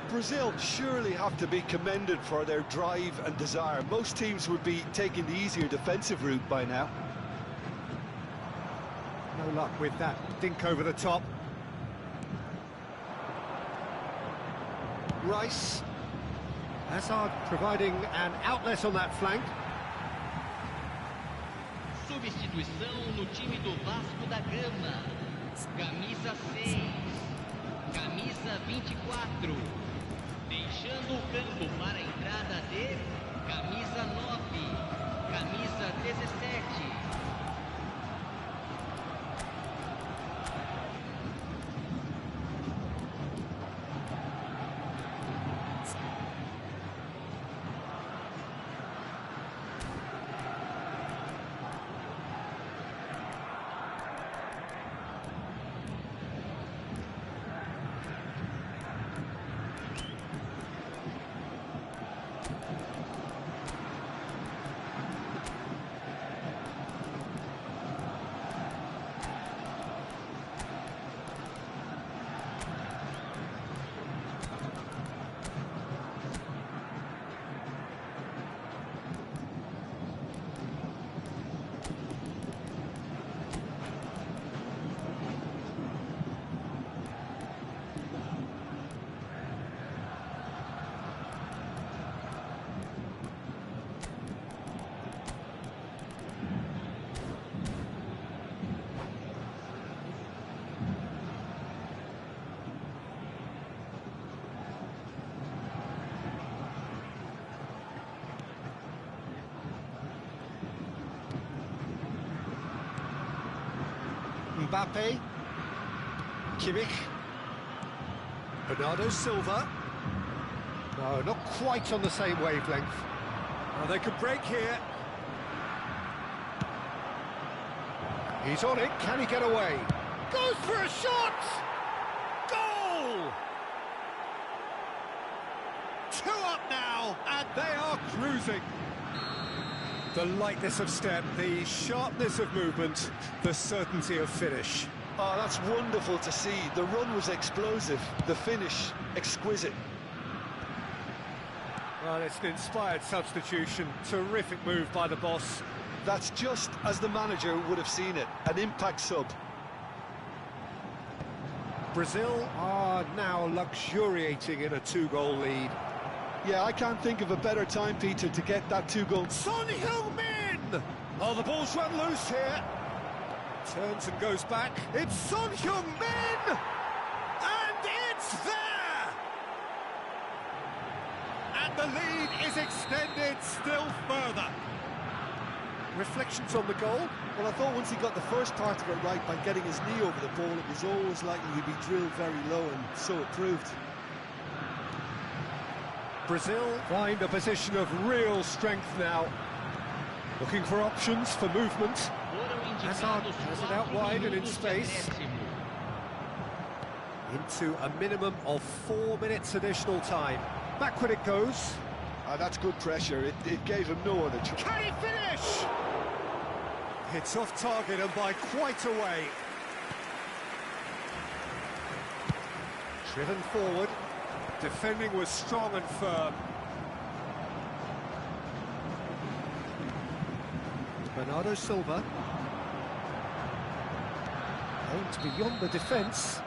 Brazil surely have to be commended for their drive and desire. Most teams would be taking the easier defensive route by now. No luck with that dink over the top. Rice. Hazard providing an outlet on that flank. Substituição no time do Vasco da Gama. Camisa 6. Camisa 24. Deixando o campo para a entrada de camisa 9. Camisa 17. Mbappe. Kimmich. Bernardo Silva. No, not quite on the same wavelength. Oh, they could break here. He's on it. Can he get away? Goes for a shot! Goal! 2 up now, and they are cruising. The lightness of step, the sharpness of movement, the certainty of finish. Oh, that's wonderful to see. The run was explosive, the finish exquisite. Well, it's an inspired substitution. Terrific move by the boss. That's just as the manager would have seen it, an impact sub. Brazil are now luxuriating in a 2-goal lead. Yeah, I can't think of a better time, Peter, to get that 2-goal. Son Heung-min! Oh, the ball's run loose here. Turns and goes back. It's Son Heung-min! And it's there! reflections on the goal? Well, I thought once he got the first part of it right by getting his knee over the ball, it was always likely to be drilled very low, and so it proved. Brazil find a position of real strength now. Looking for options for movement. Hazard has it out wide and in space. Into a minimum of 4 minutes additional time. Backward it goes. That's good pressure. It gave him no other choice. Can he finish? It's off target and by quite a way. Driven forward. Defending was strong and firm. Bernardo Silva. Aimed beyond the defence.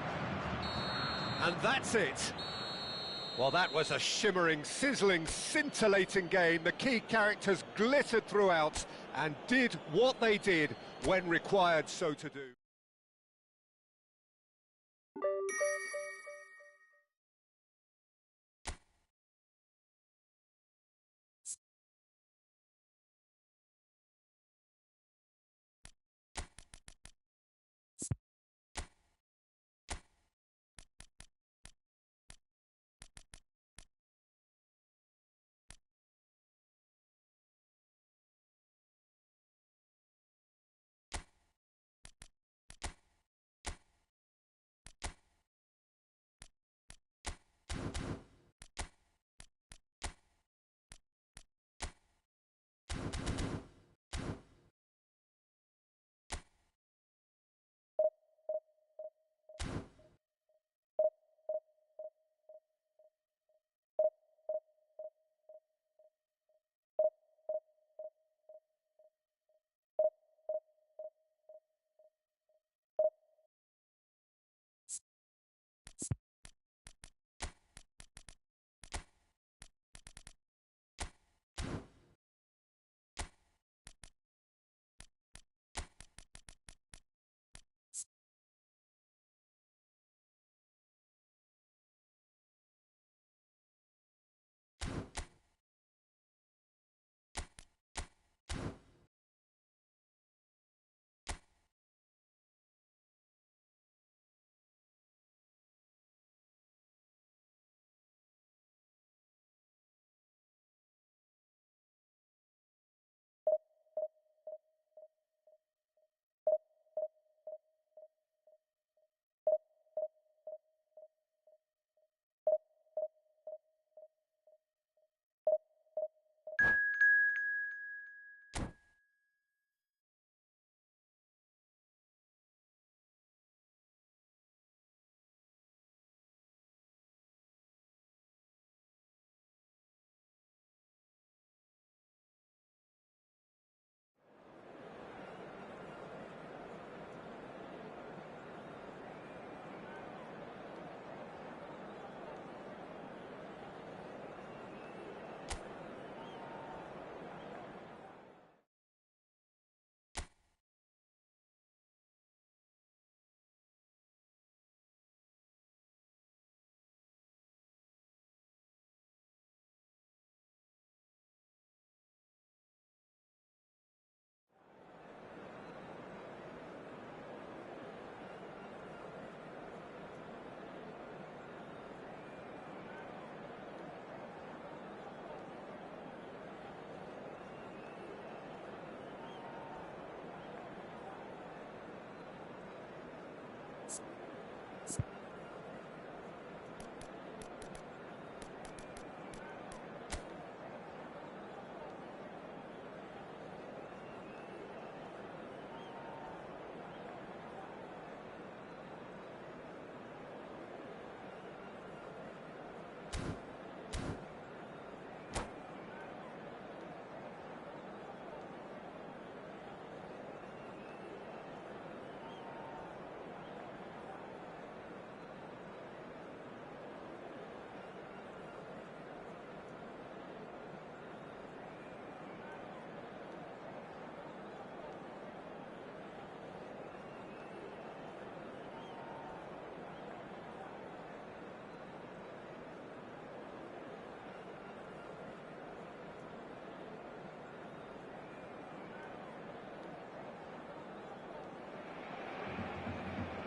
And that's it. Well, that was a shimmering, sizzling, scintillating game. The key characters glittered throughout and did what they did when required so to do.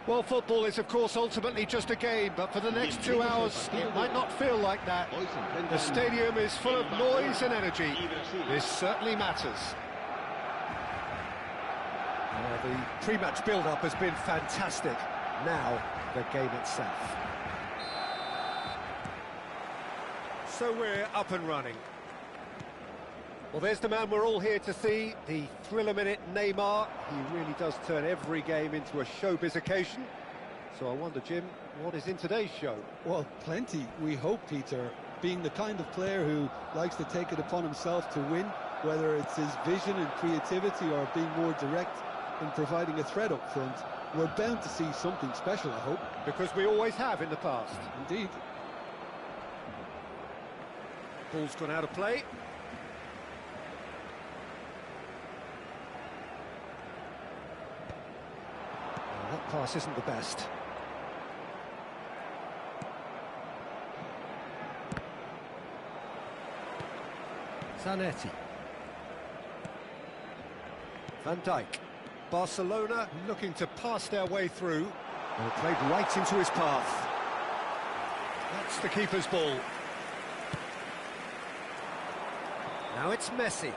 Well, football is, of course, ultimately just a game, but for the next 2 hours, it might not feel like that. The stadium is full of noise and energy. This certainly matters. The pre-match build-up has been fantastic. Now, the game itself. So we're up and running. Well, there's the man we're all here to see, the thriller-minute Neymar. He really does turn every game into a showbiz occasion. So I wonder, Jim, what is in today's show? Well, plenty, we hope, Peter. Being the kind of player who likes to take it upon himself to win, whether it's his vision and creativity or being more direct in providing a threat up front, we're bound to see something special, I hope. Because we always have in the past. Indeed. Ball's gone out of play. That pass isn't the best. Zanetti. Van Dijk. Barcelona looking to pass their way through. And played right into his path. That's the keeper's ball. Now it's Messi.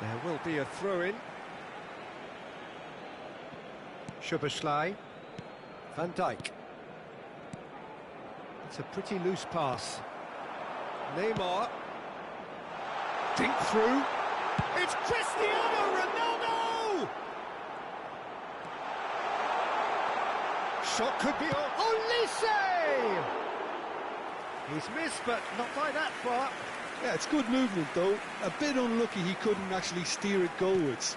There will be a throw-in. Szoboszlai. Van Dijk. It's a pretty loose pass. Neymar. Dink through. It's Cristiano Ronaldo! Shot could be on. Olise! He's missed, but not by that far. Yeah, it's good movement, though. A bit unlucky he couldn't actually steer it goalwards.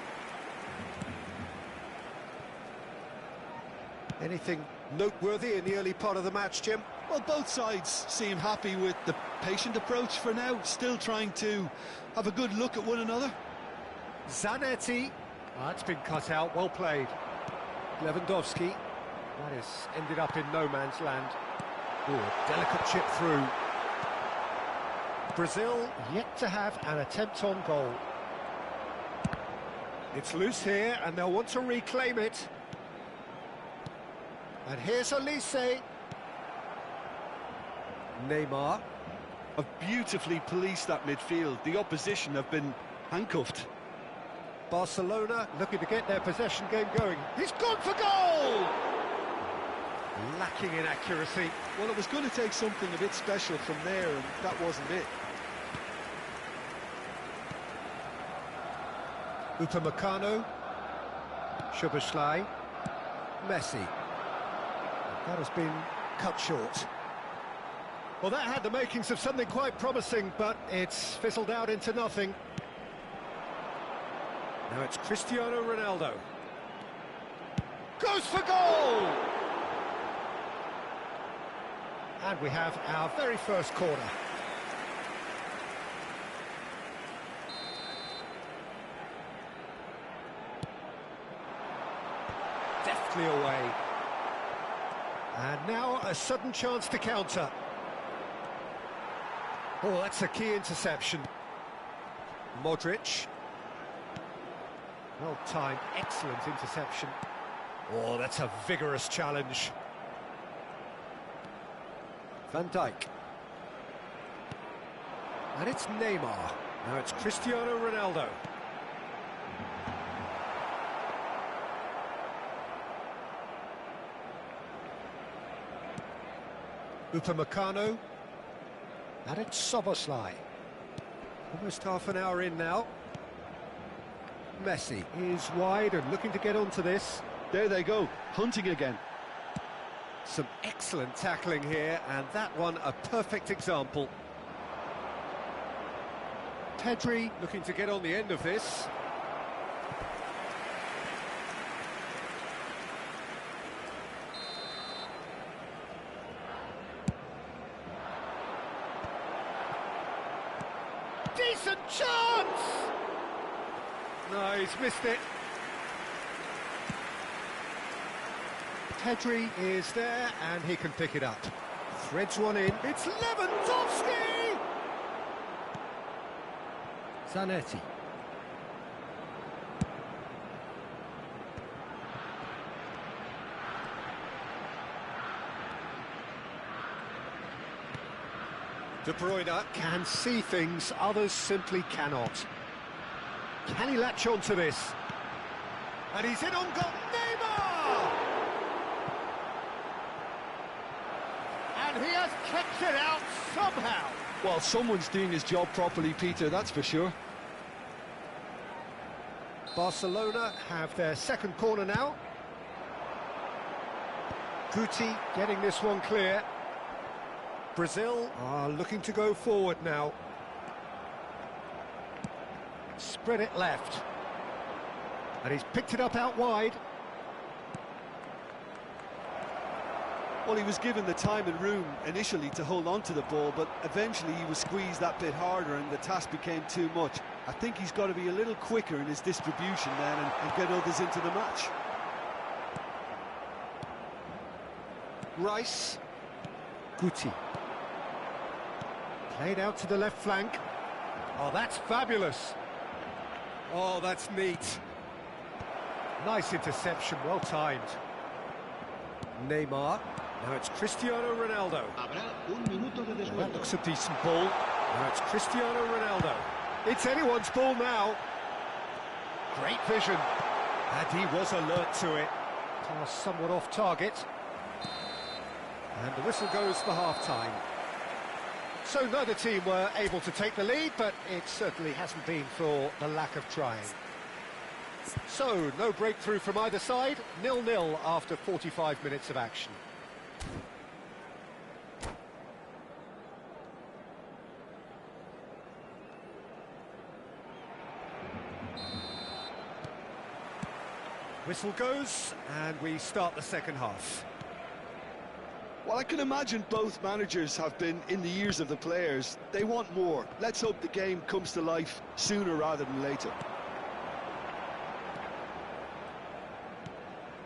Anything noteworthy in the early part of the match, Jim? Well, both sides seem happy with the patient approach for now, still trying to have a good look at one another. Zanetti. That's been cut out, well played. Lewandowski. That has ended up in no man's land. Ooh, a delicate chip through. Brazil yet to have an attempt on goal. It's loose here, and they'll want to reclaim it. And here's Olise. Neymar. Have beautifully policed that midfield. The opposition have been handcuffed. Barcelona looking to get their possession game going. He's gone for goal! Lacking in accuracy. Well, it was going to take something a bit special from there, and that wasn't it. Upamecano. Szoboszlai. Messi. That has been cut short. Well, that had the makings of something quite promising, but it's fizzled out into nothing. Now it's Cristiano Ronaldo. Goes for goal! And we have our very first corner. Deftly away. And now a sudden chance to counter. Oh, that's a key interception. Modric. Well timed, excellent interception. Oh, that's a vigorous challenge. Van Dijk. And it's Neymar. Now it's Cristiano Ronaldo. Upamecano. And it's Szoboszlai. Almost half an hour in now. Messi is wide and looking to get onto this. There they go, hunting again. Some excellent tackling here, and that one a perfect example. Pedri looking to get on the end of this. Decent chance! No, he's missed it. Pedri is there, and he can pick it up. Threads one in. It's Lewandowski! Zanetti. De Bruyne can see things others simply cannot. Can he latch on to this? And he's in on goal. Neymar! And he has kept it out somehow. Well, someone's doing his job properly, Peter, that's for sure. Barcelona have their second corner now. Guti getting this one clear. Brazil are looking to go forward now. Spread it left. And he's picked it up out wide. Well, he was given the time and room initially to hold on to the ball, but eventually he was squeezed that bit harder and the task became too much. I think he's got to be a little quicker in his distribution then and get others into the match. Rice. Guti. Played out to the left flank. Oh, that's fabulous. Oh, that's neat. Nice interception, well timed. Neymar. Now it's Cristiano Ronaldo. That looks a decent ball. Now it's Cristiano Ronaldo. It's anyone's ball now. Great vision. And he was alert to it. Pass somewhat off target. And the whistle goes for half-time. So neither team were able to take the lead, but it certainly hasn't been for the lack of trying. So, no breakthrough from either side, 0-0 after 45 minutes of action. Whistle goes, and we start the second half. Well, I can imagine both managers have been in the ears of the players. They want more. Let's hope the game comes to life sooner rather than later.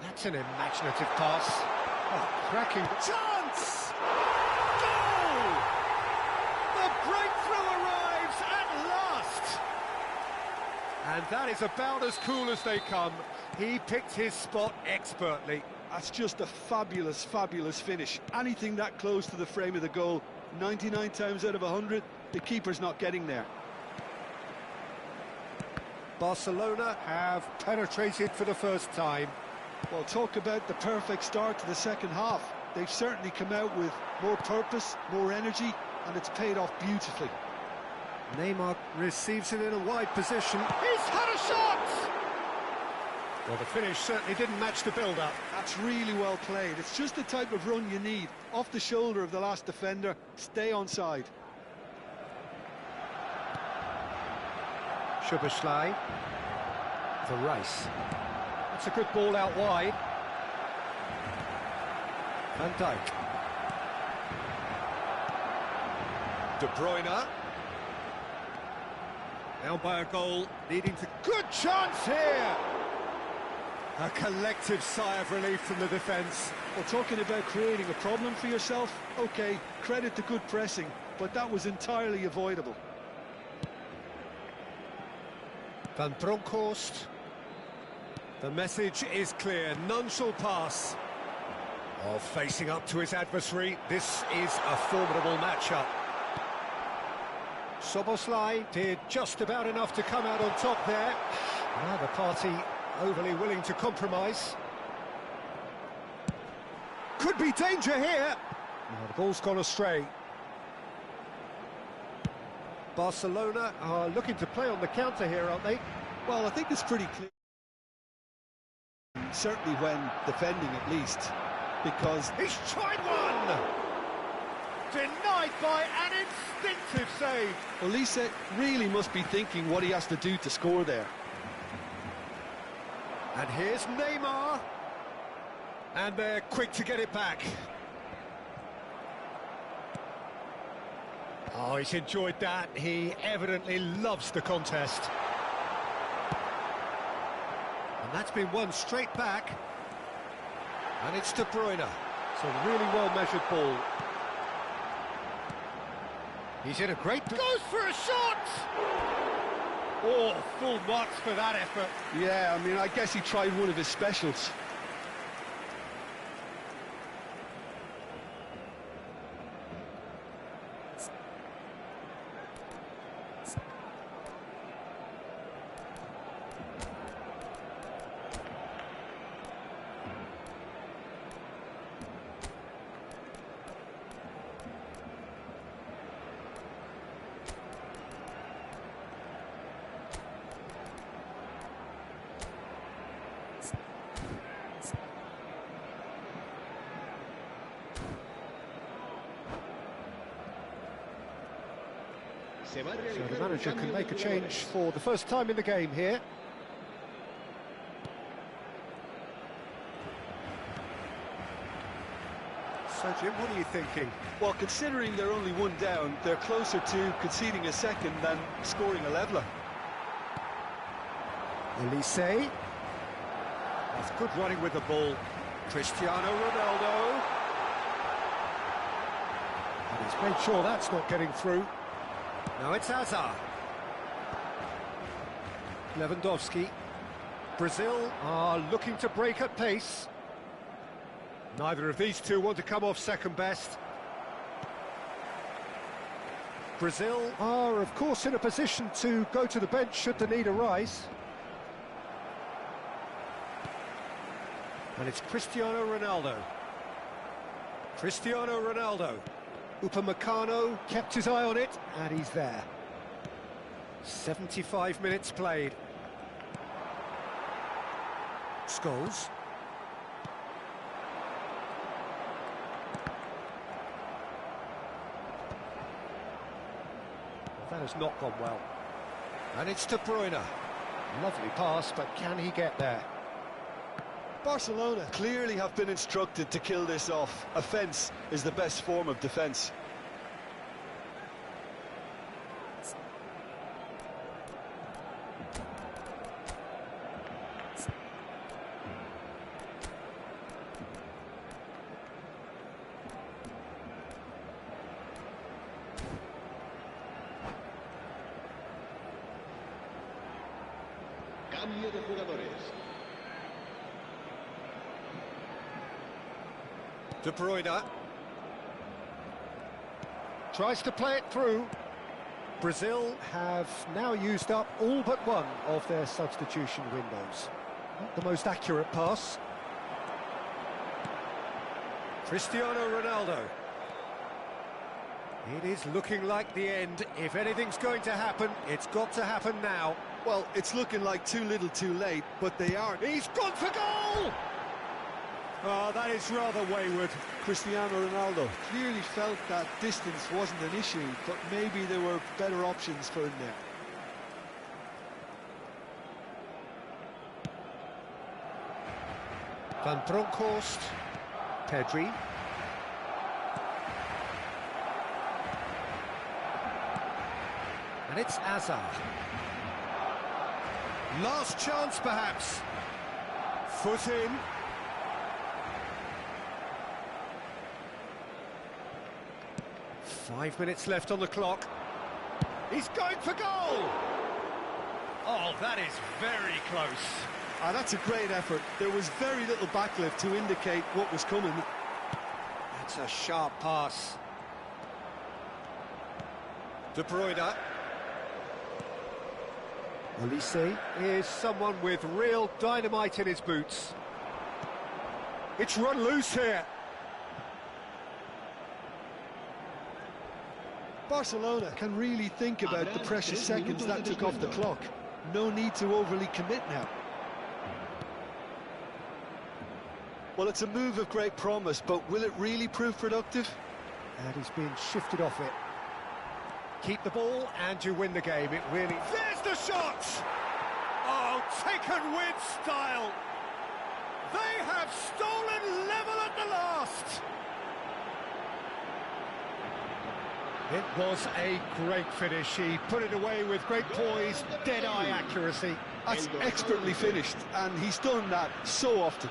That's an imaginative pass. Oh, cracking chance! Goal! The breakthrough arrives at last! And that is about as cool as they come. He picked his spot expertly. That's just a fabulous, fabulous finish. Anything that close to the frame of the goal, 99 times out of 100, the keeper's not getting there. Barcelona have penetrated for the first time. Well, talk about the perfect start to the second half. They've certainly come out with more purpose, more energy, and it's paid off beautifully. Neymar receives it in a wide position. He's had a shot! Well, the finish certainly didn't match the build-up. That's really well played. It's just the type of run you need. Off the shoulder of the last defender, stay onside. Szoboszlai for Rice. That's a good ball out wide. Van Dijk. De Bruyne. Now by a goal, needing to... Good chance here! A collective sigh of relief from the defence. Well, talking about creating a problem for yourself, OK, credit the good pressing, but that was entirely avoidable. Van Bronckhorst. The message is clear, none shall pass. Oh, facing up to his adversary, this is a formidable matchup. Szoboszlai did just about enough to come out on top there. Neither party overly willing to compromise. Could be danger here. No, the ball's gone astray. Barcelona are looking to play on the counter here, aren't they? Well, I think it's pretty clear. Certainly when defending, at least, because... He's tried one! Denied by an instinctive save. Well, Lisa really must be thinking what he has to do to score there. And here's Neymar. And they're quick to get it back. Oh, he's enjoyed that. He evidently loves the contest. And that's been won straight back. And it's De Bruyne. It's a really well-measured ball. He's in a great... Goes for a shot! Oh, full marks for that effort. Yeah, I mean, I guess he tried one of his specials. Se va a So realizar the un manager cambio can de make a change jugadores. for the first time in the game here. So Jim, what are you thinking? Well, considering they're only one down, they're closer to conceding a second than scoring a leveller. Elise. That's good running with the ball. Cristiano Ronaldo. And he's made sure that's not getting through. Now it's Hazard. Lewandowski. Brazil are looking to break at pace. Neither of these two want to come off second best. Brazil are, of course, in a position to go to the bench should the need arise. And it's Cristiano Ronaldo. Cristiano Ronaldo. Upamecano kept his eye on it, and he's there. 75 minutes played. Scholes. That has not gone well. And it's De Bruyne. Lovely pass, but can he get there? Barcelona clearly have been instructed to kill this off. Offence is the best form of defence. Cambio de jugadores. De Bruyne tries to play it through. Brazil have now used up all but one of their substitution windows. Not the most accurate pass. Cristiano Ronaldo. It is looking like the end. If anything's going to happen, it's got to happen now. Well, it's looking like too little too late, but they aren't. He's gone for goal! Oh, that is rather wayward. Cristiano Ronaldo clearly felt that distance wasn't an issue, but maybe there were better options for him there. Van Bronckhorst. Pedri. And it's Hazard. Last chance, perhaps. Foot in. Five minutes left on the clock. He's going for goal! Oh, that is very close. That's a great effort. There was very little backlift to indicate what was coming. That's a sharp pass. De Bruyne. Elise is someone with real dynamite in his boots. It's run loose here. Barcelona can really think about the precious seconds that took off the clock. No need to overly commit now. Well, it's a move of great promise, but will it really prove productive? And he's been shifted off it. Keep the ball and you win the game. It really... There's the shot! Oh, taken with style. They have stolen level at the last. It was a great finish. He put it away with great poise, dead-eye accuracy. That's expertly finished, and he's done that so often.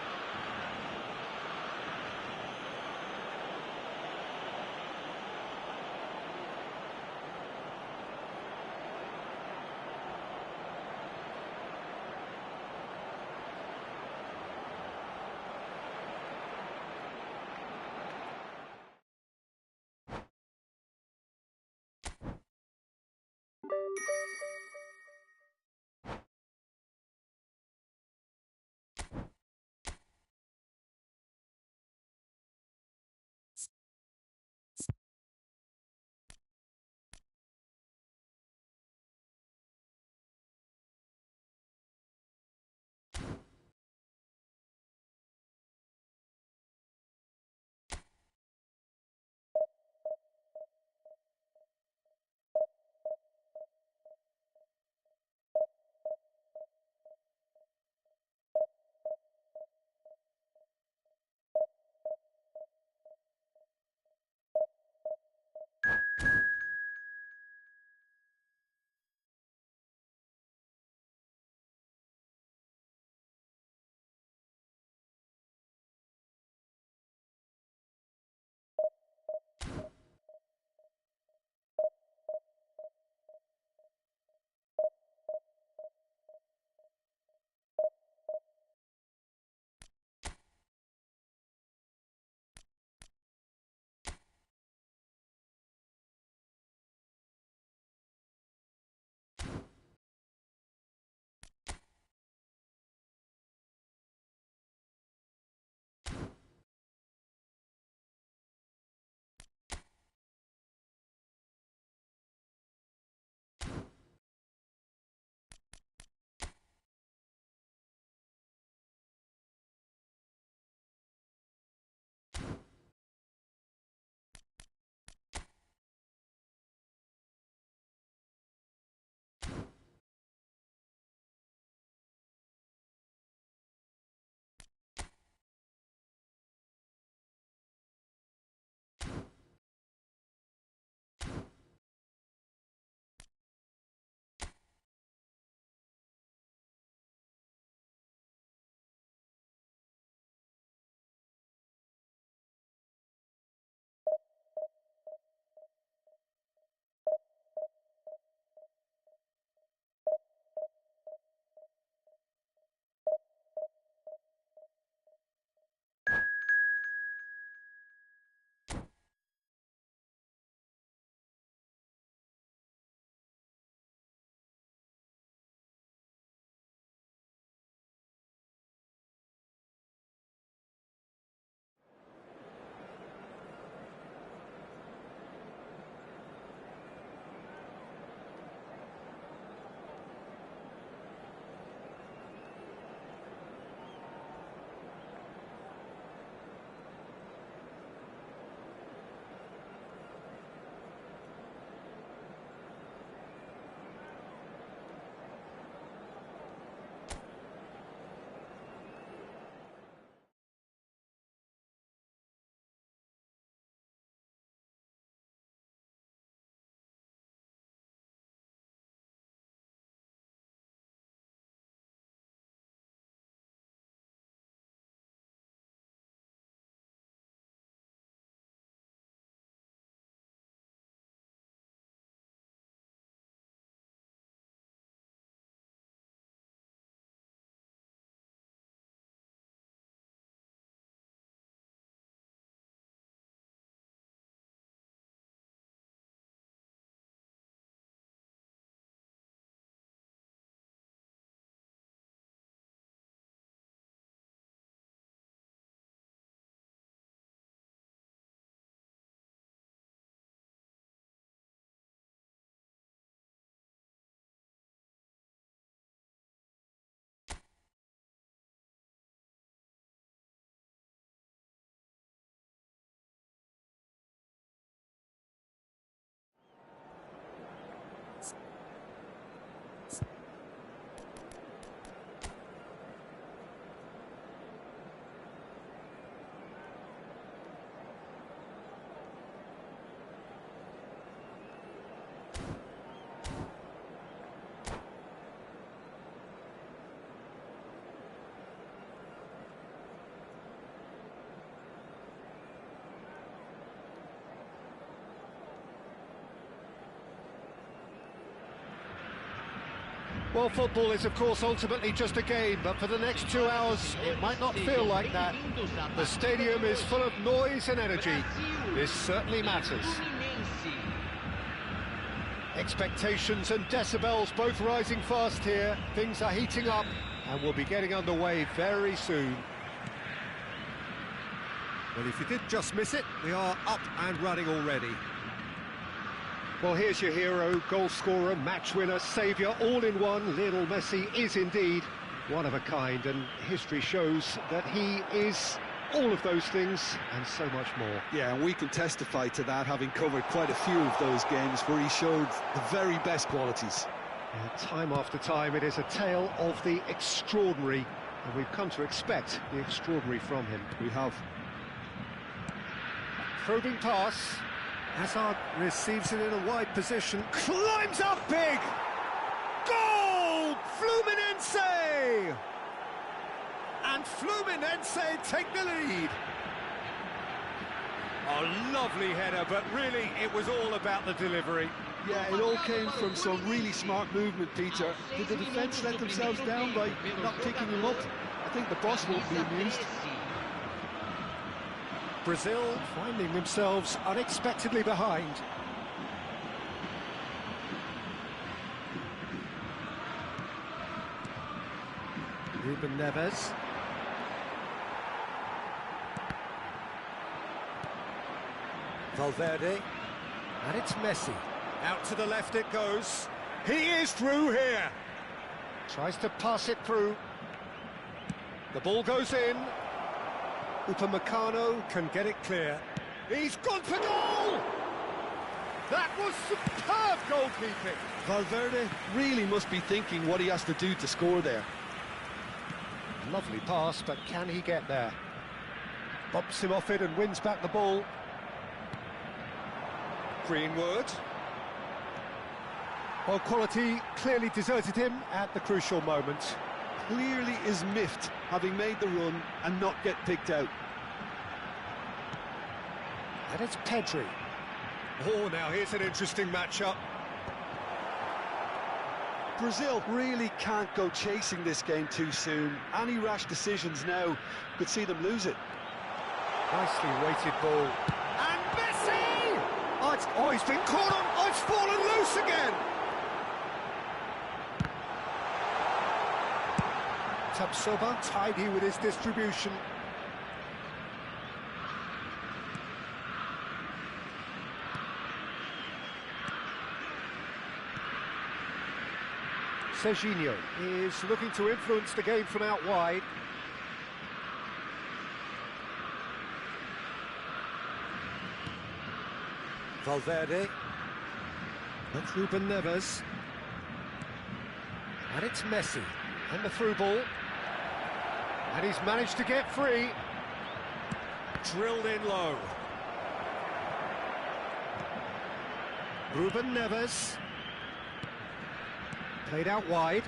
Well, football is, of course, ultimately just a game, but for the next 2 hours, it might not feel like that. The stadium is full of noise and energy. This certainly matters. Expectations and decibels both rising fast here. Things are heating up, and we'll be getting underway very soon. Well, if you did just miss it, we are up and running already. Well, here's your hero, goal scorer, match winner, saviour, all in one. Lionel Messi is indeed one of a kind, and history shows that he is all of those things and so much more. Yeah, and we can testify to that, having covered quite a few of those games where he showed the very best qualities. Time after time, it is a tale of the extraordinary, and we've come to expect the extraordinary from him. We have. Probing pass. Hazard receives it in a wide position, climbs up big! Goal! Fluminense! And Fluminense take the lead. A lovely header, but really it was all about the delivery. Yeah, it all came from some really smart movement, Peter. Did the defence let themselves down by not picking him up? I think the boss won't be amused. Brazil finding themselves unexpectedly behind. Ruben Neves. Valverde. And it's Messi. Out to the left it goes. He is through here. Tries to pass it through. The ball goes in. Upamecano can get it clear. He's gone for goal! That was superb goalkeeping. Valverde really must be thinking what he has to do to score there. Lovely pass, but can he get there? Bumps him off it and wins back the ball. Greenwood. Well, quality clearly deserted him at the crucial moment. Clearly is miffed, having made the run and not get picked out. And it's Pedri. Oh, now here's an interesting matchup. Brazil really can't go chasing this game too soon. Any rash decisions now could see them lose it. Nicely weighted ball. And Messi! Oh, he's been caught on. Oh, it's fallen loose again. Tapsoba tidy with his distribution. Serginho is looking to influence the game from out wide. Valverde. That's Ruben Neves. And it's Messi. And the through ball. And he's managed to get free. Drilled in low. Ruben Neves. Played out wide.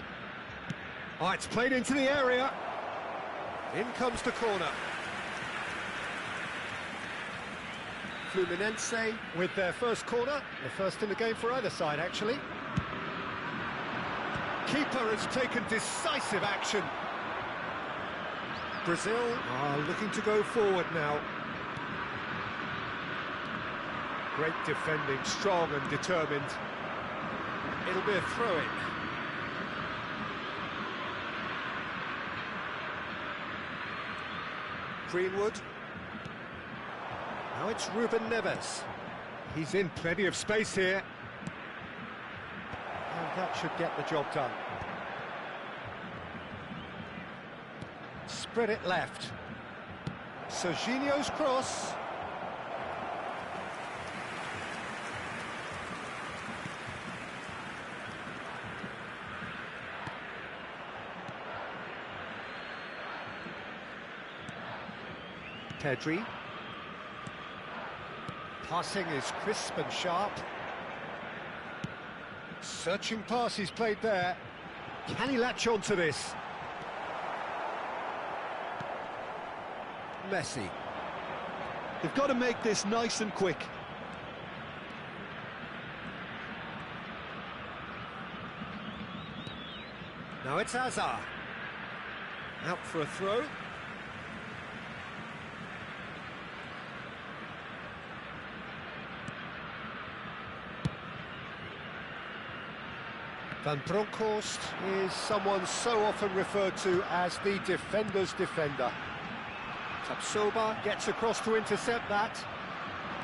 Oh, it's played into the area. In comes the corner. Fluminense with their first corner. The first in the game for either side, actually. Keeper has taken decisive action. Brazil are looking to go forward now. Great defending, strong and determined. It'll be a throw-in. Greenwood. Now it's Ruben Neves. He's in plenty of space here. And that should get the job done. Spread it left. Serginho's cross. Pedri. Passing is crisp and sharp. Searching pass he's played there. Can he latch on to this? Messi. They've got to make this nice and quick. Now it's Azar. Out for a throw. Van Bronckhorst is someone so often referred to as the defender's defender. Tapsoba gets across to intercept that.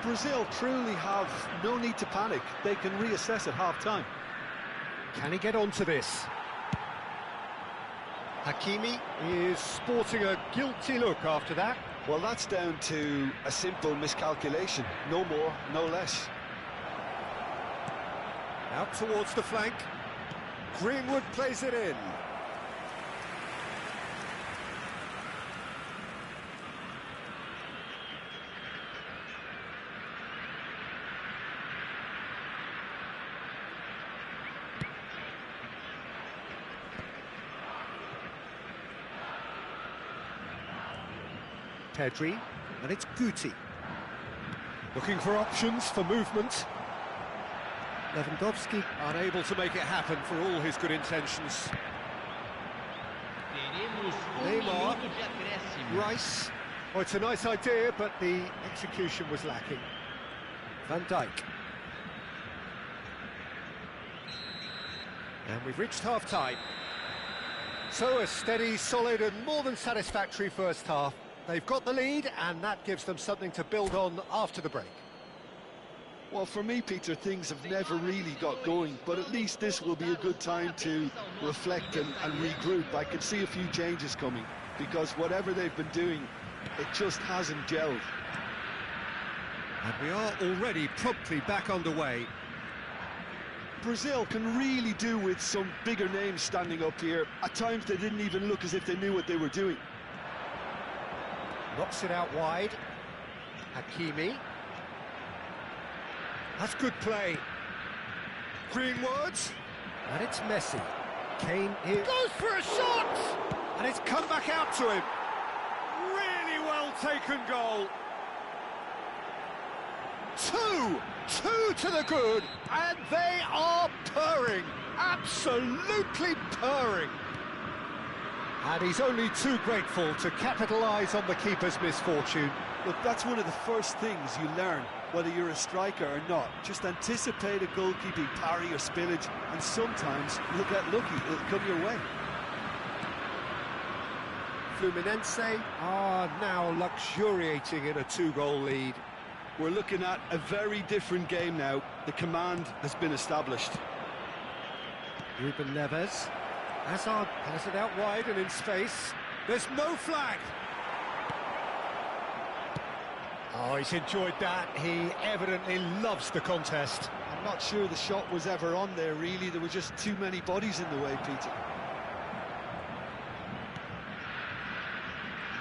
Brazil truly have no need to panic. They can reassess at half-time. Can he get onto this? Hakimi is sporting a guilty look after that. Well, that's down to a simple miscalculation. No more, no less. Out towards the flank. Greenwood plays it in. Pedri, and it's Guti. Looking for options for movement. Lewandowski unable to make it happen for all his good intentions. Neymar, Rice. Oh, it's a nice idea, but the execution was lacking. Van Dijk. And we've reached half-time. So a steady, solid and more than satisfactory first half. They've got the lead, and that gives them something to build on after the break. Well, for me, Peter, things have never really got going, but at least this will be a good time to reflect and regroup. I can see a few changes coming, because whatever they've been doing, it just hasn't gelled. And we are already promptly back underway. Brazil can really do with some bigger names standing up here. At times they didn't even look as if they knew what they were doing. Knocks it out wide. Hakimi. That's good play. Greenwood. And it's Messi. Kane here. Goes for a shot! And it's come back out to him. Really well taken goal. Two to the good, and they are purring. Absolutely purring. And he's only too grateful to capitalise on the keeper's misfortune. Look, that's one of the first things you learn, whether you're a striker or not. Just anticipate a goalkeeping parry or spillage, and sometimes you'll get lucky, it'll come your way. Fluminense are now luxuriating in a 2-goal lead. We're looking at a very different game now. The command has been established. Ruben Neves. Hazard has it out wide and in space. There's no flag. Oh, he's enjoyed that. He evidently loves the contest. I'm not sure the shot was ever on there, really. There were just too many bodies in the way, Peter.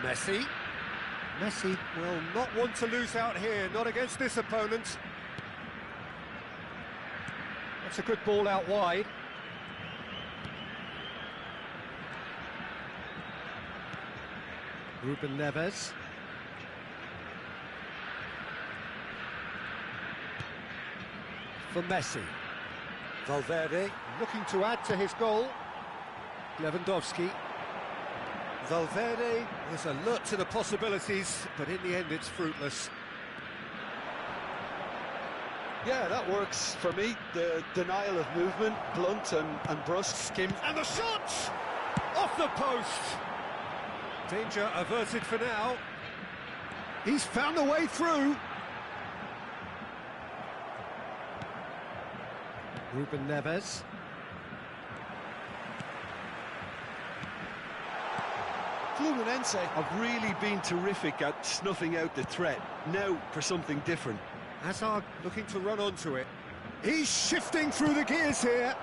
Messi. Messi will not want to lose out here, not against this opponent. That's a good ball out wide. Ruben Neves. For Messi. Valverde looking to add to his goal. Lewandowski. Valverde is alert to the possibilities, but in the end it's fruitless. Yeah, that works for me. The denial of movement, blunt and brusque. Skim. And the shot! Off the post! Danger averted for now. He's found a way through. Ruben Neves. Fluminense have really been terrific at snuffing out the threat. Now for something different. Hazard looking to run onto it. He's shifting through the gears here.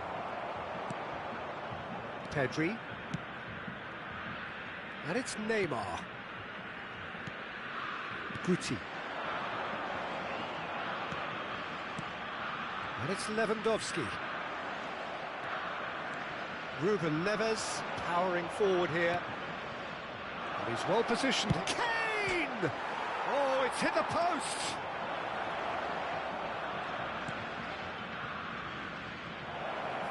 Pedri. And it's Neymar. Guti. And it's Lewandowski. Ruben Neves powering forward here. And he's well positioned. Kane! Oh, it's hit the post!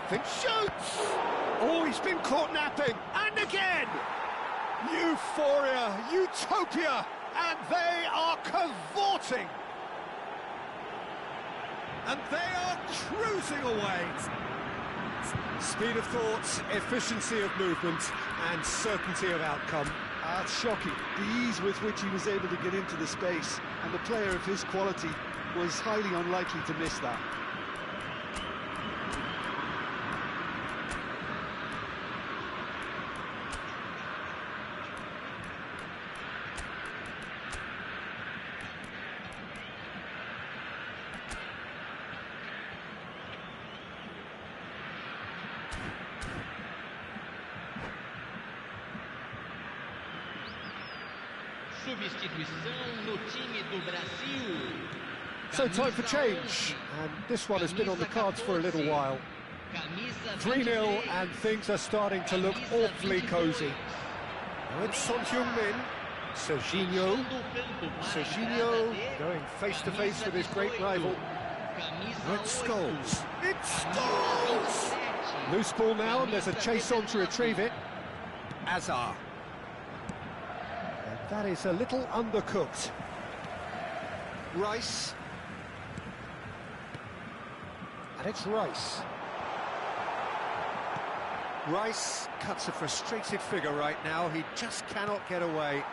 Think shoots! Oh, he's been caught napping, and again! Euphoria, utopia, and they are cavorting! And they are cruising away! Speed of thought, efficiency of movement, and certainty of outcome. It's shocking, the ease with which he was able to get into the space, and a player of his quality was highly unlikely to miss that. Substituição no time do Brasil. So time for change, and this one has been on the cards for a little while. 3-0, and things are starting to look awfully cosy. Now it's Son Heung-min, Serginho going face-to-face with his great rival. Now it's Scholes. It's Scholes! Loose ball now, and there's a chase on to retrieve it. Azar. And that is a little undercooked. Rice. And it's Rice. Rice cuts a frustrated figure right now. He just cannot get away.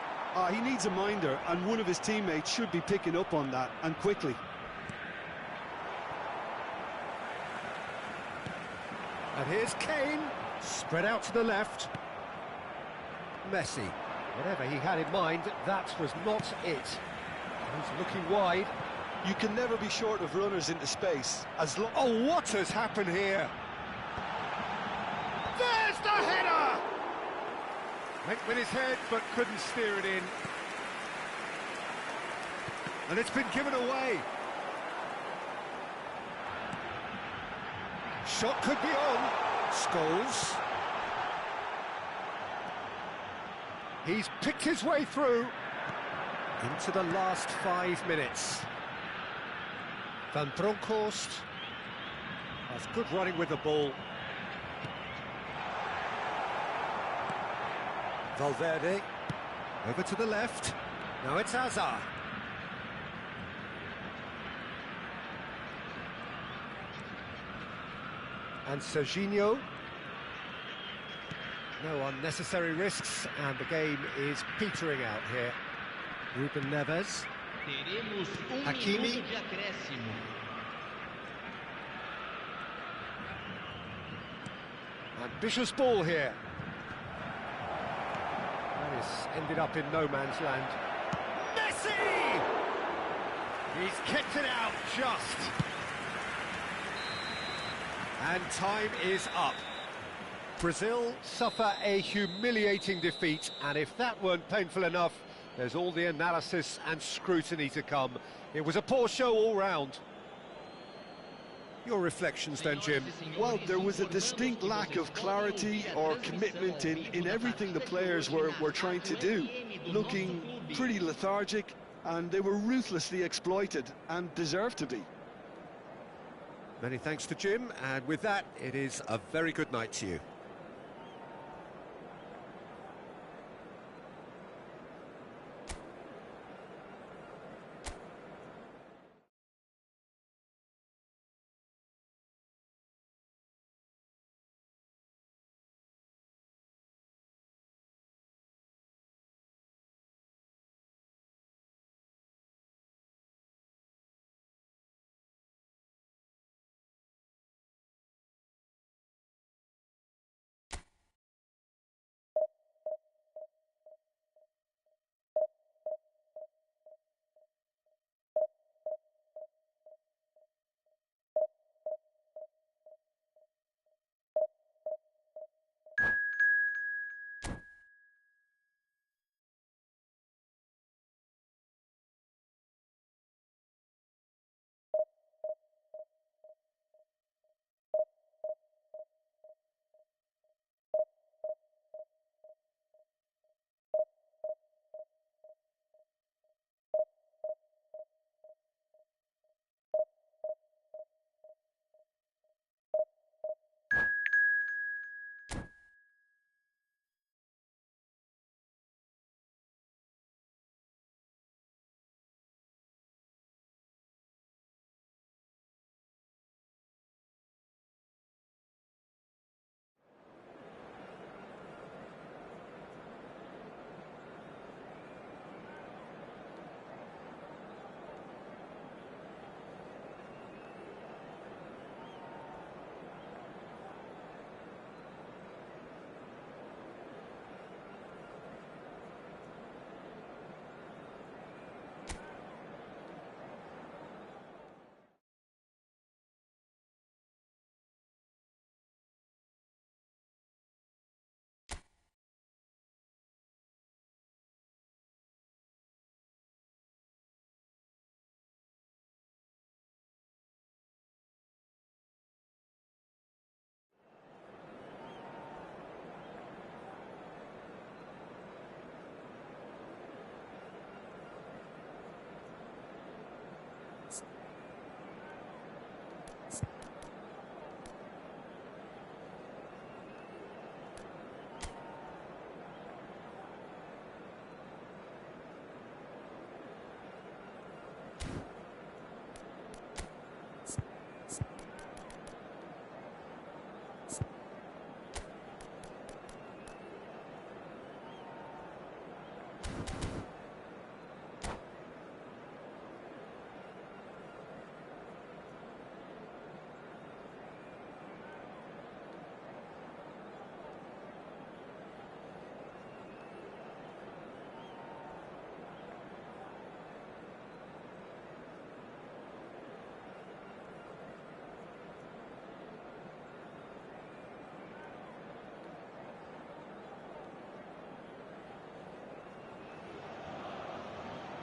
He needs a minder, and one of his teammates should be picking up on that, and quickly. And here's Kane, spread out to the left. Messi, whatever he had in mind, that was not it. He's looking wide. You can never be short of runners into space. Oh, what has happened here? There's the header! Went with his head, but couldn't steer it in. And it's been given away. Shot could be on. Scholes. He's picked his way through into the last 5 minutes. Van Bronckhorst has good running with the ball. Valverde over to the left. Now it's Azar. And Serginho. No unnecessary risks, and the game is petering out here. Ruben Neves. Hakimi. Ambitious ball here. That is ended up in no man's land. Messi! He's kicked it out just. And time is up. Brazil suffer a humiliating defeat, and if that weren't painful enough, there's all the analysis and scrutiny to come. It was a poor show all round. Your reflections then, Jim? Well, there was a distinct lack of clarity or commitment in everything the players were trying to do. Looking pretty lethargic, and they were ruthlessly exploited, and deserved to be. Many thanks to Jim, and with that, it is a very good night to you.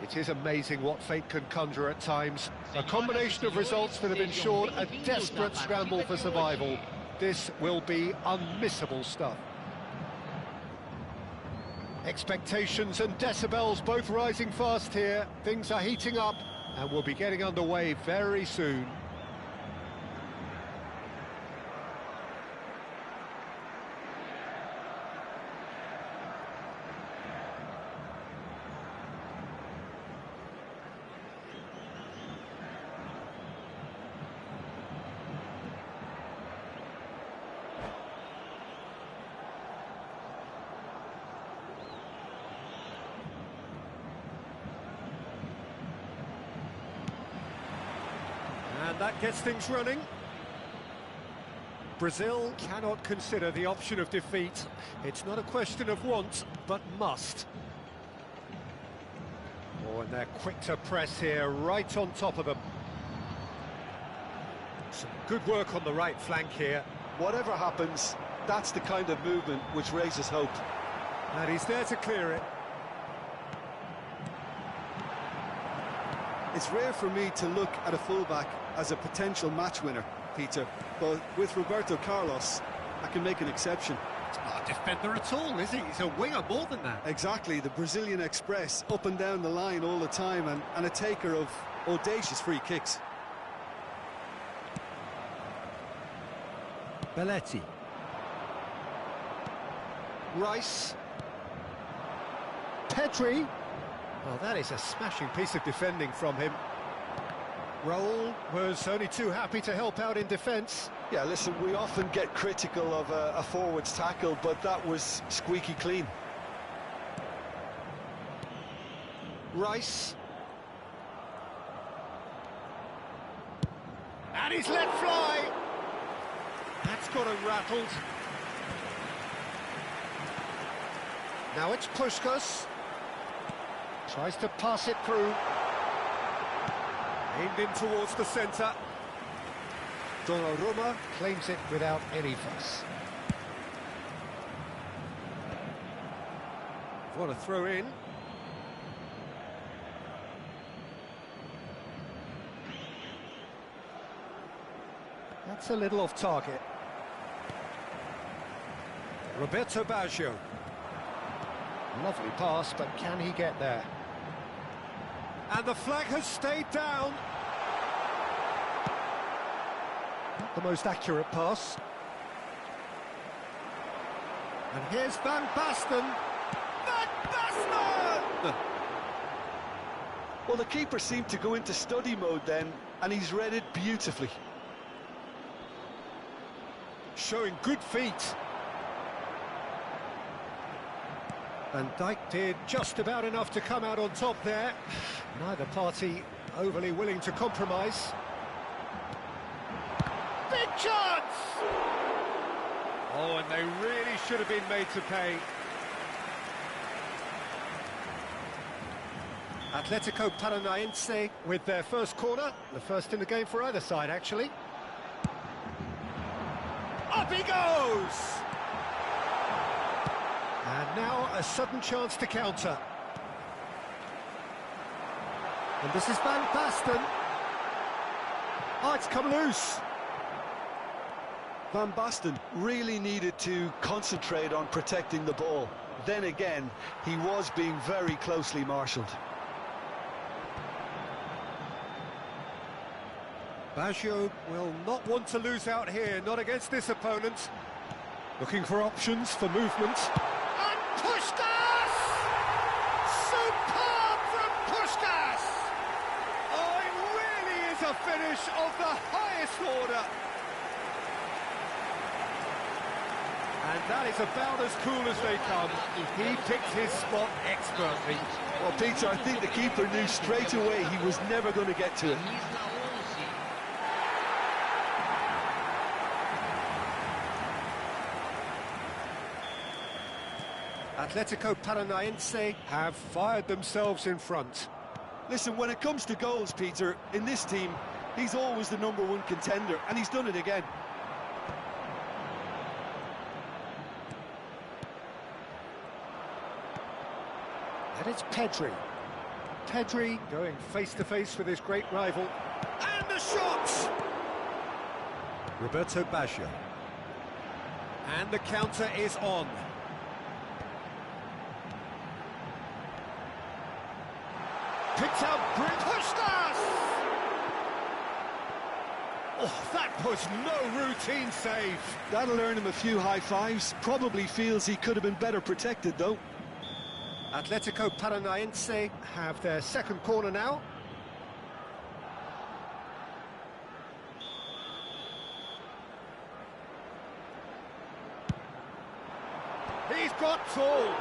It is amazing what fate can conjure at times. A combination of results that have ensured a desperate scramble for survival. This will be unmissable stuff. Expectations and decibels both rising fast here. Things are heating up and we'll be getting underway very soon. And that gets things running. Brazil cannot consider the option of defeat. It's not a question of want, but must. Oh, and they're quick to press here, right on top of them. Some good work on the right flank here. Whatever happens, that's the kind of movement which raises hope. And he's there to clear it. It's rare for me to look at a fullback as a potential match winner, Peter, but with Roberto Carlos, I can make an exception. He's not a defender at all, is he? He's a winger more than that. Exactly, the Brazilian Express, up and down the line all the time, and a taker of audacious free kicks. Belletti. Rice. Pedri. Well, that is a smashing piece of defending from him. Raul was only too happy to help out in defence. Yeah, listen, we often get critical of a forward's tackle, but that was squeaky clean. Rice. And he's let fly. That's got him rattled. Now it's Puskás. Tries to pass it through. Aimed in towards the centre. Donnarumma claims it without any fuss. What a throw in. That's a little off target. Roberto Baggio. Lovely pass, but can he get there? And the flag has stayed down. Not the most accurate pass. And here's Van Basten. Van Basten! Well, the keeper seemed to go into study mode then, and he's read it beautifully. Showing good feet. And Dijk did just about enough to come out on top there. Neither party overly willing to compromise. Big chance! Oh, and they really should have been made to pay. Atletico Paranaense with their first corner. The first in the game for either side, actually. Up he goes! And now a sudden chance to counter. And this is Van Basten. Oh, it's come loose. Van Basten really needed to concentrate on protecting the ball. Then again, he was being very closely marshalled. Baggio will not want to lose out here, not against this opponent. Looking for options for movement. And Puskás! Superb from Puskás! Oh, it really is a finish of the highest order. And that is about as cool as they come. He picked his spot expertly. Well, Peter, I think the keeper knew straight away he was never going to get to it. Atletico Paranaense have fired themselves in front. Listen, when it comes to goals, Peter, in this team, he's always the #1 contender, and he's done it again. And it's Pedri. Pedri going face-to-face with his great rival. And the shot! Roberto Baggio. And the counter is on. Picked out Puskas! Oh, that was no routine save. That'll earn him a few high fives. Probably feels he could have been better protected, though. Atletico Paranaense have their second corner now. He's got tall.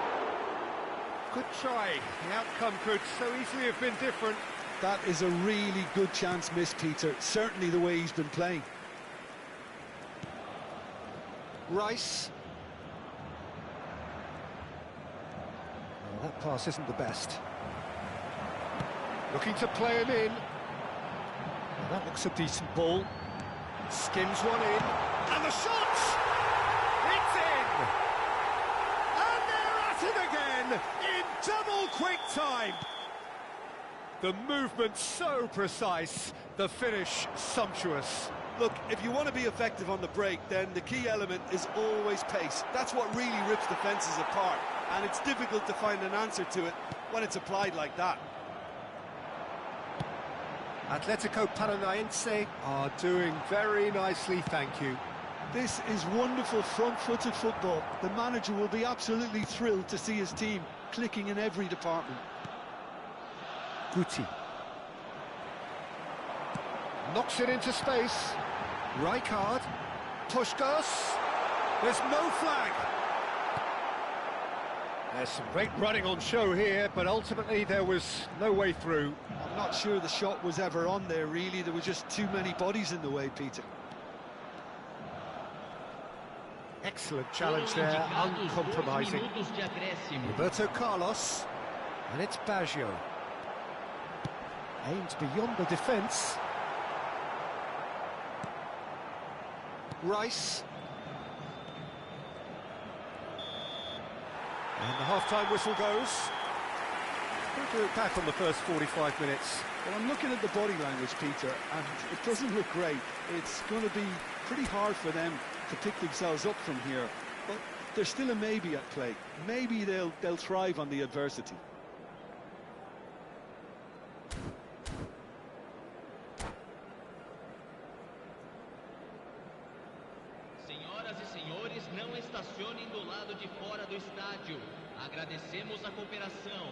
Good try. The outcome could so easily have been different. That is a really good chance missed, Peter. Certainly the way he's been playing. Rice. Oh, that pass isn't the best. Looking to play him in. Well, that looks a decent ball. Skims one in. And the shot! It's in! And they're at it again in double quick time. The movement so precise, the finish sumptuous. Look, if you want to be effective on the break, then the key element is always pace. That's what really rips defences apart, and it's difficult to find an answer to it when it's applied like that. Atletico Paranaense are doing very nicely, thank you. This is wonderful front-footed football. The manager will be absolutely thrilled to see his team clicking in every department. Guti. Knocks it into space. Rijkaard. Puskas. There's no flag. There's some great running on show here, but ultimately there was no way through. I'm not sure the shot was ever on there, really. There were just too many bodies in the way, Peter. Excellent challenge there, uncompromising. Roberto Carlos. And it's Baggio. Aims beyond the defence. Rice. And the half-time whistle goes. We'll do it back on the first 45 minutes. Well, I'm looking at the body language, Peter, and it doesn't look great. It's going to be pretty hard for them to pick themselves up from here. But there's still a maybe at play. Maybe they'll thrive on the adversity. Não estacionem do lado de fora do estádio. Agradecemos a cooperação.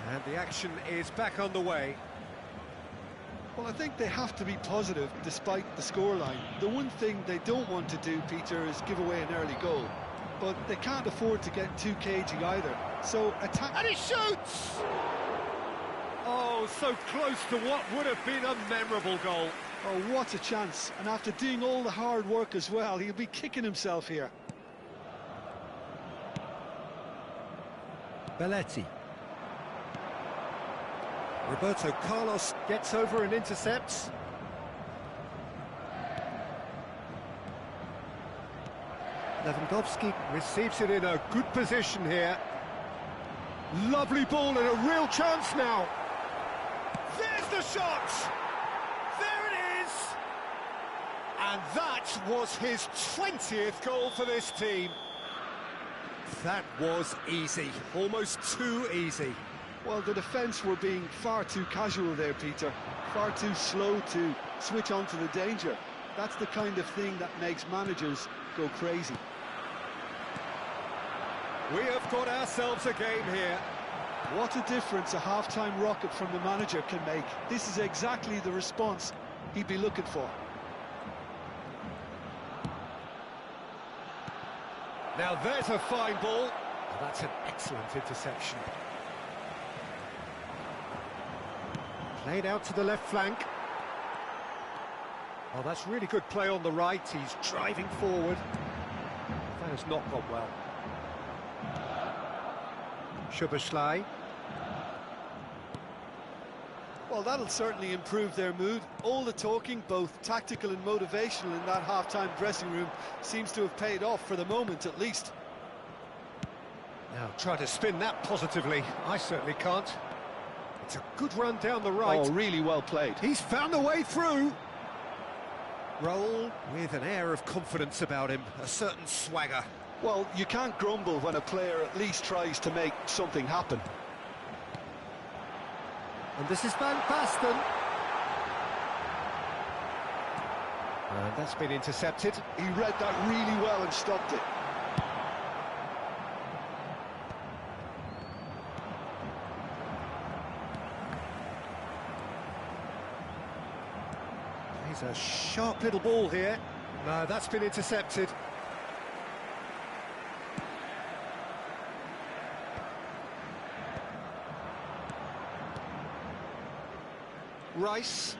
And the action is back underway. Well, I think they have to be positive despite the scoreline. The one thing they don't want to do, Peter, is give away an early goal. But they can't afford to get too cagey either. So attack... And he shoots! Oh, so close to what would have been a memorable goal. Oh, what a chance. And after doing all the hard work as well, he'll be kicking himself here. Belletti. Roberto Carlos gets over and intercepts. Lewandowski receives it in a good position here. Lovely ball and a real chance now. There's the shot! There it is! And that was his 20th goal for this team. That was easy, almost too easy. Well, the defence were being far too casual there, Peter. Far too slow to switch on to the danger. That's the kind of thing that makes managers go crazy. We have got ourselves a game here. What a difference a half-time rocket from the manager can make. This is exactly the response he'd be looking for. Now there's a fine ball. That's an excellent interception. Played out to the left flank. Oh, that's really good play on the right. He's driving forward. That has not gone well. Szoboszlai. Well, Well, that'll certainly improve their mood. All the talking, both tactical and motivational, in that half-time dressing room seems to have paid off for the moment, at least. Now, try to spin that positively. I certainly can't. It's a good run down the right. Oh, really well played. He's found a way through. Roll with an air of confidence about him, a certain swagger. Well, you can't grumble when a player at least tries to make something happen. And this is Van Basten. And that's been intercepted. He read that really well and stopped it. He's a sharp little ball here. No, that's been intercepted. Rice.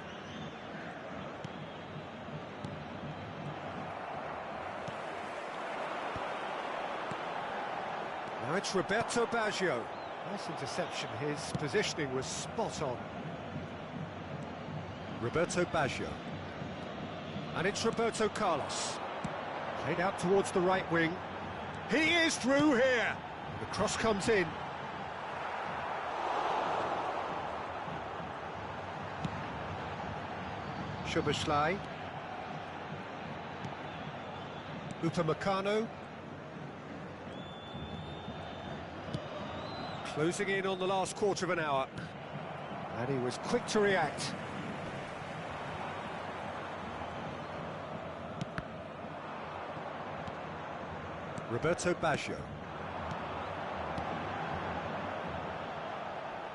Now it's Roberto Baggio. Nice interception, his positioning was spot on. Roberto Baggio. And it's Roberto Carlos. Played out towards the right wing. He is through here. The cross comes in. Szoboszlai. Upamecano. Closing in on the last quarter of an hour. And he was quick to react. Roberto Baggio.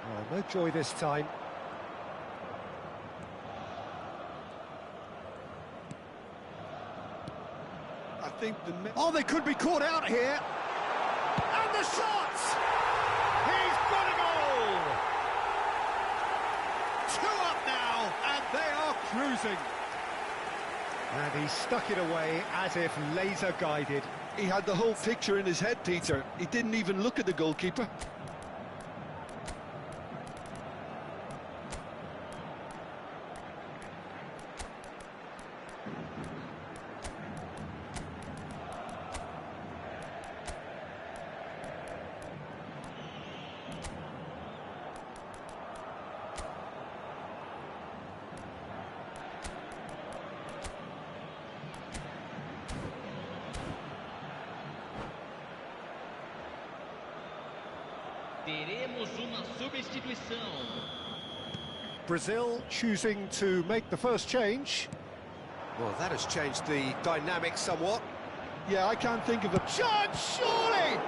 Oh, no joy this time. I think Oh, they could be caught out here. And the shot! He's got a goal! 2 up now, and they are cruising. And he stuck it away as if laser guided. he had the whole picture in his head, Peter. He didn't even look at the goalkeeper. Teremos uma substituição. Brazil choosing to make the first change. Well, that has changed the dynamic somewhat. Yeah, I can't think of a Chance, surely!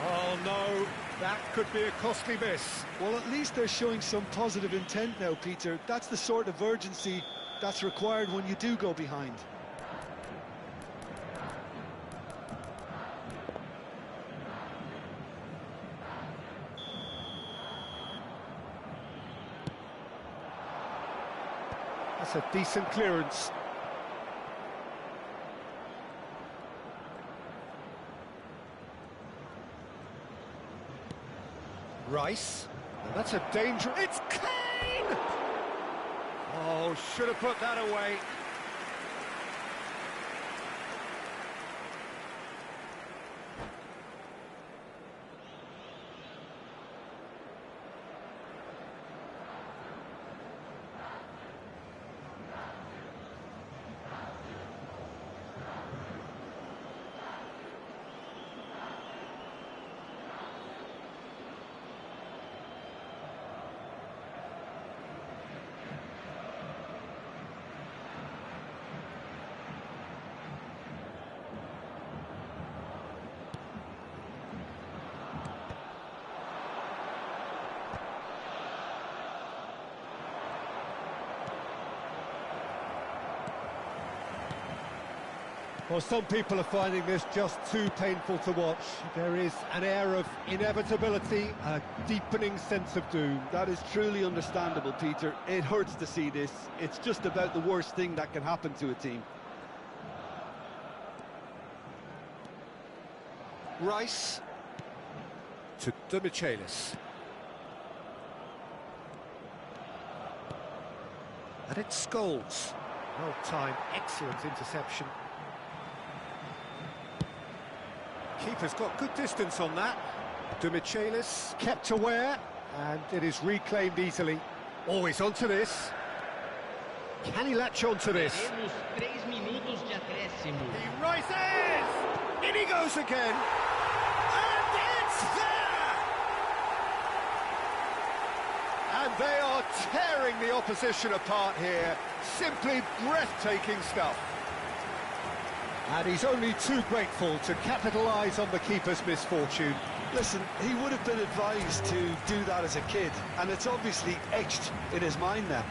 Oh no, that could be a costly miss. Well, at least they're showing some positive intent now, Peter. That's the sort of urgency that's required when you do go behind. That's a decent clearance. Rice. And that's a danger. It's Kane! Oh, should have put that away. Well, some people are finding this just too painful to watch. There is an air of inevitability, a deepening sense of doom. That is truly understandable, Peter. It hurts to see this. It's just about the worst thing that can happen to a team. Rice to Demichelis. And it's Scholes. Well timed, excellent interception. Keeper's got good distance on that. Dumichelis kept aware, and it is reclaimed easily. Always onto this. Can he latch onto this? He rises! In he goes again! And it's there! And they are tearing the opposition apart here. Simply breathtaking stuff. And he's only too grateful to capitalise on the keeper's misfortune. Listen, he would have been advised to do that as a kid, and it's obviously etched in his mind now.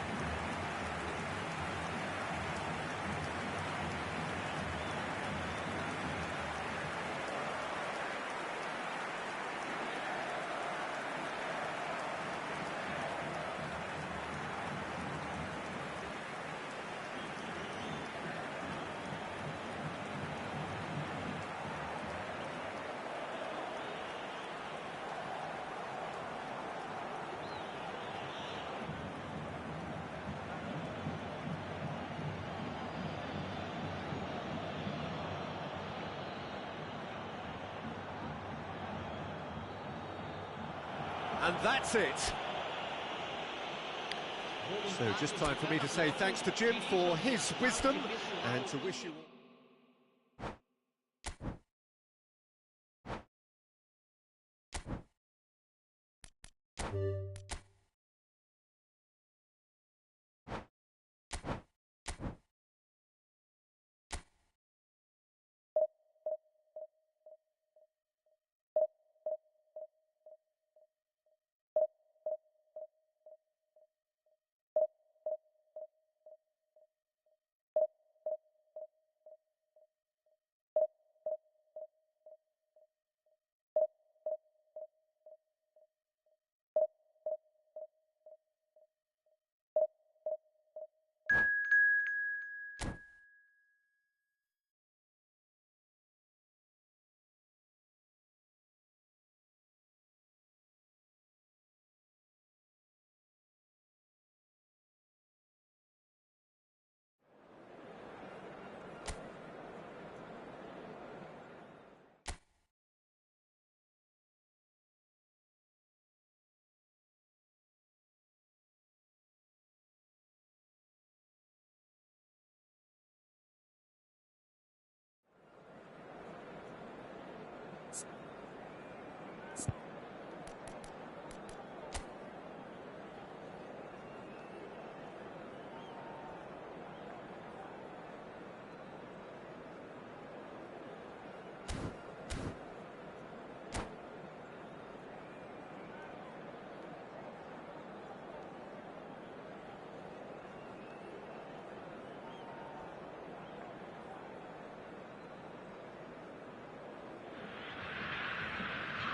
And that's it. So just time for me to say thanks to Jim for his wisdom and to wish you all...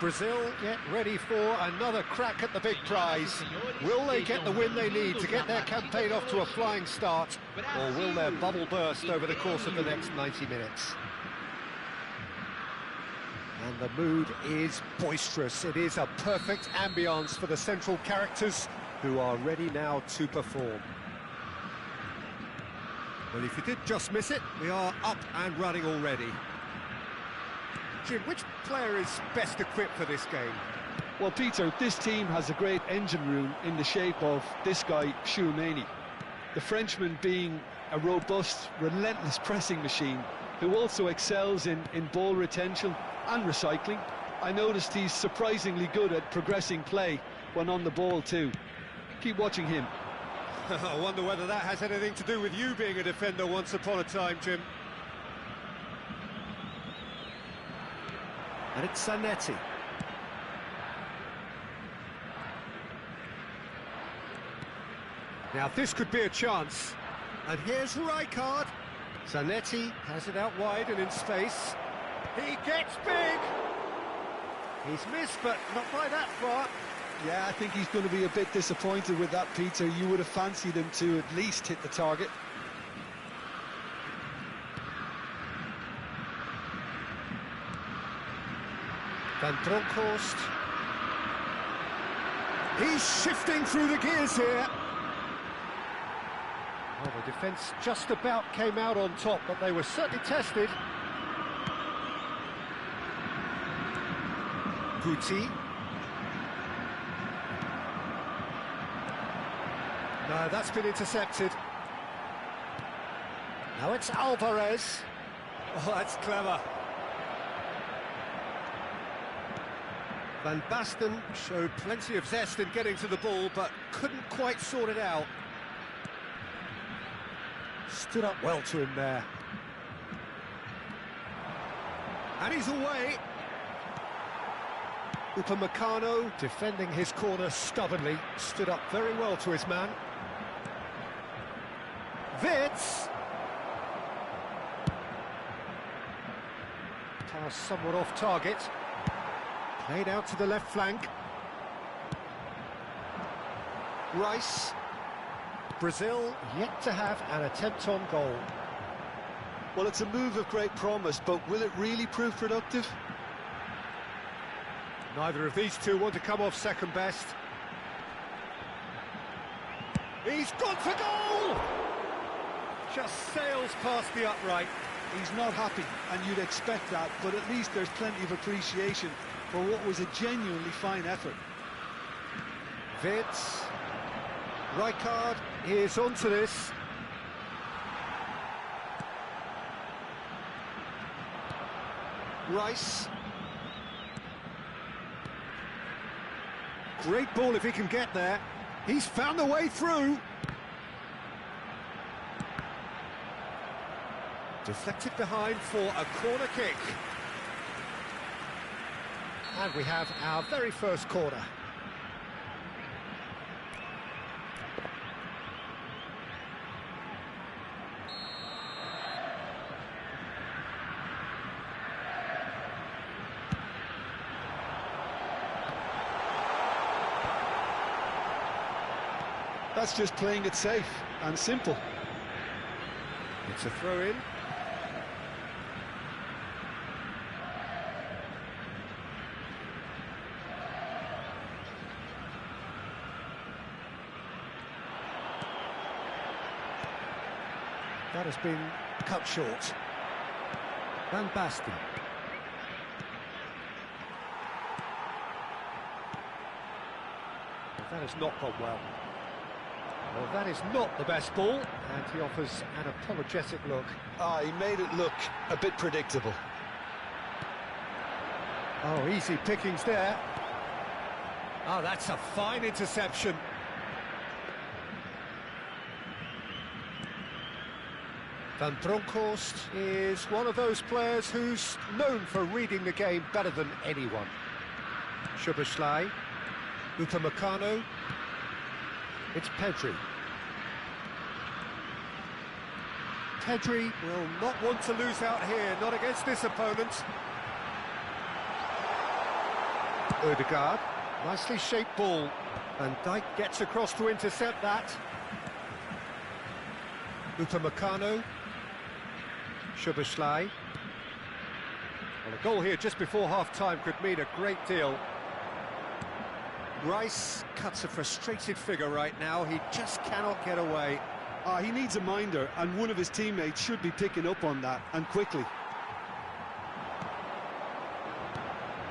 Brazil get ready for another crack at the big prize. Will they get the win they need to get their campaign off to a flying start, or will their bubble burst over the course of the next 90 minutes? And the mood is boisterous. It is a perfect ambience for the central characters who are ready now to perform. Well, if you did just miss it, we are up and running already. Jim, which player is best equipped for this game? Well, Peter, this team has a great engine room in the shape of this guy, Tchouaméni. The Frenchman being a robust, relentless pressing machine who also excels in ball retention and recycling. I noticed he's surprisingly good at progressing play when on the ball too. Keep watching him. I wonder whether that has anything to do with you being a defender once upon a time, Jim. And it's Zanetti. Now this could be a chance. And here's Rijkaard. Zanetti has it out wide and in space. He gets big. He's missed, but not by that far. Yeah, I think he's going to be a bit disappointed with that, Peter. You would have fancied him to at least hit the target. Van Bronckhorst. He's shifting through the gears here. Well, the defence just about came out on top, but they were certainly tested. Guti. No, that's been intercepted. Now it's Alvarez. Oh, that's clever. Van Basten showed plenty of zest in getting to the ball, but couldn't quite sort it out. Stood up well to him there. And he's away. Upamecano defending his corner stubbornly, stood up very well to his man. Wits. Pass somewhat off target. Played out to the left flank. Rice. Brazil yet to have an attempt on goal. Well, it's a move of great promise, but will it really prove productive? Neither of these two want to come off second best. He's gone for goal! Just sails past the upright. He's not happy, and you'd expect that, but at least there's plenty of appreciation for what was a genuinely fine effort. Wits. Rijkaard is onto this. Rice. Great ball if he can get there. He's found the way through. Deflected behind for a corner kick. And we have our very first corner. That's just playing it safe and simple. It's a throw-in. That has been cut short. Van Basten. Well, that has not gone well. Well, that is not the best ball, and he offers an apologetic look. He made it look a bit predictable. Oh, easy pickings there. Oh, that's a fine interception. Van Bronckhorst is one of those players who's known for reading the game better than anyone. Szoboszlai, Upamecano. It's Pedri. Pedri will not want to lose out here, not against this opponent. Odegaard, nicely shaped ball. Van Dijk gets across to intercept that. Upamecano. Szoboszlai. Well, a goal here just before half-time could mean a great deal. Rice cuts a frustrated figure right now. He just cannot get away. He needs a minder, and one of his teammates should be picking up on that, and quickly.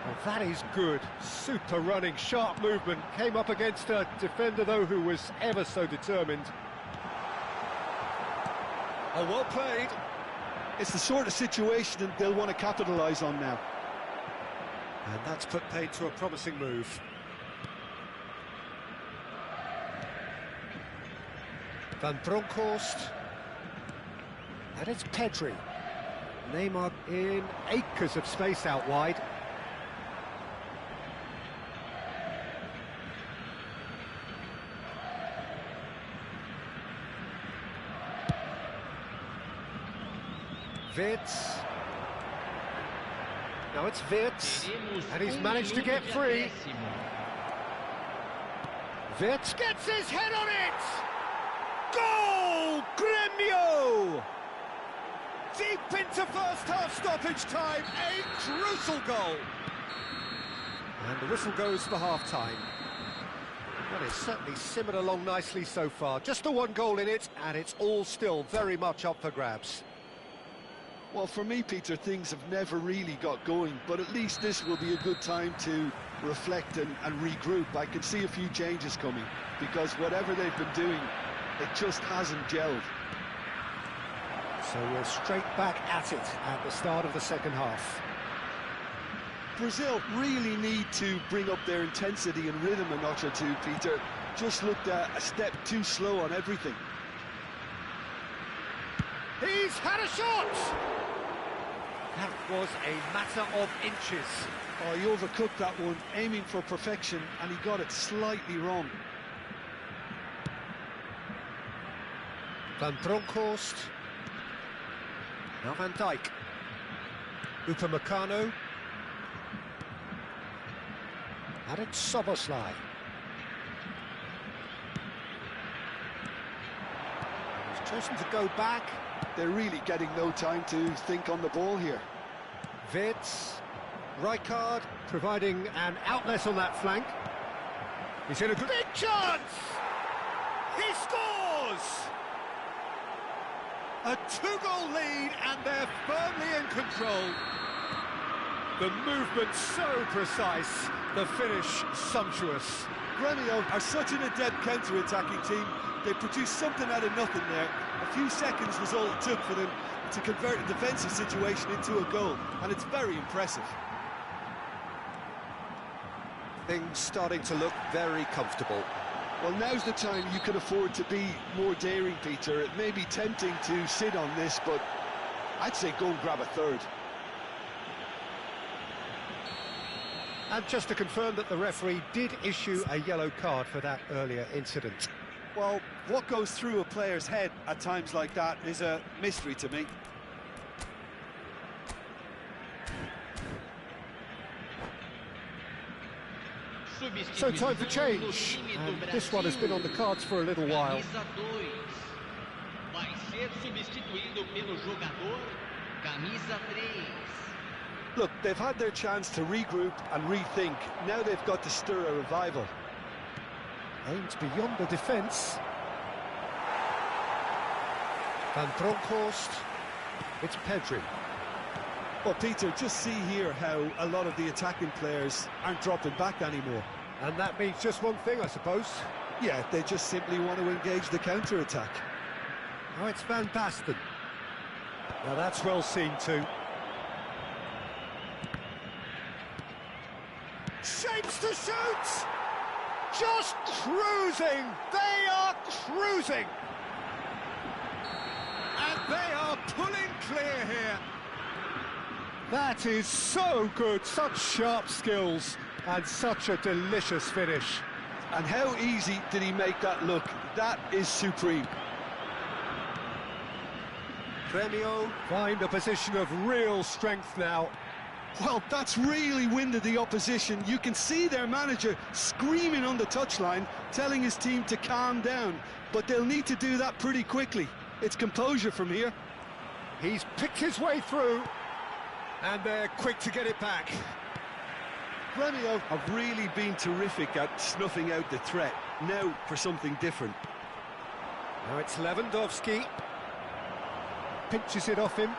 Well, that is good. Super running, sharp movement. Came up against a defender, though, who was ever so determined. Oh, well played. It's the sort of situation that they'll want to capitalise on now. And that's put paid to a promising move. Van Bronckhorst. And it's Pedri. Neymar in acres of space out wide. Wits. Now it's Wits, and he's managed to get free. Wits gets his head on it! Goal! Grêmio! Deep into first half stoppage time, a crucial goal. And the whistle goes for half-time. Well, it's certainly simmered along nicely so far. Just the one goal in it, and it's all still very much up for grabs. Well, for me, Peter, things have never really got going, but at least this will be a good time to reflect and regroup. I can see a few changes coming, because whatever they've been doing, it just hasn't gelled. So we're straight back at it at the start of the second half. Brazil really need to bring up their intensity and rhythm a notch or two, Peter. Just looked a step too slow on everything. He's had a shot! That was a matter of inches. Oh, he overcooked that one, aiming for perfection, and he got it slightly wrong. Van Bronckhorst. Now Van Dijk. Upamecano. And it's Soboslai. He's chosen to go back. They're really getting no time to think on the ball here. Wirtz. Rijkaard providing an outlet on that flank. He's in a big chance! He scores! A two-goal lead, and they're firmly in control. The movement so precise, the finish sumptuous. Gremio are such an adept counter-attacking team. They produced something out of nothing there. A few seconds was all it took for them to convert a defensive situation into a goal, and it's very impressive. Things starting to look very comfortable. Well, now's the time you can afford to be more daring, Peter. It may be tempting to sit on this, but I'd say go and grab a third. And just to confirm that the referee did issue a yellow card for that earlier incident. Well, what goes through a player's head at times like that is a mystery to me. So time for change, and this one has been on the cards for a little while. Look, they've had their chance to regroup and rethink. Now they've got to stir a revival. Aims beyond the defence. Van Bronckhorst. It's Pedri. Well, Peter, just see here how a lot of the attacking players aren't dropping back anymore. And that means just one thing, I suppose. Yeah, they just simply want to engage the counter-attack. Oh, it's Van Basten. Now that's well seen too. Shapes to shoot! Just cruising! They are cruising! And they are pulling clear here. That is so good, such sharp skills, and such a delicious finish. And how easy did he make that look? That is supreme. Gremio find a position of real strength now. Well, that's really winded the opposition. You can see their manager screaming on the touchline, telling his team to calm down. But they'll need to do that pretty quickly. It's composure from here. He's picked his way through, and they're quick to get it back. Gremio have really been terrific at snuffing out the threat. Now for something different. Now it's Lewandowski. Pinches it off him.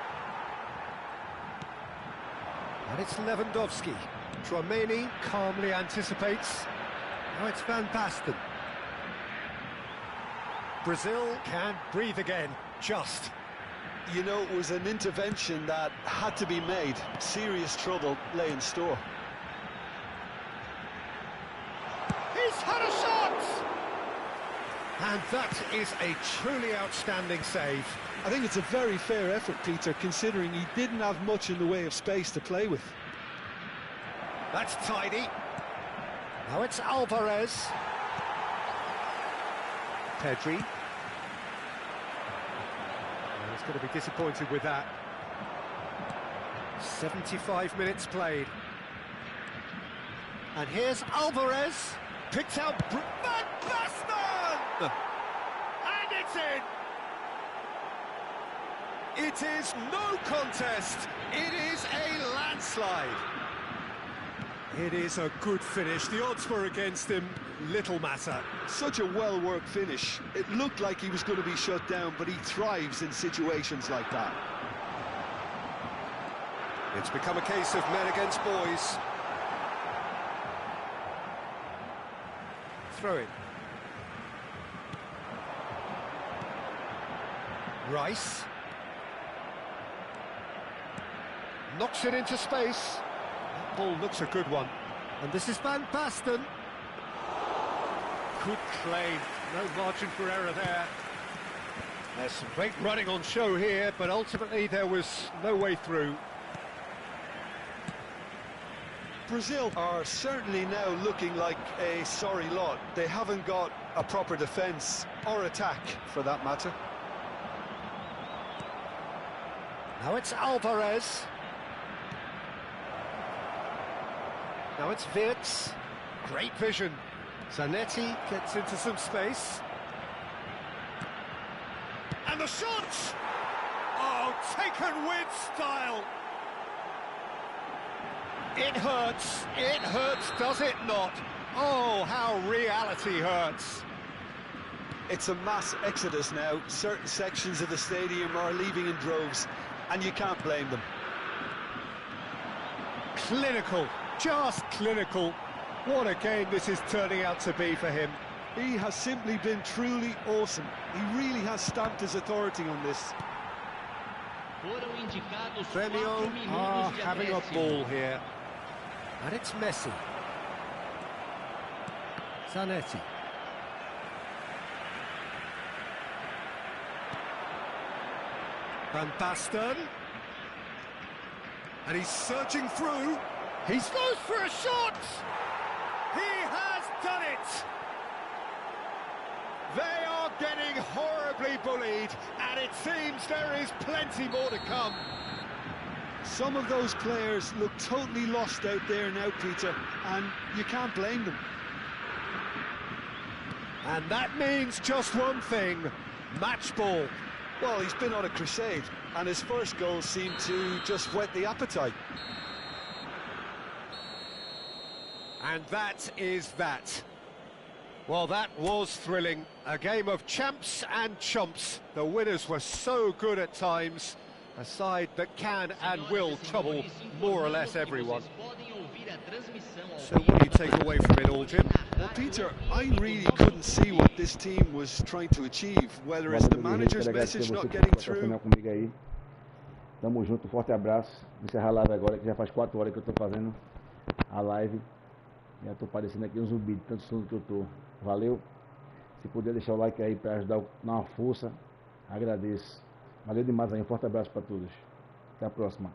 And it's Lewandowski. Tchouaméni calmly anticipates. Now it's Van Basten. Brazil can breathe again, just. You know, it was an intervention that had to be made. Serious trouble lay in store. He's had a shot! And that is a truly outstanding save. I think it's a very fair effort, Peter, considering he didn't have much in the way of space to play with. That's tidy. Now it's Alvarez. Pedri. Well, he's going to be disappointed with that. 75 minutes played. And here's Alvarez. Picked out Van Basten! And it's in! It is no contest. It is a landslide. It is a good finish. The odds were against him. Little matter. Such a well-worked finish. It looked like he was going to be shut down, but he thrives in situations like that. It's become a case of men against boys. Throw it. Rice. Knocks it into space. That ball looks a good one. And this is Van Basten. Good claim. No margin for error there. There's some great running on show here, but ultimately there was no way through. Brazil are certainly now looking like a sorry lot. They haven't got a proper defence or attack, for that matter. Now it's Alvarez. Now it's Wirtz. Great vision. Zanetti gets into some space. And the shot! Oh, taken with style. It hurts, does it not? Oh, how reality hurts. It's a mass exodus now. Certain sections of the stadium are leaving in droves, and you can't blame them. Clinical, just clinical. What a game this is turning out to be for him. He has simply been truly awesome. He really has stamped his authority on this. Grêmio are having a ball here. And it's Messi. Zanetti. Van Basten. And he's searching through. He goes for a shot! He has done it! They are getting horribly bullied, and it seems there is plenty more to come. Some of those players look totally lost out there now, Peter, and you can't blame them. And that means just one thing, match ball. Well, he's been on a crusade, and his first goal seemed to just whet the appetite. And that is that. Well, that was thrilling. A game of champs and chumps. The winners were so good at times. A side that can and will trouble more or less everyone. So what do you take away from it all, Jim? Well, Peter, I really couldn't see what this team was trying to achieve, whether it's the manager's message not getting through. Tamo junto, forte abraço. Vou encerrar a live agora, que já faz 4 horas que eu tô fazendo a live. Já tô parecendo aqui um zumbi de tanto sono que eu tô. Valeu. Se puder deixar o like aí para ajudar, dar uma força, agradeço. Valeu demais aí, um forte abraço para todos. Até a próxima.